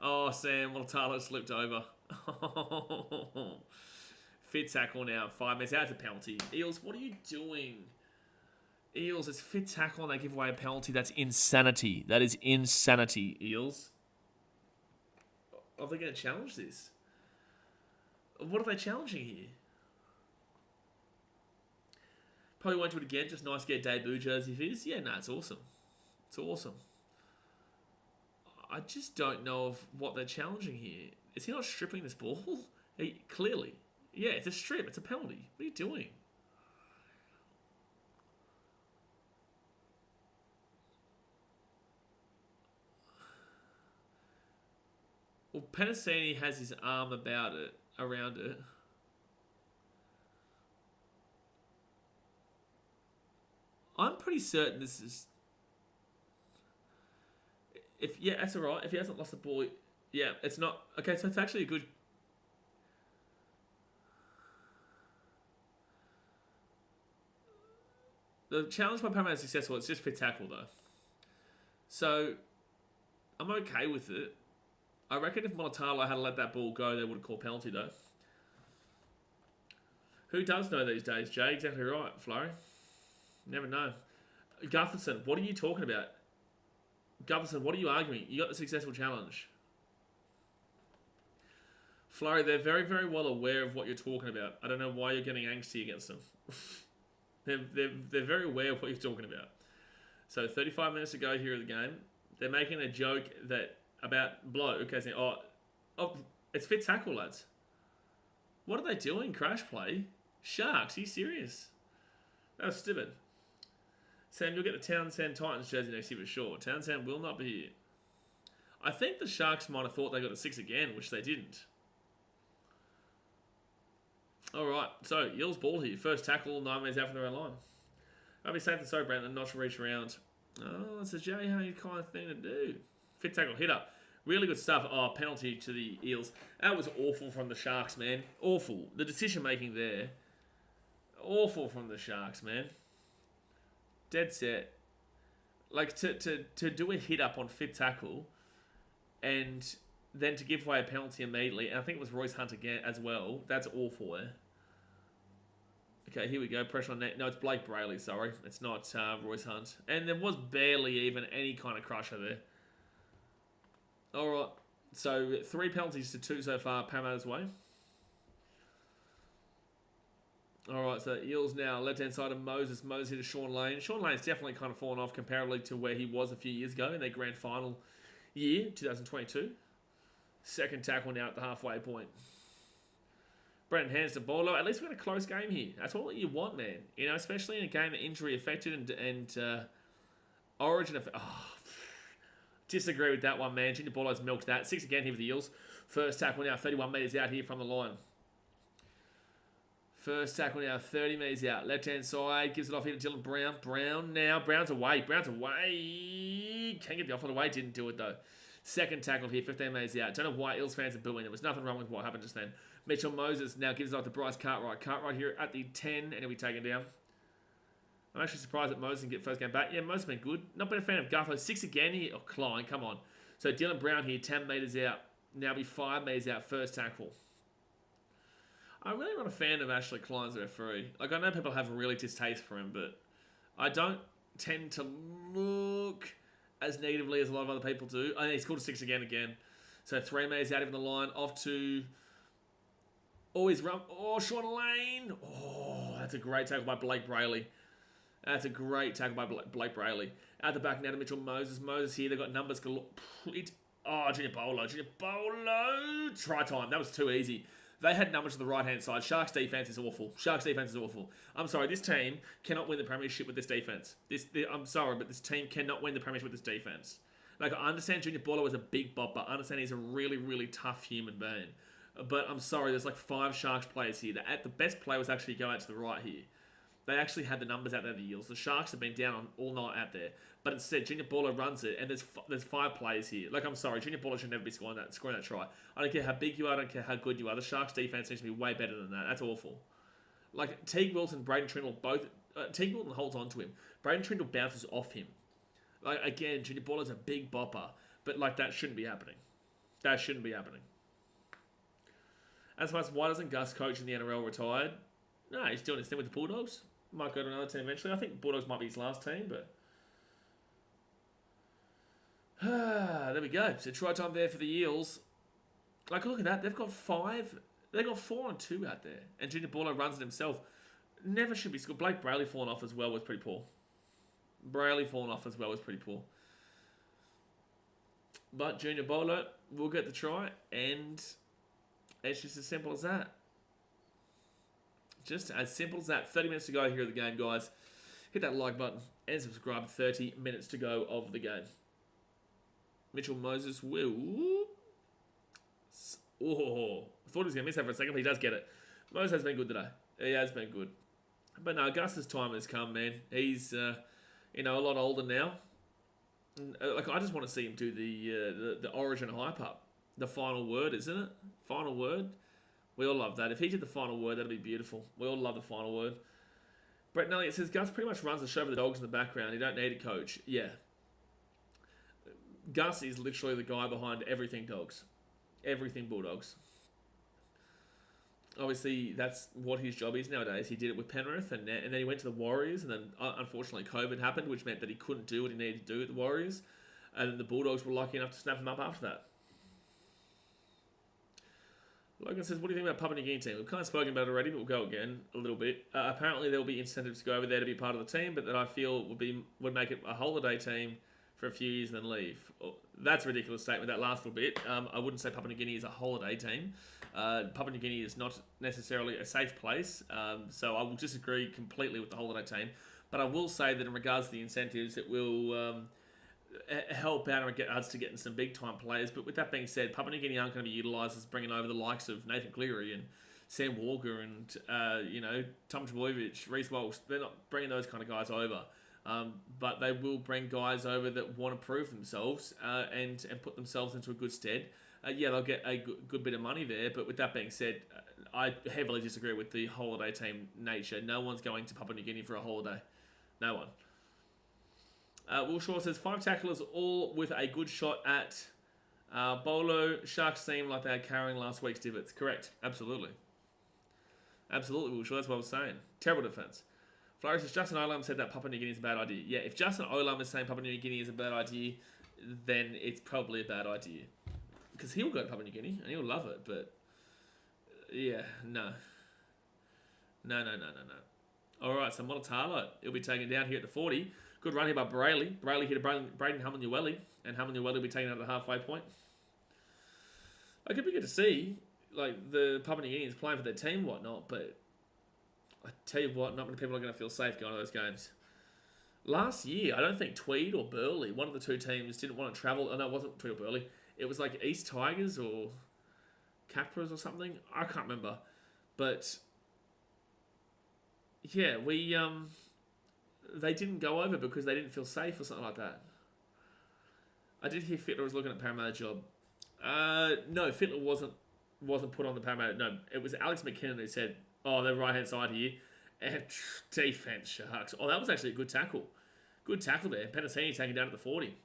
Montaltalo slipped over. Fit tackle now. 5 metres out. It's a penalty. Eels, what are you doing? Eels, it's fit tackle and they give away a penalty. That's insanity. That is insanity, Eels. Are they going to challenge this? What are they challenging here? Probably won't do it again. Just nice to get a debut jersey of his. Yeah, no, it's awesome. It's awesome. I just don't know of what they're challenging here. Is he not stripping this ball? Clearly. Yeah, it's a strip. It's a penalty. What are you doing? Well, Penasini has his arm around it. I'm pretty certain this is... Yeah, that's alright. If he hasn't lost the ball... Yeah, it's not... Okay, so it's actually a good... The challenge by Parramatta is successful. It's just fit tackle, though. So, I'm okay with it. I reckon if Montaltalo had let that ball go, they would have called penalty, though. Who does know these days, Jay? Exactly right, Flurry. Never know. Gutherson, what are you talking about? Gutherson, what are you arguing? You got the successful challenge. Flurry, they're very, very well aware of what you're talking about. I don't know why you're getting angsty against them. they're very aware of what you're talking about. So 35 minutes to go here of the game. They're making a joke about bloke. Okay, saying, oh, it's fit tackle, lads. What are they doing? Crash play? Sharks, are you serious? That was stupid. Sam, you'll get the Townsend Titans jersey next year for sure. Townsend will not be here. I think the Sharks might have thought they got a 6 again, which they didn't. Alright, so Eels ball here. First tackle, 9 metres out from their own line. I'll be safe and so, Brandon, not to reach around. Oh, that's a J.H. kind of thing to do. Fit tackle, hit up. Really good stuff. Oh, penalty to the Eels. That was awful from the Sharks, man. Awful. The decision making there. Awful from the Sharks, man. Dead set. Like, to do a hit up on fit tackle and then to give away a penalty immediately, and I think it was Royce Hunt again as well. That's awful, eh? Okay, here we go. Pressure on net. No, it's Blake Brayley, sorry. It's not Royce Hunt. And there was barely even any kind of crusher there. Alright, so 3 penalties to 2 so far, Parramatta's way. Alright, so Eels now, left-hand side of Moses. Moses hit to Sean Lane. Sean Lane's definitely kind of fallen off comparatively to where he was a few years ago in their grand final year, 2022. Second tackle now at the halfway point. Brenton hands the ball. At least we've got a close game here. That's all you want, man. You know, especially in a game that injury affected and origin affected. Oh, disagree with that one, man. Junior Borlow's milked that. 6 again here for the Eels. First tackle now, 31 metres out here from the line. First tackle now, 30 metres out. Left-hand side, gives it off here to Dylan Brown. Brown's away. Can't get the offload away. Didn't do it, though. Second tackle here, 15 metres out. Don't know why Eels fans are booing. There was nothing wrong with what happened just then. Mitchell Moses now gives it off to Bryce Cartwright. Cartwright here at the 10, and he'll be taken down. I'm actually surprised that Moses can get first game back. Yeah, Moses has been good. Not been a fan of Gutho. 6 again here. Oh, Klein, come on. So Dylan Brown here, 10 metres out. Now be 5 metres out, first tackle. I'm really not a fan of Ashley Klein as a referee. Like, I know people have a really distaste for him, but I don't tend to look as negatively as a lot of other people do. I mean, he scored a 6 again. So 3 metres out of the line, off to... Oh, he's run... Oh, Sean Lane! Oh, that's a great tackle by Blake Brayley. That's a great tackle by Blake Brayley. At the back now to Mitchell Moses. Moses here, they've got numbers galore. Junior Bolo. Try time. That was too easy. They had numbers to the right-hand side. Sharks' defense is awful. I'm sorry, this team cannot win the premiership with this defense. I'm sorry, but this team cannot win the premiership with this defense. Like, I understand Junior Bolo is a big bopper. I understand he's a really, really tough human being. But I'm sorry, there's like 5 Sharks players here. The best player was actually go out to the right here. They actually had the numbers out there, the Eels. The Sharks have been down on all night out there. But instead, Junior Baller runs it, and there's 5 players here. Like, I'm sorry, Junior Baller should never be scoring that try. I don't care how big you are, I don't care how good you are. The Sharks' defense needs to be way better than that. That's awful. Like, Teague Wilson, Braden Trindle, both... Teague Wilson holds on to him. Braden Trindle bounces off him. Like, again, Junior Baller's a big bopper. But, like, that shouldn't be happening. As far as why doesn't Gus coach in the NRL retired? No, he's doing his thing with the Bulldogs. Might go to another team eventually. I think Bulldogs might be his last team, but... there we go. So try time there for the Eels. Like, look at that. They've got 5... They've got 4 on 2 out there. And Junior Baller runs it himself. Never should be scored. Blake Brayley falling off as well was pretty poor. But Junior Baller will get the try. And it's just as simple as that. Just as simple as that. 30 minutes to go here at the game, guys. Hit that like button and subscribe. 30 minutes to go of the game. Mitchell Moses will... Oh, I thought he was going to miss that for a second, but he does get it. Moses has been good today. He has been good. But no, Gus's time has come, man. He's, a lot older now. Like, I just want to see him do the Origin hype up. The final word, isn't it? Final word. We all love that. If he did the final word, that'd be beautiful. We all love the final word. Brett Elliott says, Gus pretty much runs the show for the Dogs in the background. He don't need a coach. Yeah. Gus is literally the guy behind everything Dogs. Everything Bulldogs. Obviously, that's what his job is nowadays. He did it with Penrith, and then he went to the Warriors, and then, unfortunately, COVID happened, which meant that he couldn't do what he needed to do at the Warriors, and then the Bulldogs were lucky enough to snap him up after that. Logan says, what do you think about Papua New Guinea team? We've kind of spoken about it already, but we'll go again a little bit. Apparently, there will be incentives to go over there to be part of the team, but that I feel would make it a holiday team for a few years and then leave. Oh, that's a ridiculous statement, that last little bit. I wouldn't say Papua New Guinea is a holiday team. Papua New Guinea is not necessarily a safe place, so I will disagree completely with the holiday team. But I will say that in regards to the incentives, it will help out and get us to getting some big-time players. But with that being said, Papua New Guinea aren't going to be utilised as bringing over the likes of Nathan Cleary and Sam Walker and, Tom Trbojevic, Reece Walsh. They're not bringing those kind of guys over. But they will bring guys over that want to prove themselves and put themselves into a good stead. They'll get a good bit of money there, but with that being said, I heavily disagree with the holiday team nature. No one's going to Papua New Guinea for a holiday. No one. Will Shaw says, 5 tacklers all with a good shot at Bolo. Sharks seem like they are carrying last week's divots. Correct. Absolutely, Will Shaw. That's what I was saying. Terrible defence. Flurry says, Justin Olam said that Papua New Guinea is a bad idea. Yeah, if Justin Olam is saying Papua New Guinea is a bad idea, then it's probably a bad idea. Because he'll go to Papua New Guinea and he'll love it, but yeah, no. Alright, so Monotalo, he'll be taken down here at the 40. Good run here by Brayley. Brayley hit a Braden Hamlin-Ueli, and Hamlin-Ueli will be taken out at the halfway point. It could be good to see, like, the Papua New Guineans playing for their team and whatnot, but I tell you what, not many people are going to feel safe going to those games. Last year, I don't think Tweed or Burleigh, one of the two teams, didn't want to travel. Oh, no, it wasn't Tweed or Burleigh. It was like East Tigers or Capras or something. I can't remember. But, yeah, they didn't go over because they didn't feel safe or something like that. I did hear Fittler was looking at Parramatta job. No, Fittler wasn't put on the Parramatta. No, it was Alex McKinnon who said, oh, they're right-hand side here. And defense, Sharks. Oh, that was actually a good tackle. Good tackle there. Penasini taking down at the 40.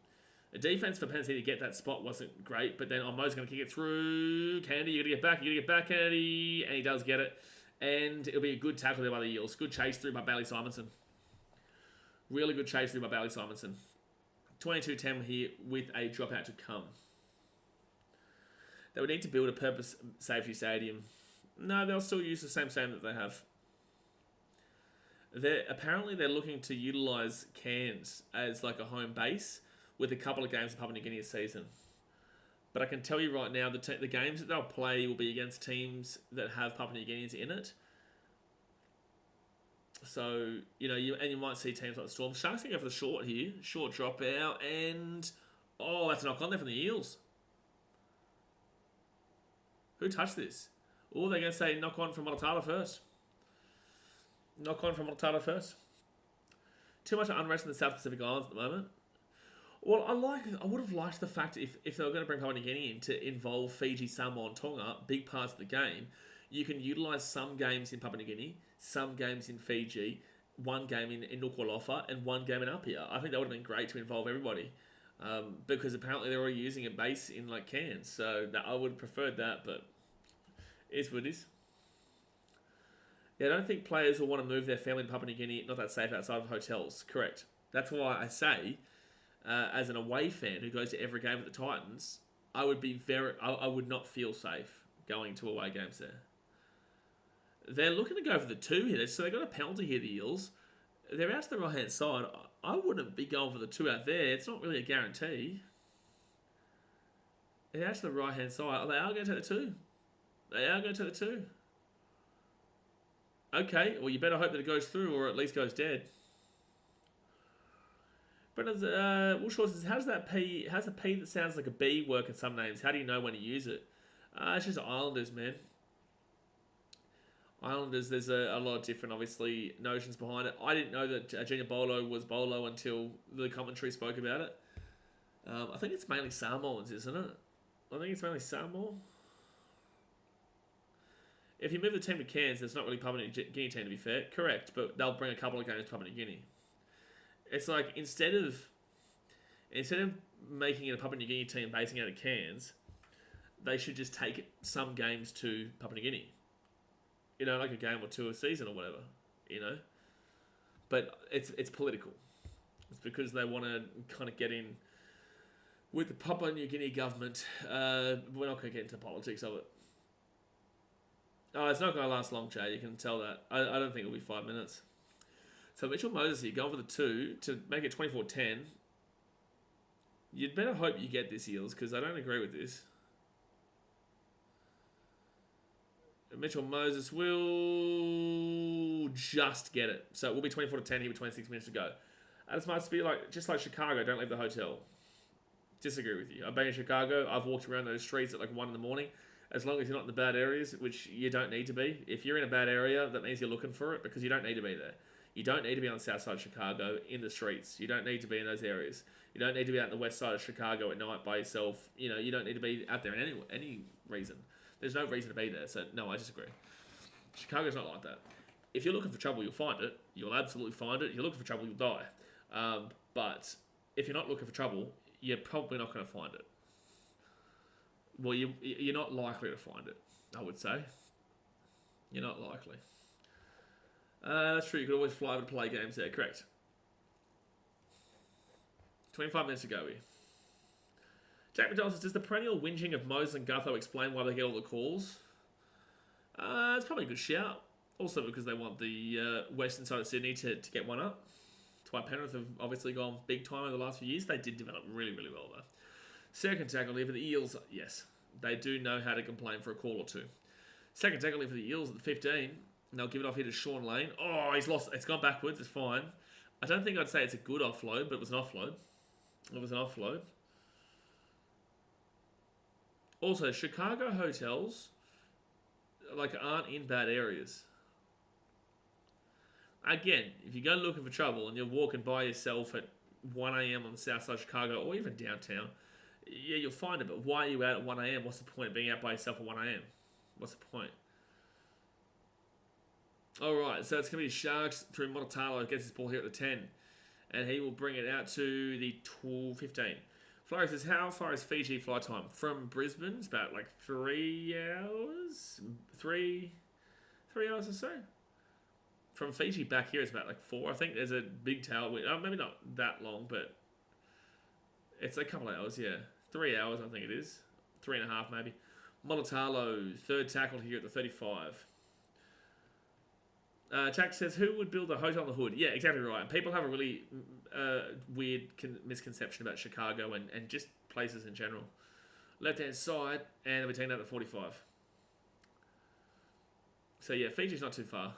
The defense for Penn City to get that spot wasn't great, but then Mo's going to kick it through. Kennedy, you got to get back, Kennedy. And he does get it. And it'll be a good tackle there by the Eels. Good chase through by Bailey Simonson. Really good chase through by Bailey Simonson. 22-10 here with a dropout to come. They would need to build a purpose safety stadium. No, they'll still use the same stadium that they have. Apparently they're looking to utilise Cairns as like a home base with a couple of games of Papua New Guinea a season. But I can tell you right now, the games that they'll play will be against teams that have Papua New Guineans in it. So, you might see teams like the Storm. Sharks can go for the short here. Short drop out. And, that's a knock on there from the Eels. Who touched this? Oh, they're going to say knock on from Motatala first. Knock on from Motatala first. Too much unrest in the South Pacific Islands at the moment. Well, I would have liked the fact if they were going to bring Papua New Guinea in to involve Fiji, Samoa and Tonga, big parts of the game, you can utilise some games in Papua New Guinea, some games in Fiji, one game in Nuku'alofa and one game in Apia. I think that would have been great to involve everybody because apparently they're already using a base in like Cairns. So I would have preferred that, but it is what it is. Yeah, I don't think players will want to move their family to Papua New Guinea, not that safe outside of hotels. Correct. That's why I say, as an away fan who goes to every game at the Titans, I would not feel safe going to away games there. They're looking to go for the 2 here, so they got a penalty here, the Eels. They're out to the right-hand side. I wouldn't be going for the 2 out there. It's not really a guarantee. They're out to the right-hand side. They are going to take the 2. They are going to take the 2. Okay, well, you better hope that it goes through or at least goes dead. But Will Shaw says, how's the P that sounds like a B work in some names? How do you know when to use it? It's just Islanders, man. Islanders, there's a lot of different, obviously, notions behind it. I didn't know that Junior Bolo was Bolo until the commentary spoke about it. I think it's mainly Samoans, isn't it? I think it's mainly Samoa. If you move the team to Cairns, there's not really Papua New Guinea team, to be fair. Correct, but they'll bring a couple of games to Papua New Guinea. It's like, instead of making it a Papua New Guinea team basing out of Cairns, they should just take some games to Papua New Guinea. Like a game or 2 a season or whatever, But it's political. It's because they want to kind of get in with the Papua New Guinea government. We're not going to get into politics of it. Oh, it's not going to last long, Chad. You can tell that. I don't think it'll be 5 minutes. So Mitchell Moses here, going for the 2 to make it 24-10. You'd better hope you get this, Eels, because I don't agree with this. Mitchell Moses will just get it. So it will be 24-10 here with 26 minutes to go. And it must be just like Chicago, don't leave the hotel. Disagree with you. I've been in Chicago. I've walked around those streets at 1 in the morning. As long as you're not in the bad areas, which you don't need to be. If you're in a bad area, that means you're looking for it because you don't need to be there. You don't need to be on the south side of Chicago in the streets. You don't need to be in those areas. You don't need to be out in the west side of Chicago at night by yourself. You don't need to be out there in any reason. There's no reason to be there. So, no, I disagree. Chicago's not like that. If you're looking for trouble, you'll find it. You'll absolutely find it. If you're looking for trouble, you'll die. But if you're not looking for trouble, you're probably not going to find it. Well, you're not likely to find it, I would say. You're not likely. That's true. You could always fly over to play games there. Correct. 25 minutes to go here. Jack McDonald says, does the perennial whinging of Moses and Gutho explain why they get all the calls? It's probably a good shout. Also because they want the western side of Sydney to get one up. That's why Penrith have obviously gone big time over the last few years. They did develop really, really well, though. Second tackle here for the Eels. Yes, they do know how to complain for a call or 2. Second tackle here for the Eels at the 15. And they'll give it off here to Sean Lane. Oh, he's lost. It's gone backwards. It's fine. I don't think I'd say it's a good offload, but it was an offload. It was an offload. Also, Chicago hotels aren't in bad areas. Again, if you go looking for trouble and you're walking by yourself at 1 a.m. on the south side of Chicago or even downtown, yeah, you'll find it. But why are you out at 1 a.m.? What's the point of being out by yourself at 1 a.m.? What's the point? All right, so it's going to be Sharks through Motatalo. Gets his ball here at the 10. And he will bring it out to the 15. Flores says, how far is Fiji flight time? From Brisbane, it's about like 3 hours. 3 hours or so. From Fiji back here, it's about like 4. I think there's a big tailwind. Maybe not that long, but it's a couple of hours, yeah. 3 hours, I think it is. 3.5 maybe. Molitalo, third tackle here at the 35. Jack says, who would build a hotel on the hood? Yeah, exactly right. And people have a really weird misconception about Chicago and just places in general. Left-hand side, and we're taking out the 45. So yeah, Fiji's not too far.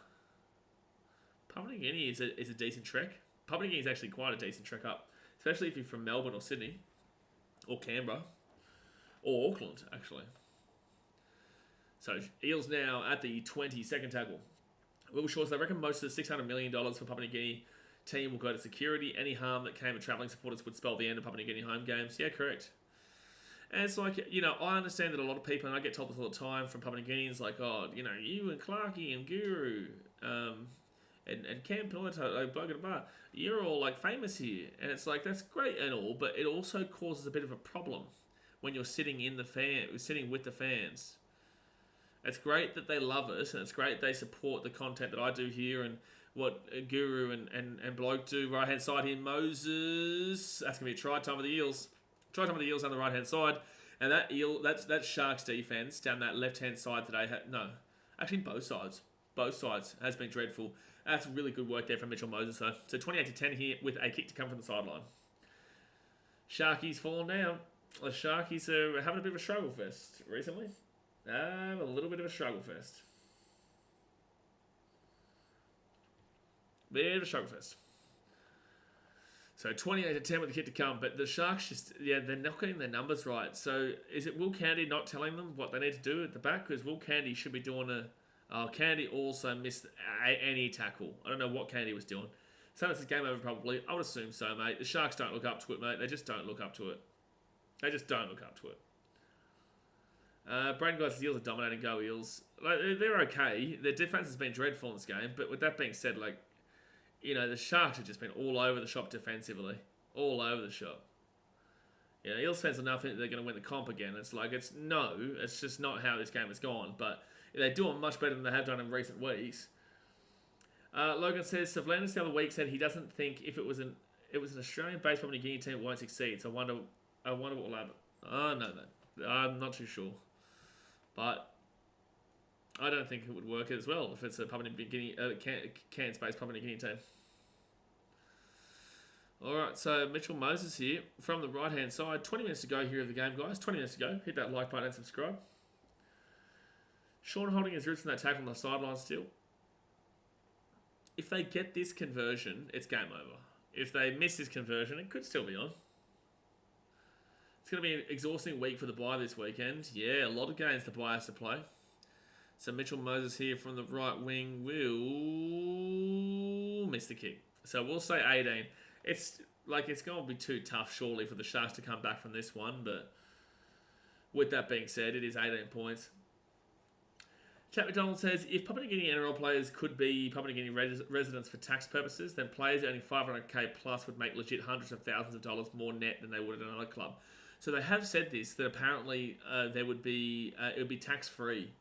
Papua New Guinea is a decent trek. Papua New Guinea is actually quite a decent trek up, especially if you're from Melbourne or Sydney, or Canberra, or Auckland, actually. So Eels now at the 20, second tackle. Will Shores, they reckon most of the $600 million for Papua New Guinea team will go to security. Any harm that came to travelling supporters would spell the end of Papua New Guinea home games. Yeah, correct. And it's like, I understand that a lot of people, and I get told this all the time from Papua New Guineans, like, oh, you and Clarkey and Guru, and Cam Pilato, like, blah, blah, blah, you're all, like, famous here. And it's like, that's great and all, but it also causes a bit of a problem when you're sitting with the fans. It's great that they love us, and it's great they support the content that I do here and what Guru and Bloke do. Right hand side here, Moses. That's going to be a try time of the Eels. Try time of the Eels on the right hand side. And that Sharks defense down that left hand side today. Actually both sides. Both sides has been dreadful. That's really good work there from Mitchell Moses though. So 28-10 here with a kick to come from the sideline. Sharkies falling down. The Sharkies are having a bit of a struggle fest recently. A little bit of a struggle fest. Bit of a struggle fest. So 28-10 with the kick to come, but the Sharks they're not getting their numbers right. So is it Will Candy not telling them what they need to do at the back? Because Will Candy should be doing Candy also missed any tackle. I don't know what Candy was doing. So this is game over probably. I would assume so, mate. The Sharks don't look up to it, mate. They just don't look up to it. They just don't look up to it. Braden guys, the Eels are dominating. Go Eels. Like, they're okay. Their defense has been dreadful in this game. But with that being said, the Sharks have just been all over the shop defensively. All over the shop. Eels fans are now think they're going to win the comp again. It's just not how this game has gone. But they're doing much better than they have done in recent weeks. Logan says, Savlandis the other week said he doesn't think if it was an Australian-based Papua New Guinea team, it won't succeed. So I wonder what will happen. Oh, no, I'm not too sure. But I don't think it would work as well if it's a Papua New Guinea, Cairns-based Papua New Guinea team. Alright, so Mitchell Moses here from the right-hand side. 20 minutes to go here of the game, guys. 20 minutes to go. Hit that like button and subscribe. Sean holding his roots in that tackle on the sideline still. If they get this conversion, it's game over. If they miss this conversion, it could still be on. It's going to be an exhausting week for the bye this weekend. Yeah, a lot of games the bye has to play. So Mitchell Moses here from the right wing will miss the kick. So we'll say 18. It's going to be too tough, surely, for the Sharks to come back from this one. But with that being said, it is 18 points. Chat McDonald says, if Papua New Guinea NRL players could be Papua New Guinea residents for tax purposes, then players earning $500k plus would make legit hundreds of thousands of dollars more net than they would at another club. So they have said this, that apparently it would be tax-free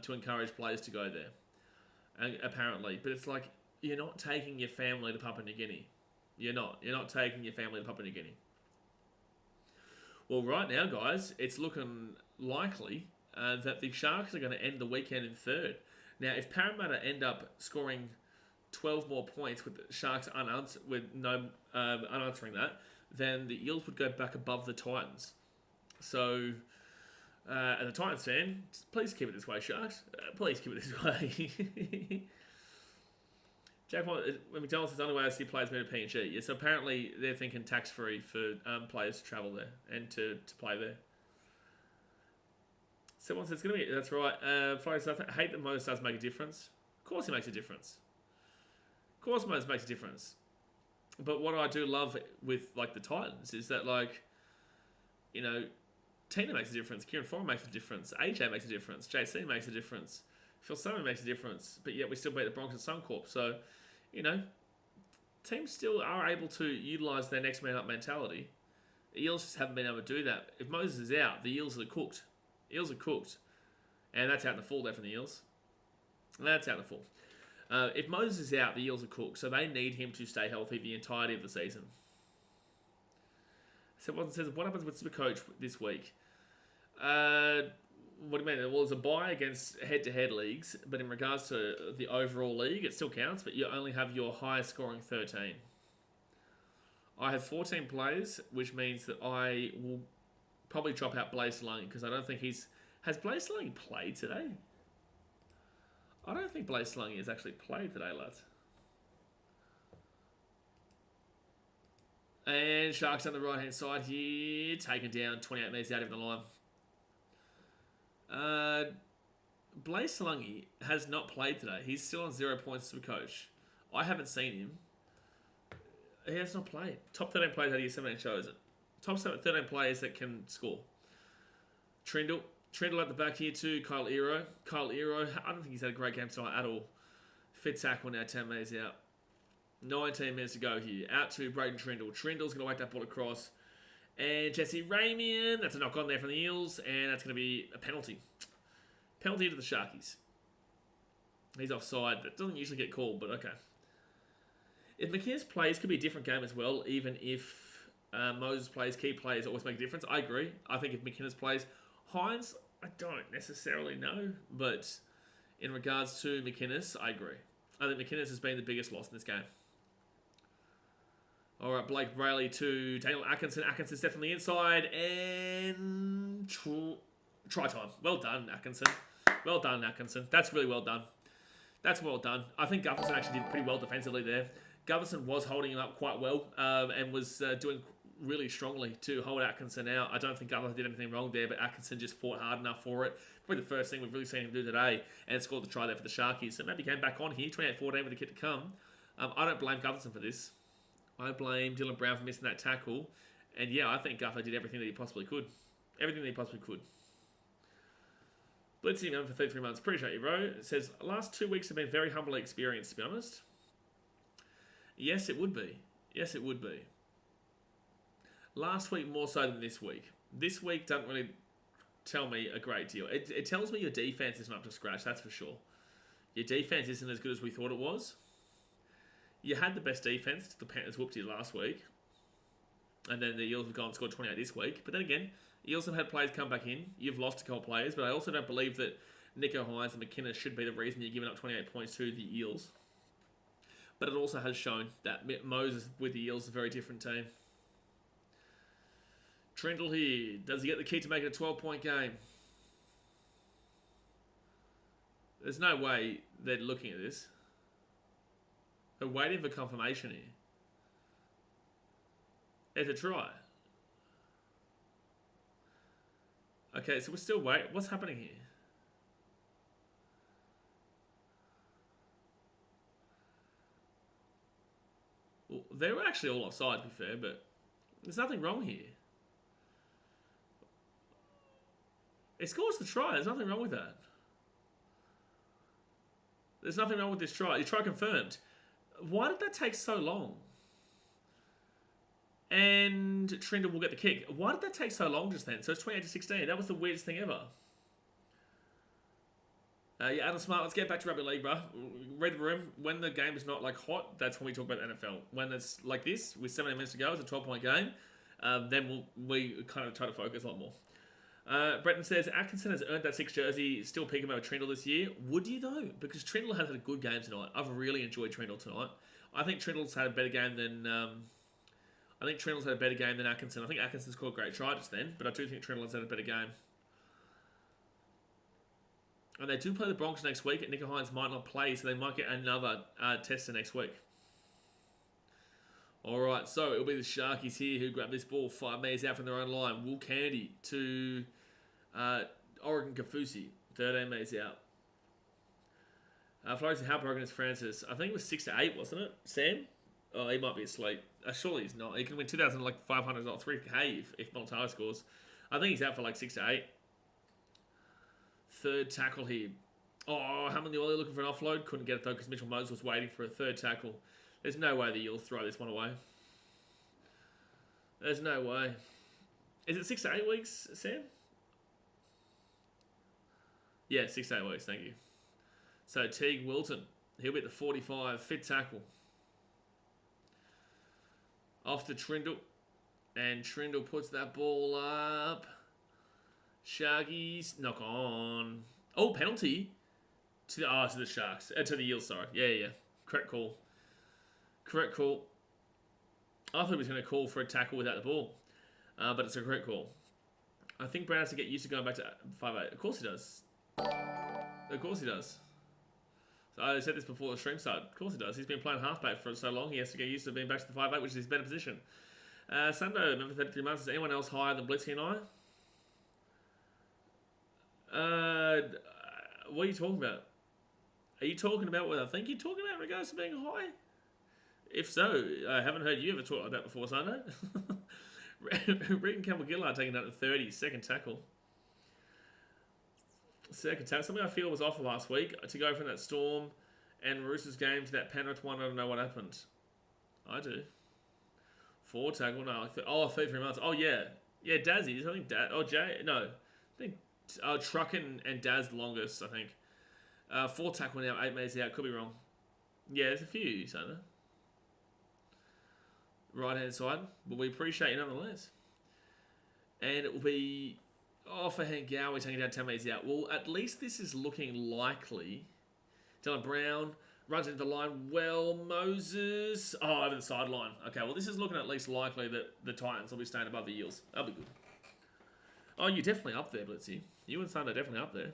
to encourage players to go there. Apparently. But it's like, you're not taking your family to Papua New Guinea. You're not taking your family to Papua New Guinea. Well, right now, guys, it's looking likely that the Sharks are going to end the weekend in third. Now, if Parramatta end up scoring 12 more points with the Sharks unanswering that, then the Eels would go back above the Titans. So, as a Titans fan, please keep it this way, Sharks. Please keep it this way. Jack McDonald says the only way I see players move to PNG. Yeah, so apparently they're thinking tax-free for players to travel there and to play there. Someone says it's going to be... That's right. I hate that Moses does make a difference. Of course he makes a difference. Of course Moses makes a difference. But what I do love with the Titans is that Tina makes a difference, Kieran Foran makes a difference, AJ makes a difference, JC makes a difference, Phil Summer makes a difference, but yet we still beat the Broncos and Suncorp. So, teams still are able to utilise their next man up mentality The Eels just haven't been able to do that. If Moses is out, the Eels are cooked. Eels are cooked. And that's out in the full there from the Eels. That's out in the full. If Moses is out, the Eels are cooked. So they need him to stay healthy the entirety of the season. So what says, what happens with Supercoach this week? What do you mean? Well, there's a bye against head-to-head leagues, but in regards to the overall league, it still counts, but you only have your highest scoring 13. I have 14 players, which means that I will probably drop out Blaze Lungy, because I don't think he's... Has Blaze Lungy played today? I don't think Blaze Lungy has actually played today, lads. And Sharks on the right-hand side here, taken down 28 metres out of the line. Blaze Lungy has not played today. He's still on 0 points to coach. I haven't seen him. He has not played. Top 13 players out of year 17 shows it. Top 13 players that can score. Trindle at the back here too. Kyle Ero, I don't think he's had a great game tonight at all. Fit tackle now, 10 metres out. 19 minutes to go here. Out to Braden Trindle. Trindle's going to whack that ball across. And Jesse Ramian, that's a knock on there from the Eels, and that's going to be a penalty. Penalty to the Sharkies. He's offside. That doesn't usually get called, but okay. If McInnes plays, could be a different game as well, even if Moses plays, key players always make a difference. I agree. I think if McInnes plays, Hines, I don't necessarily know, but in regards to McInnes, I agree. I think McInnes has been the biggest loss in this game. All right, Blake Brayley to Daniel Atkinson. Atkinson's definitely inside, and try time. Well done, Atkinson. Well done, Atkinson. That's really well done. That's well done. I think Gutherson actually did pretty well defensively there. Gutherson was holding him up quite well and was doing really strongly to hold Atkinson out. I don't think Gutherson did anything wrong there, but Atkinson just fought hard enough for it. Probably the first thing we've really seen him do today, and scored the try there for the Sharkies. So maybe came back on here, 28-14 with the kit to come. I don't blame Gutherson for this. I blame Dylan Brown for missing that tackle. And yeah, I think Guther did everything that he possibly could. Everything that he possibly could. Blitzing him for 33 months. Appreciate you, bro. It says, last 2 weeks have been very humbly experienced, to be honest. Yes, it would be. Yes, it would be. Last week more so than this week. This week doesn't really tell me a great deal. It tells me your defense isn't up to scratch, that's for sure. Your defense isn't as good as we thought it was. You had the best defense. The Panthers whooped you last week. And then the Eels have gone and scored 28 this week. But then again, Eels have had players come back in. You've lost a couple of players. But I also don't believe that Nico Hines and McInnes should be the reason you're giving up 28 points to the Eels. But it also has shown that Moses with the Eels is a very different team. Trindle here. Does he get the key to make it a 12-point game? There's no way they're looking at this. They're waiting for confirmation here. There's a try. Okay, so we're still waiting. What's happening here? Well, they were actually all offside, to be fair, but there's nothing wrong here. It scores the try. There's nothing wrong with that. There's nothing wrong with this try. Your try confirmed. Why did that take so long? And Trindle will get the kick. Why did that take so long just then? So it's 28-16. That was the weirdest thing ever. Yeah, Adam Smart, let's get back to rugby league, bro. Read the room. When the game is not like hot, that's when we talk about the NFL. When it's like this, with 17 minutes to go, it's a 12-point game, then we kind of try to focus a lot more. Bretton says, Atkinson has earned that 6 jersey, still picking over Trindle this year. Would you though? Because Trindle has had a good game tonight. I've really enjoyed Trindle tonight. I think Trindle's had a better game than Atkinson. I think Atkinson scored a great try just then, but I do think Trindle has had a better game. And they do play the Broncos next week. Nico Hines might not play, so they might get another tester next week. Alright, so it'll be the Sharkies here who grab this ball 5 metres out from their own line. Will Kennedy to Oregon Kafusi, 13 metres out. Florency Harper against Francis. I think it was 6-8, wasn't it, Sam? Oh, he might be asleep. Surely he's not. He can win 2,500, not 3K if Montana scores. I think he's out for like 6-8. Third tackle here. Oh, Hammond the Oily looking for an offload. Couldn't get it though because Mitchell Moses was waiting for a third tackle. There's no way the Eels throw this one away. There's no way. Is it 6 to 8 weeks, Sam? Yeah, 6 to 8 weeks, thank you. So Teague Wilton, he'll be at the 45, fit tackle. Off to Trindle. And Trindle puts that ball up. Sharkies, knock on. Oh, penalty. To the Sharks. To the Eels, sorry. Yeah. Correct call. I thought he was going to call for a tackle without the ball. But it's a correct call. I think Brown has to get used to going back to 5'8". Of course he does. So I said this before the stream started. Of course he does. He's been playing halfback for so long. He has to get used to being back to the 5'8", which is his better position. Sando, number 33 months. Is anyone else higher than Blitzky and I? What are you talking about? Are you talking about what I think you're talking about in regards to being high? If so, I haven't heard you ever talk like that before, Sando. Regan Campbell-Gillard taking out the 30, second tackle. Something I feel was off last week to go from that Storm and Roosters game to that Penrith one. I don't know what happened. I do. 4 tackle, no. 33 months. Oh, yeah. Yeah, Dazzy. I think Jay. No. I think Truck and Daz the longest, I think. 4 tackle now, 8 metres out. Could be wrong. Yeah, there's a few, Santa. Right-hand side. But we appreciate you nonetheless. And it will be... for Hank Gowie taking down 10 metres out. Well, at least this is looking likely. Dylan Brown runs into the line. Well, Moses... over the sideline. Okay, well, this is looking at least likely that the Titans will be staying above the Eels. That'll be good. Oh, you're definitely up there, Blitzy. You and Sun are definitely up there.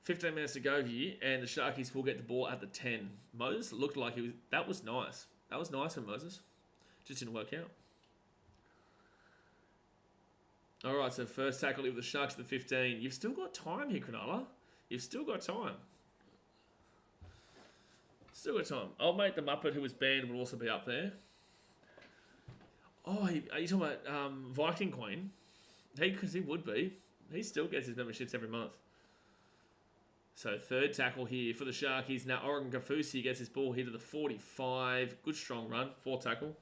15 minutes to go here, and the Sharkies will get the ball at the 10. Moses looked like he was... That was nice. That was nice from Moses. Just didn't work out. All right, so first tackle with the Sharks at the 15. You've still got time here, Cronulla. You've still got time. Old mate the Muppet, who was banned, will also be up there. Oh, are you talking about Viking Queen? Because he would be. He still gets his memberships every month. So third tackle here for the Sharkies. Now Oregon Kafusi gets his ball here to the 45. Good strong run. 4 tackle.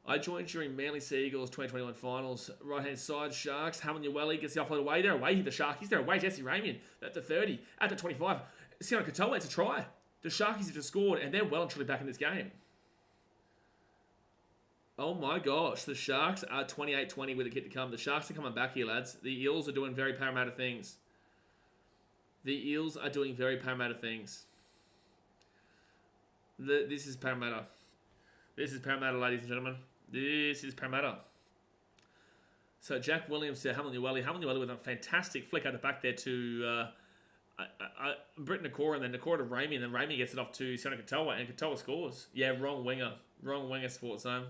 I joined during Manly Sea Eagles 2021 finals. Right-hand side, Sharks. Hammond Uwelli gets the offload away. They're away here, the Sharkies. They're away. Jesse Ramian at the 30. At the 25. Sione Katoa, it's a try. The Sharkies have just scored, and they're well and truly back in this game. Oh my gosh. The Sharks are 28-20 with a kick to come. The Sharks are coming back here, lads. The Eels are doing very Parramatta things. This is Parramatta. This is Parramatta, ladies and gentlemen. This is Parramatta. So Jack Williams to Hamlin Uwelli with a fantastic flick out the back there to Britt Nakora, and then Nakora to Ramey, and then Ramey gets it off to Sione Katoa, and Katoa scores. Yeah, wrong winger, Sports Zone.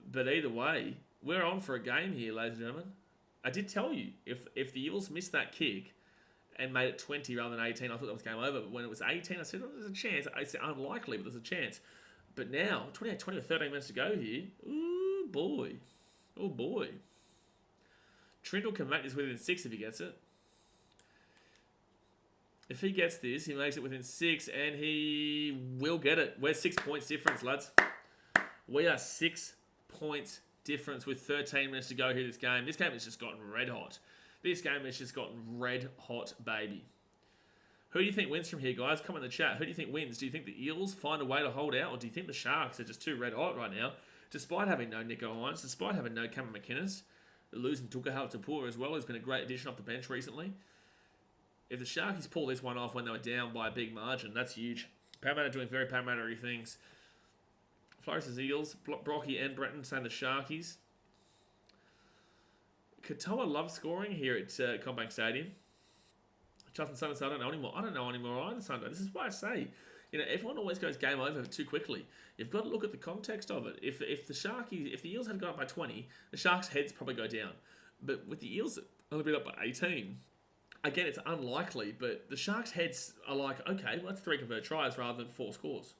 But either way, we're on for a game here, ladies and gentlemen. I did tell you, if the Eels missed that kick and made it 20 rather than 18, I thought that was game over. But when it was 18, I said, there's a chance. I said, unlikely, but there's a chance. But now, 28-20 with 13 minutes to go here. Ooh, boy. Oh, boy. Trindle can make this within 6 if he gets it. If he gets this, he makes it within 6, and he will get it. We're 6 points difference, lads. We are 6 points difference with 13 minutes to go here this game. This game has just gotten red hot. Baby. Who do you think wins from here, guys? Come in the chat. Who do you think wins? Do you think the Eels find a way to hold out, or do you think the Sharks are just too red hot right now? Despite having no Nico Hines, despite having no Cameron McInnes, losing Tukahau Tapua as well, who's been a great addition off the bench recently. If the Sharkies pull this one off when they were down by a big margin, that's huge. Parramatta doing very Parramatta-y things. Flores' Eels, Brocky and Breton saying the Sharkies. Katoa loves scoring here at Commbank Stadium. Justin Sanders, I don't know anymore either, Sunday. This is why I say, everyone always goes game over too quickly. You've got to look at the context of it. If the Eels had gone up by 20, the Sharks' heads probably go down. But with the Eels only been up by 18, again, it's unlikely, but the Sharks' heads are like, okay, well, that's 3 converted tries rather than 4 scores.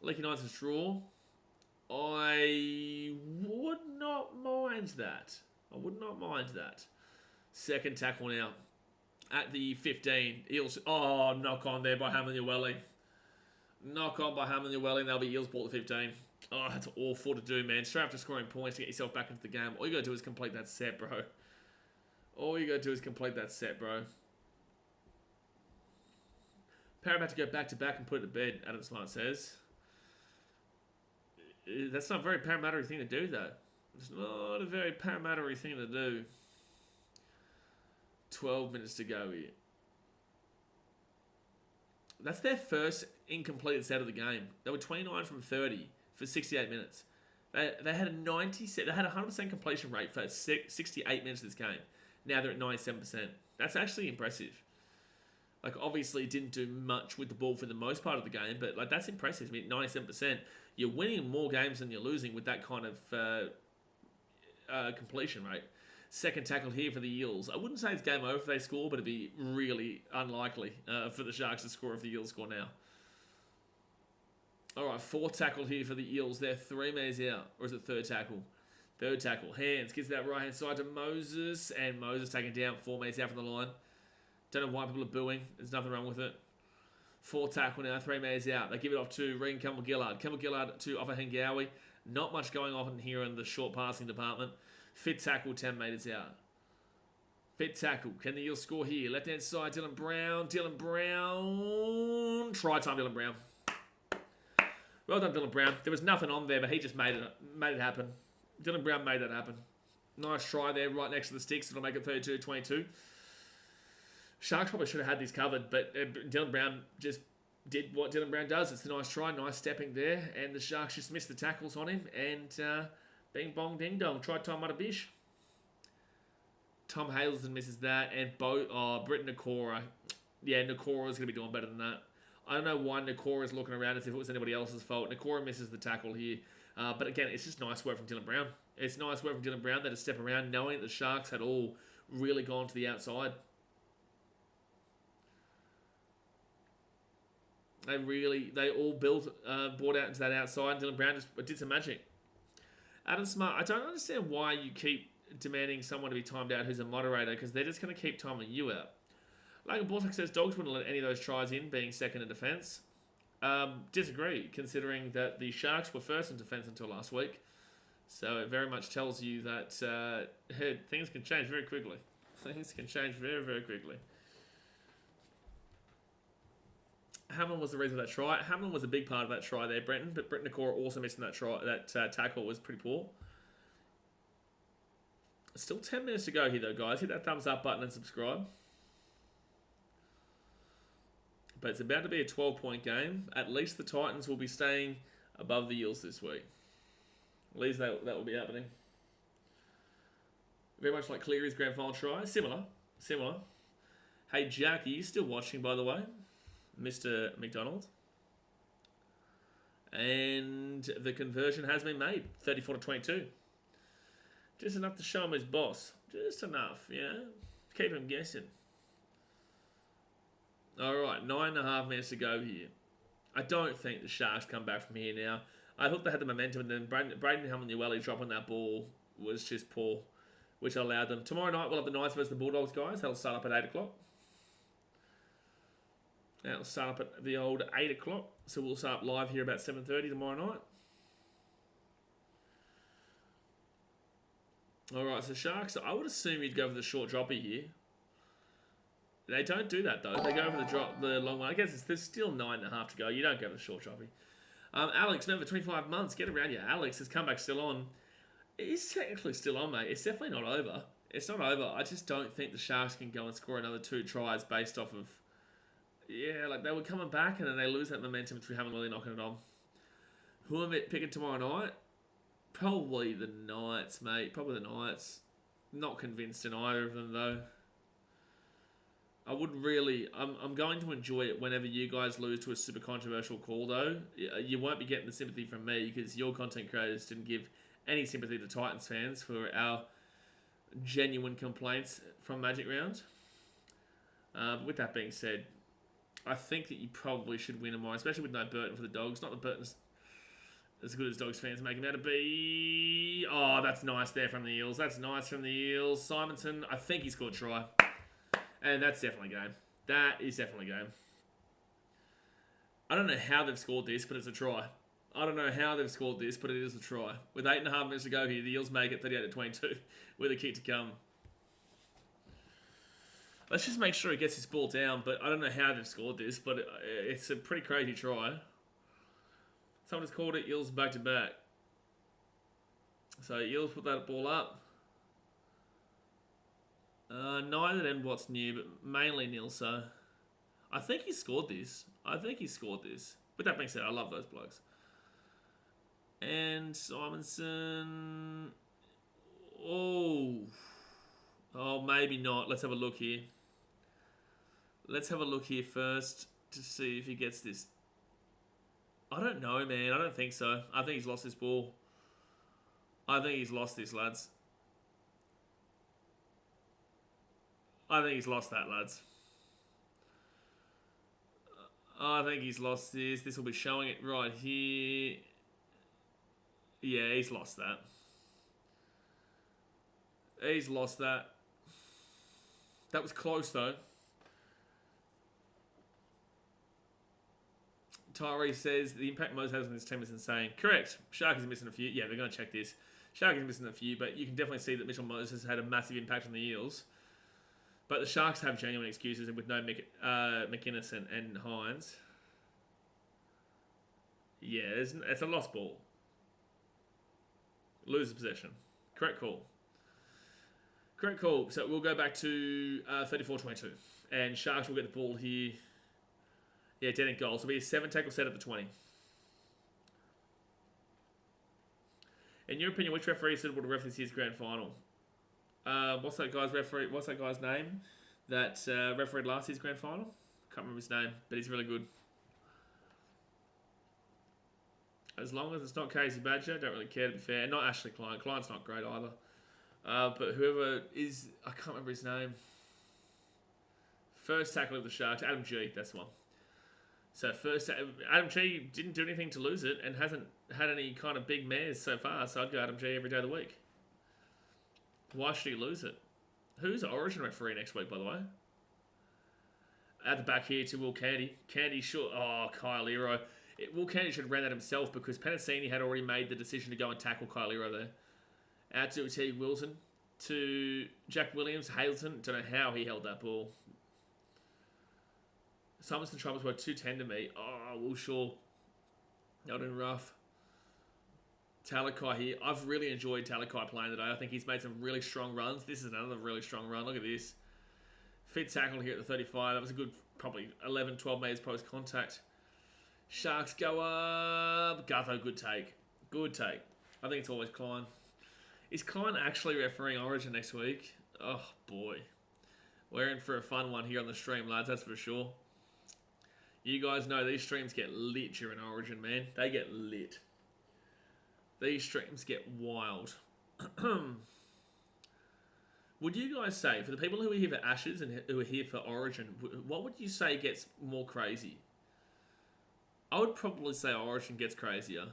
Leaky Knights' draw. I would not mind that. Second tackle now. At the 15. Eels. Oh, knock on there by Hamlin Uwelli. They'll be Eels ball at 15. Oh, that's awful to do, man. Straight after scoring points to get yourself back into the game, all you got to do is complete that set, bro. All you got to do is complete that set, bro. Parramatta to go back-to-back and put it to bed, Adam Smart says. That's not a very Parramatta-y thing to do, though. It's not a very Parramatta-y thing to do. 12 minutes to go here. That's their first incompleted set of the game. They were 29 from 30 for 68 minutes. They had a 100% completion rate for 68 minutes of this game. Now they're at 97%. That's actually impressive. Like, obviously, it didn't do much with the ball for the most part of the game, but like that's impressive. I mean, 97%. You're winning more games than you're losing with that kind of completion rate. Second tackle here for the Eels. I wouldn't say it's game over if they score, but it'd be really unlikely for the Sharks to score if the Eels score now. All right, fourth tackle here for the Eels. They're 3 metres out. Or is it third tackle? Third tackle. Hands. Gets that right-hand side to Moses. And Moses taken down 4 metres out from the line. Don't know why people are booing. There's nothing wrong with it. Fourth tackle now. 3 metres out. They give it off to Regan Campbell-Gillard. Campbell-Gillard to Offa Hengawi. Not much going on here in the short passing department. Fifth tackle, 10 metres out. Fifth tackle. Can the Eels score here? Left-hand side, Dylan Brown. Dylan Brown. Try time, Dylan Brown. Well done, Dylan Brown. There was nothing on there, but he just made it happen. Dylan Brown made that happen. Nice try there, right next to the sticks. It'll make it 32-22. Sharks probably should have had this covered, but Dylan Brown just did what Dylan Brown does. It's a nice try, nice stepping there, and the Sharks just missed the tackles on him, and bing bong ding dong. Try time, mudda bish. Tom Hazelton misses that, and Britton Nakora. Yeah, Nakora's going to be doing better than that. I don't know why Nakora's looking around as if it was anybody else's fault. Nakora misses the tackle here. But again, it's just nice work from Dylan Brown. It's nice work from Dylan Brown to step around knowing that the Sharks had all really gone to the outside. They all brought out into that outside. Dylan Brown just did some magic. Adam Smart, I don't understand why you keep demanding someone to be timed out who's a moderator, because they're just going to keep timing you out. Like Borsak says, Dogs wouldn't let any of those tries in, being second in defence. Disagree, considering that the Sharks were first in defence until last week. So it very much tells you that things can change very quickly. Things can change very, very quickly. Hamlin was the reason for that try. Hamlin was a big part of that try there, Brenton, but Britton Nakora also missing that try. That tackle was pretty poor. Still 10 minutes to go here, though, guys. Hit that thumbs up button and subscribe. But it's about to be a 12-point game. At least the Titans will be staying above the Eels this week. At least that will be happening. Very much like Cleary's grand final try. Similar. Hey, Jack, are you still watching, by the way? Mr. McDonald. And the conversion has been made. 34-22. Just enough to show him his boss. Just enough, you know. Keep him guessing. Alright, 9.5 minutes to go here. I don't think the Sharks come back from here now. I thought they had the momentum, and then Braden Hamlin-Uele dropping that ball was just poor, which allowed them. Tomorrow night, we'll have the Knights versus the Bulldogs, guys. That'll start up at 8 o'clock. That'll start up at the old 8 o'clock. So we'll start up live here about 7:30 tomorrow night. Alright, so Sharks, I would assume you'd go for the short droppy here. They don't do that, though. They go for the long one. I guess there's still 9.5 to go. You don't go for the short droppy. Alex, remember 25 months. Get around here. Alex, his comeback's still on. It's technically still on, mate. It's definitely not over. It's not over. I just don't think the Sharks can go and score another 2 tries based off of... Yeah, like they were coming back and then they lose that momentum if we haven't really knocking it on. Who am I picking tomorrow night? Probably the Knights, mate. Probably the Knights. Not convinced in either of them, though. I wouldn't really... I'm going to enjoy it whenever you guys lose to a super controversial call, though. You won't be getting the sympathy from me because your content creators didn't give any sympathy to Titans fans for our genuine complaints from Magic Round. But with that being said, I think that you probably should win tomorrow, especially with no Burton for the Dogs. Not that Burton's as good as Dogs fans make him out to be. Oh, that's nice there from the Eels. That's nice from the Eels. Simonson, I think he scored a try. And that's definitely game. That is definitely game. I don't know how they've scored this, but it's a try. I don't know how they've scored this, but it is a try. With 8.5 minutes to go here, the Eels make it 38-22 with a kick to come. Let's just make sure he gets his ball down, but I don't know how they've scored this, but it's a pretty crazy try. Someone has called it Eels back-to-back. So Eels put that ball up. Neither of them what's new, but mainly nil, so I think he scored this. With that being said, I love those blokes. And Simonson... Oh, maybe not. Let's have a look here. Let's have a look here first to see if he gets this. I don't know, man. I don't think so. I think he's lost this ball. I think he's lost this, lads. I think he's lost that, lads. I think he's lost this. This will be showing it right here. Yeah, he's lost that. He's lost that. That was close, though. Tyree says the impact Mose has on this team is insane. Correct. Shark is missing a few. Yeah, they're going to check this. Shark is missing a few, but you can definitely see that Mitchell Moses has had a massive impact on the Eels. But the Sharks have genuine excuses with no McInnes and Hines. Yeah, it's a lost ball. Loses possession. Correct call. Correct call. So we'll go back to 34-22. And Sharks will get the ball here. Yeah, dead end goal. So it'll be a 7-tackle set at the 20. In your opinion, which referee is suitable to ref this year's grand final? What's that guy's name that refereed last year's grand final? Can't remember his name, but he's really good. As long as it's not Casey Badger, don't really care, to be fair. Not Ashley Klein. Klein's not great either. But whoever is... I can't remember his name. First tackle of the Sharks. Adam G. That's the one. So first... Adam G didn't do anything to lose it and hasn't had any kind of big mares so far. So I'd go Adam G every day of the week. Why should he lose it? Who's the Origin referee next week, by the way? At the back here to Will Candy. Candy should... Oh, Kyle Ero. Will Candy should have ran that himself because Penasini had already made the decision to go and tackle Kyle Ero there. Out to T. Wilson. To Jack Williams. Hazelton. Don't know how he held that ball. Simonson troubles were 210 to me. Oh, well, sure. Not in rough. Talakai here. I've really enjoyed Talakai playing today. I think he's made some really strong runs. This is another really strong run. Look at this. Fit tackle here at the 35. That was a good, probably 11, 12 metres post-contact. Sharks go up. Gutho, good take. Good take. I think it's always Klein. Is Klein actually refereeing Origin next week? Oh, boy. We're in for a fun one here on the stream, lads. That's for sure. You guys know these streams get lit during Origin, man. They get lit. These streams get wild. Would you guys say, for the people who are here for Ashes and who are here for Origin, what would you say gets more crazy? I would probably say Origin gets crazier.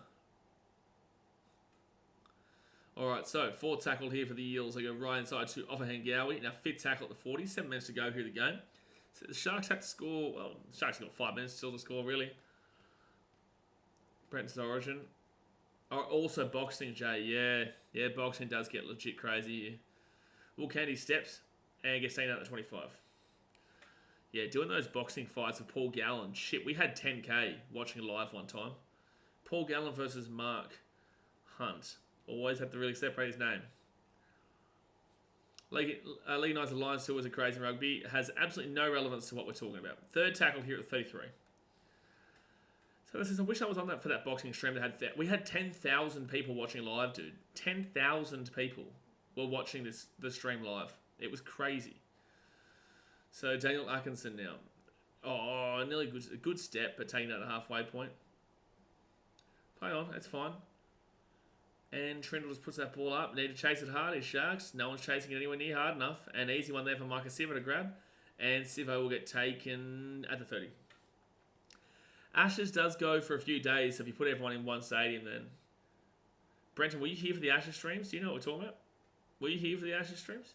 Alright, so 4 tackled here for the Eels. They go right inside to Offahan Gowie. Now fit tackle at the 40. 7 minutes to go here in the game. So the Sharks had to score. Well, the Sharks got 5 minutes still to score, really. Brenton's Origin. Oh, also Boxing J. Yeah, Boxing does get legit crazy here. Will Candy steps and gets seen out at 25. Yeah, doing those boxing fights with Paul Gallen. Shit, we had 10k watching live one time. Paul Gallen versus Mark Hunt. Always have to really separate his name. League Knights of Lions 2 was a crazy rugby. Has absolutely no relevance to what we're talking about. Third tackle here at 33. So this is, I wish I was on that for that boxing stream that we had 10,000 people watching live, dude. 10,000 people were watching the stream live. It was crazy. So Daniel Atkinson now. Oh, nearly a good step, but taking that at the halfway point. Play on, that's fine. And Trindle just puts that ball up. Need to chase it hard, his Sharks. No one's chasing it anywhere near hard enough. An easy one there for Micah Sivo to grab. And Sivo will get taken at the 30. Ashes does go for a few days, so if you put everyone in one stadium then. Brenton, were you here for the Ashes streams? Do you know what we're talking about? Were you here for the Ashes streams?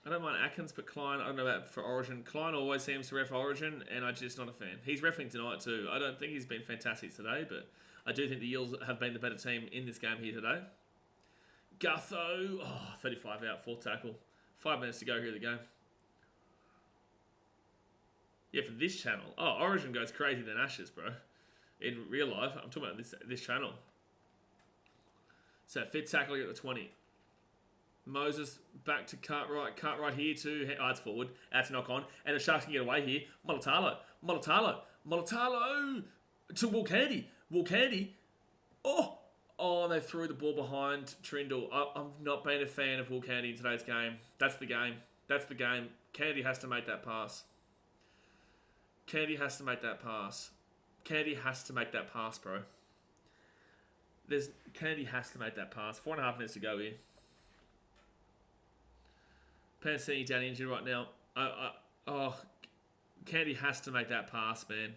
I don't mind Atkins, but Klein, I don't know about for Origin. Klein always seems to ref Origin, and I'm just not a fan. He's reffing tonight too. I don't think he's been fantastic today, but I do think the Eels have been the better team in this game here today. Gutho, 35 out, 4 tackle. 5 minutes to go here in the game. Yeah, for this channel. Oh, Origin goes crazy than Ashes, bro. In real life, I'm talking about this channel. So, fit tackling at the 20. Moses back to Cartwright here to... Oh, it's forward. That's knock on. And the Sharks can get away here. Molitalo to Wilcandy. Oh, they threw the ball behind Trindle. I've not been a fan of Wilcandy in today's game. That's the game. Candy has to make that pass. Candy has to make that pass, bro. Candy has to make that pass. 4.5 minutes to go here. Pansini down injured right now. Candy has to make that pass, man.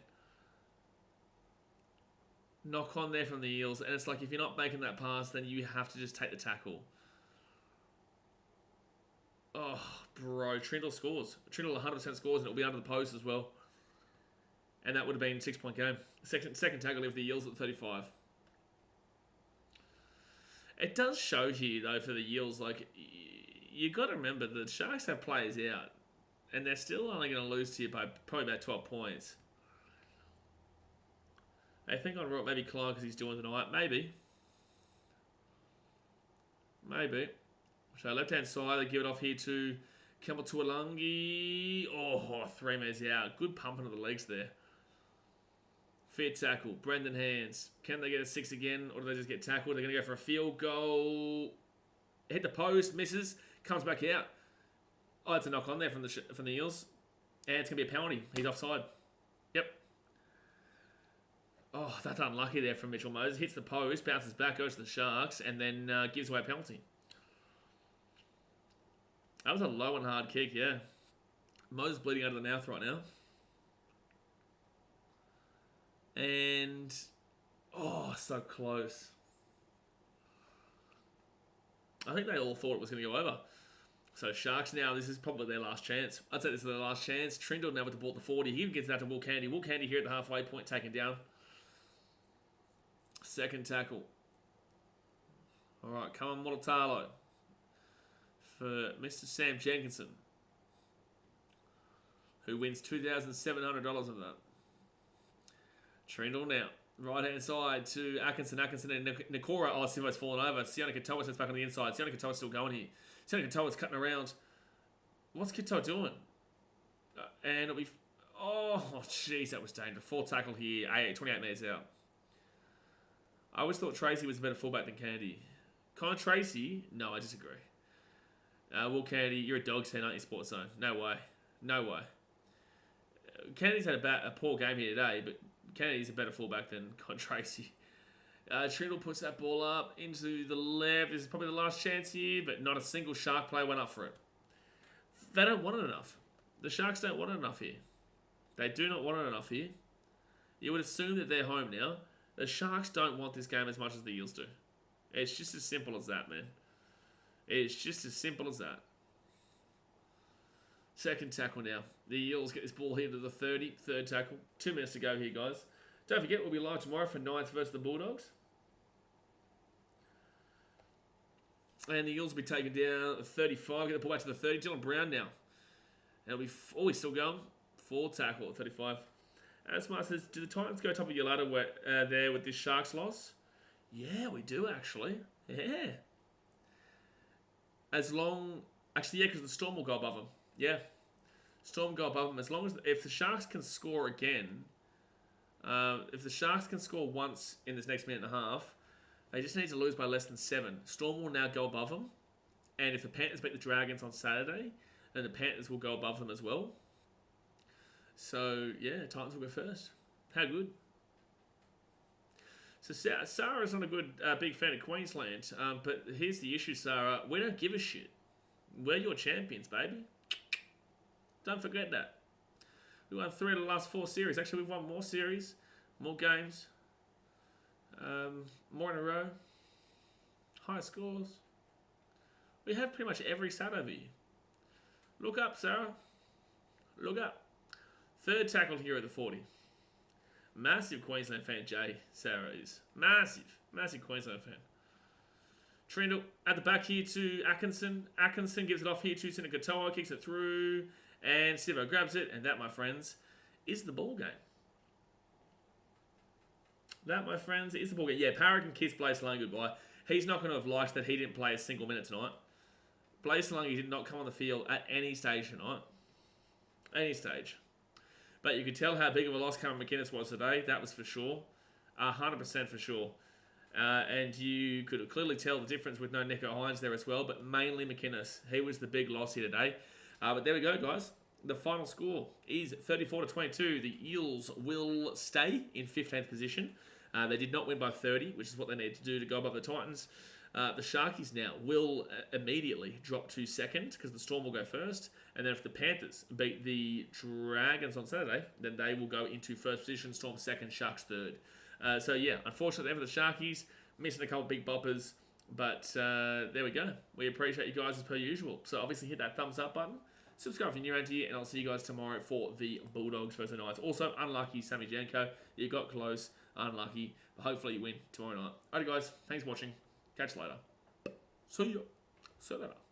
Knock on there from the Eels, and it's like if you're not making that pass, then you have to just take the tackle. Oh, bro, Trindle scores. Trindle 100% scores, and it'll be under the post as well. And that would have been a 6-point game. Second tackle of the Eels at 35. It does show here, though, for the Eels, like, you got to remember the Sharks have players out, and they're still only going to lose to you by probably about 12 points. They think on maybe Clark because he's doing tonight. Maybe. So left-hand side, they give it off here to Campbell Tuolangi. 3 minutes out. Good pump into the legs there. Fair tackle. Brendan Hands. Can they get a 6 again, or do they just get tackled? They're going to go for a field goal. Hit the post, misses, comes back out. Oh, it's a knock on there from the Eels. And it's going to be a penalty. He's offside. Yep. Oh, that's unlucky there from Mitchell Moses. Hits the post, bounces back, goes to the Sharks, and then gives away a penalty. That was a low and hard kick, yeah. Moses bleeding out of the mouth right now. And... so close. I think they all thought it was going to go over. So Sharks now, this is probably their last chance. I'd say this is their last chance. Trindle now with the ball at the 40. He gets that to Wilcandy. Wilcandy here at the halfway point, taken down. Second tackle. All right, come on, Molitalo. For Mr. Sam Jenkinson, who wins $2,700 of that. Trindle now. Right-hand side to Atkinson and Nikora. Oh, Sivo's fallen over. Sione Katoa sits back on the inside. Sione Katoa's still going here. Sione Katoa's cutting around. What's Katoa doing? And it'll be... jeez, that was dangerous. 4 tackle here. 28 minutes out. I always thought Tracy was a better fullback than Candy. Con Tracy? No, I disagree. Will Candy, you're a Dogs fan, aren't you, Sports Zone? No way. Candy's had a poor game here today, but Candy's a better fullback than Con Tracy. Trindle puts that ball up into the left. This is probably the last chance here, but not a single Shark player went up for it. They don't want it enough. The Sharks don't want it enough here. They do not want it enough here. You would assume that they're home now. The Sharks don't want this game as much as the Eels do. It's just as simple as that, man. It's just as simple as that. Second tackle now. The Eels get this ball here to the 30. Third tackle. 2 minutes to go here, guys. Don't forget, we'll be live tomorrow for Knights versus the Bulldogs. And the Eels will be taken down at 35. Get the ball back to the 30. Dylan Brown now. And it'll be... he's still going. 4 tackle at 35. Asmar says, do the Titans go top of your ladder there with this Sharks loss? Yeah, we do, actually. Yeah. As long... Actually, yeah, because the Storm will go above them. Yeah. Storm go above them. As long as... If the Sharks can score again... if the Sharks can score once in this next minute and a half, they just need to lose by less than 7. Storm will now go above them. And if the Panthers beat the Dragons on Saturday, then the Panthers will go above them as well. So, yeah, Titans will go first. How good. So, Sarah's not a good big fan of Queensland. But here's the issue, Sarah. We don't give a shit. We're your champions, baby. Don't forget that. We won 3 of the last 4 series. Actually, we've won more series, more games, more in a row, high scores. We have pretty much every stat over you. Look up, Sarah. Look up. Third tackle here at the 40. Massive Queensland fan, Jay. Sarah is. Massive Queensland fan. Trindle at the back here to Atkinson. Atkinson gives it off here to Sinakatoa. Kicks it through. And Sivo grabs it. And that, my friends, is the ball game. That, my friends, is the ball game. Yeah, Parra can kiss Blaze Salungi goodbye. He's not going to have liked that he didn't play a single minute tonight. Blaze Salungi did not come on the field at any stage tonight. Any stage. But you could tell how big of a loss Cameron McInnes was today. That was for sure. 100% for sure. And you could clearly tell the difference with no Nico Hines there as well. But mainly McInnes. He was the big loss here today. But there we go, guys. The final score is 34-22. The Eels will stay in 15th position. They did not win by 30, which is what they need to do to go above the Titans. The Sharkies now will immediately drop to second because the Storm will go first. And then if the Panthers beat the Dragons on Saturday, then they will go into first position, Storm second, Sharks third. So yeah, unfortunately for the Sharkies, missing a couple of big boppers. But there we go. We appreciate you guys as per usual. So obviously hit that thumbs up button. Subscribe if you're new around here, and I'll see you guys tomorrow for the Bulldogs versus the Knights. Also, unlucky Sammy Janko. You got close. Unlucky. But hopefully you win tomorrow night. Alright guys, thanks for watching. Catch you later. See ya. See you later.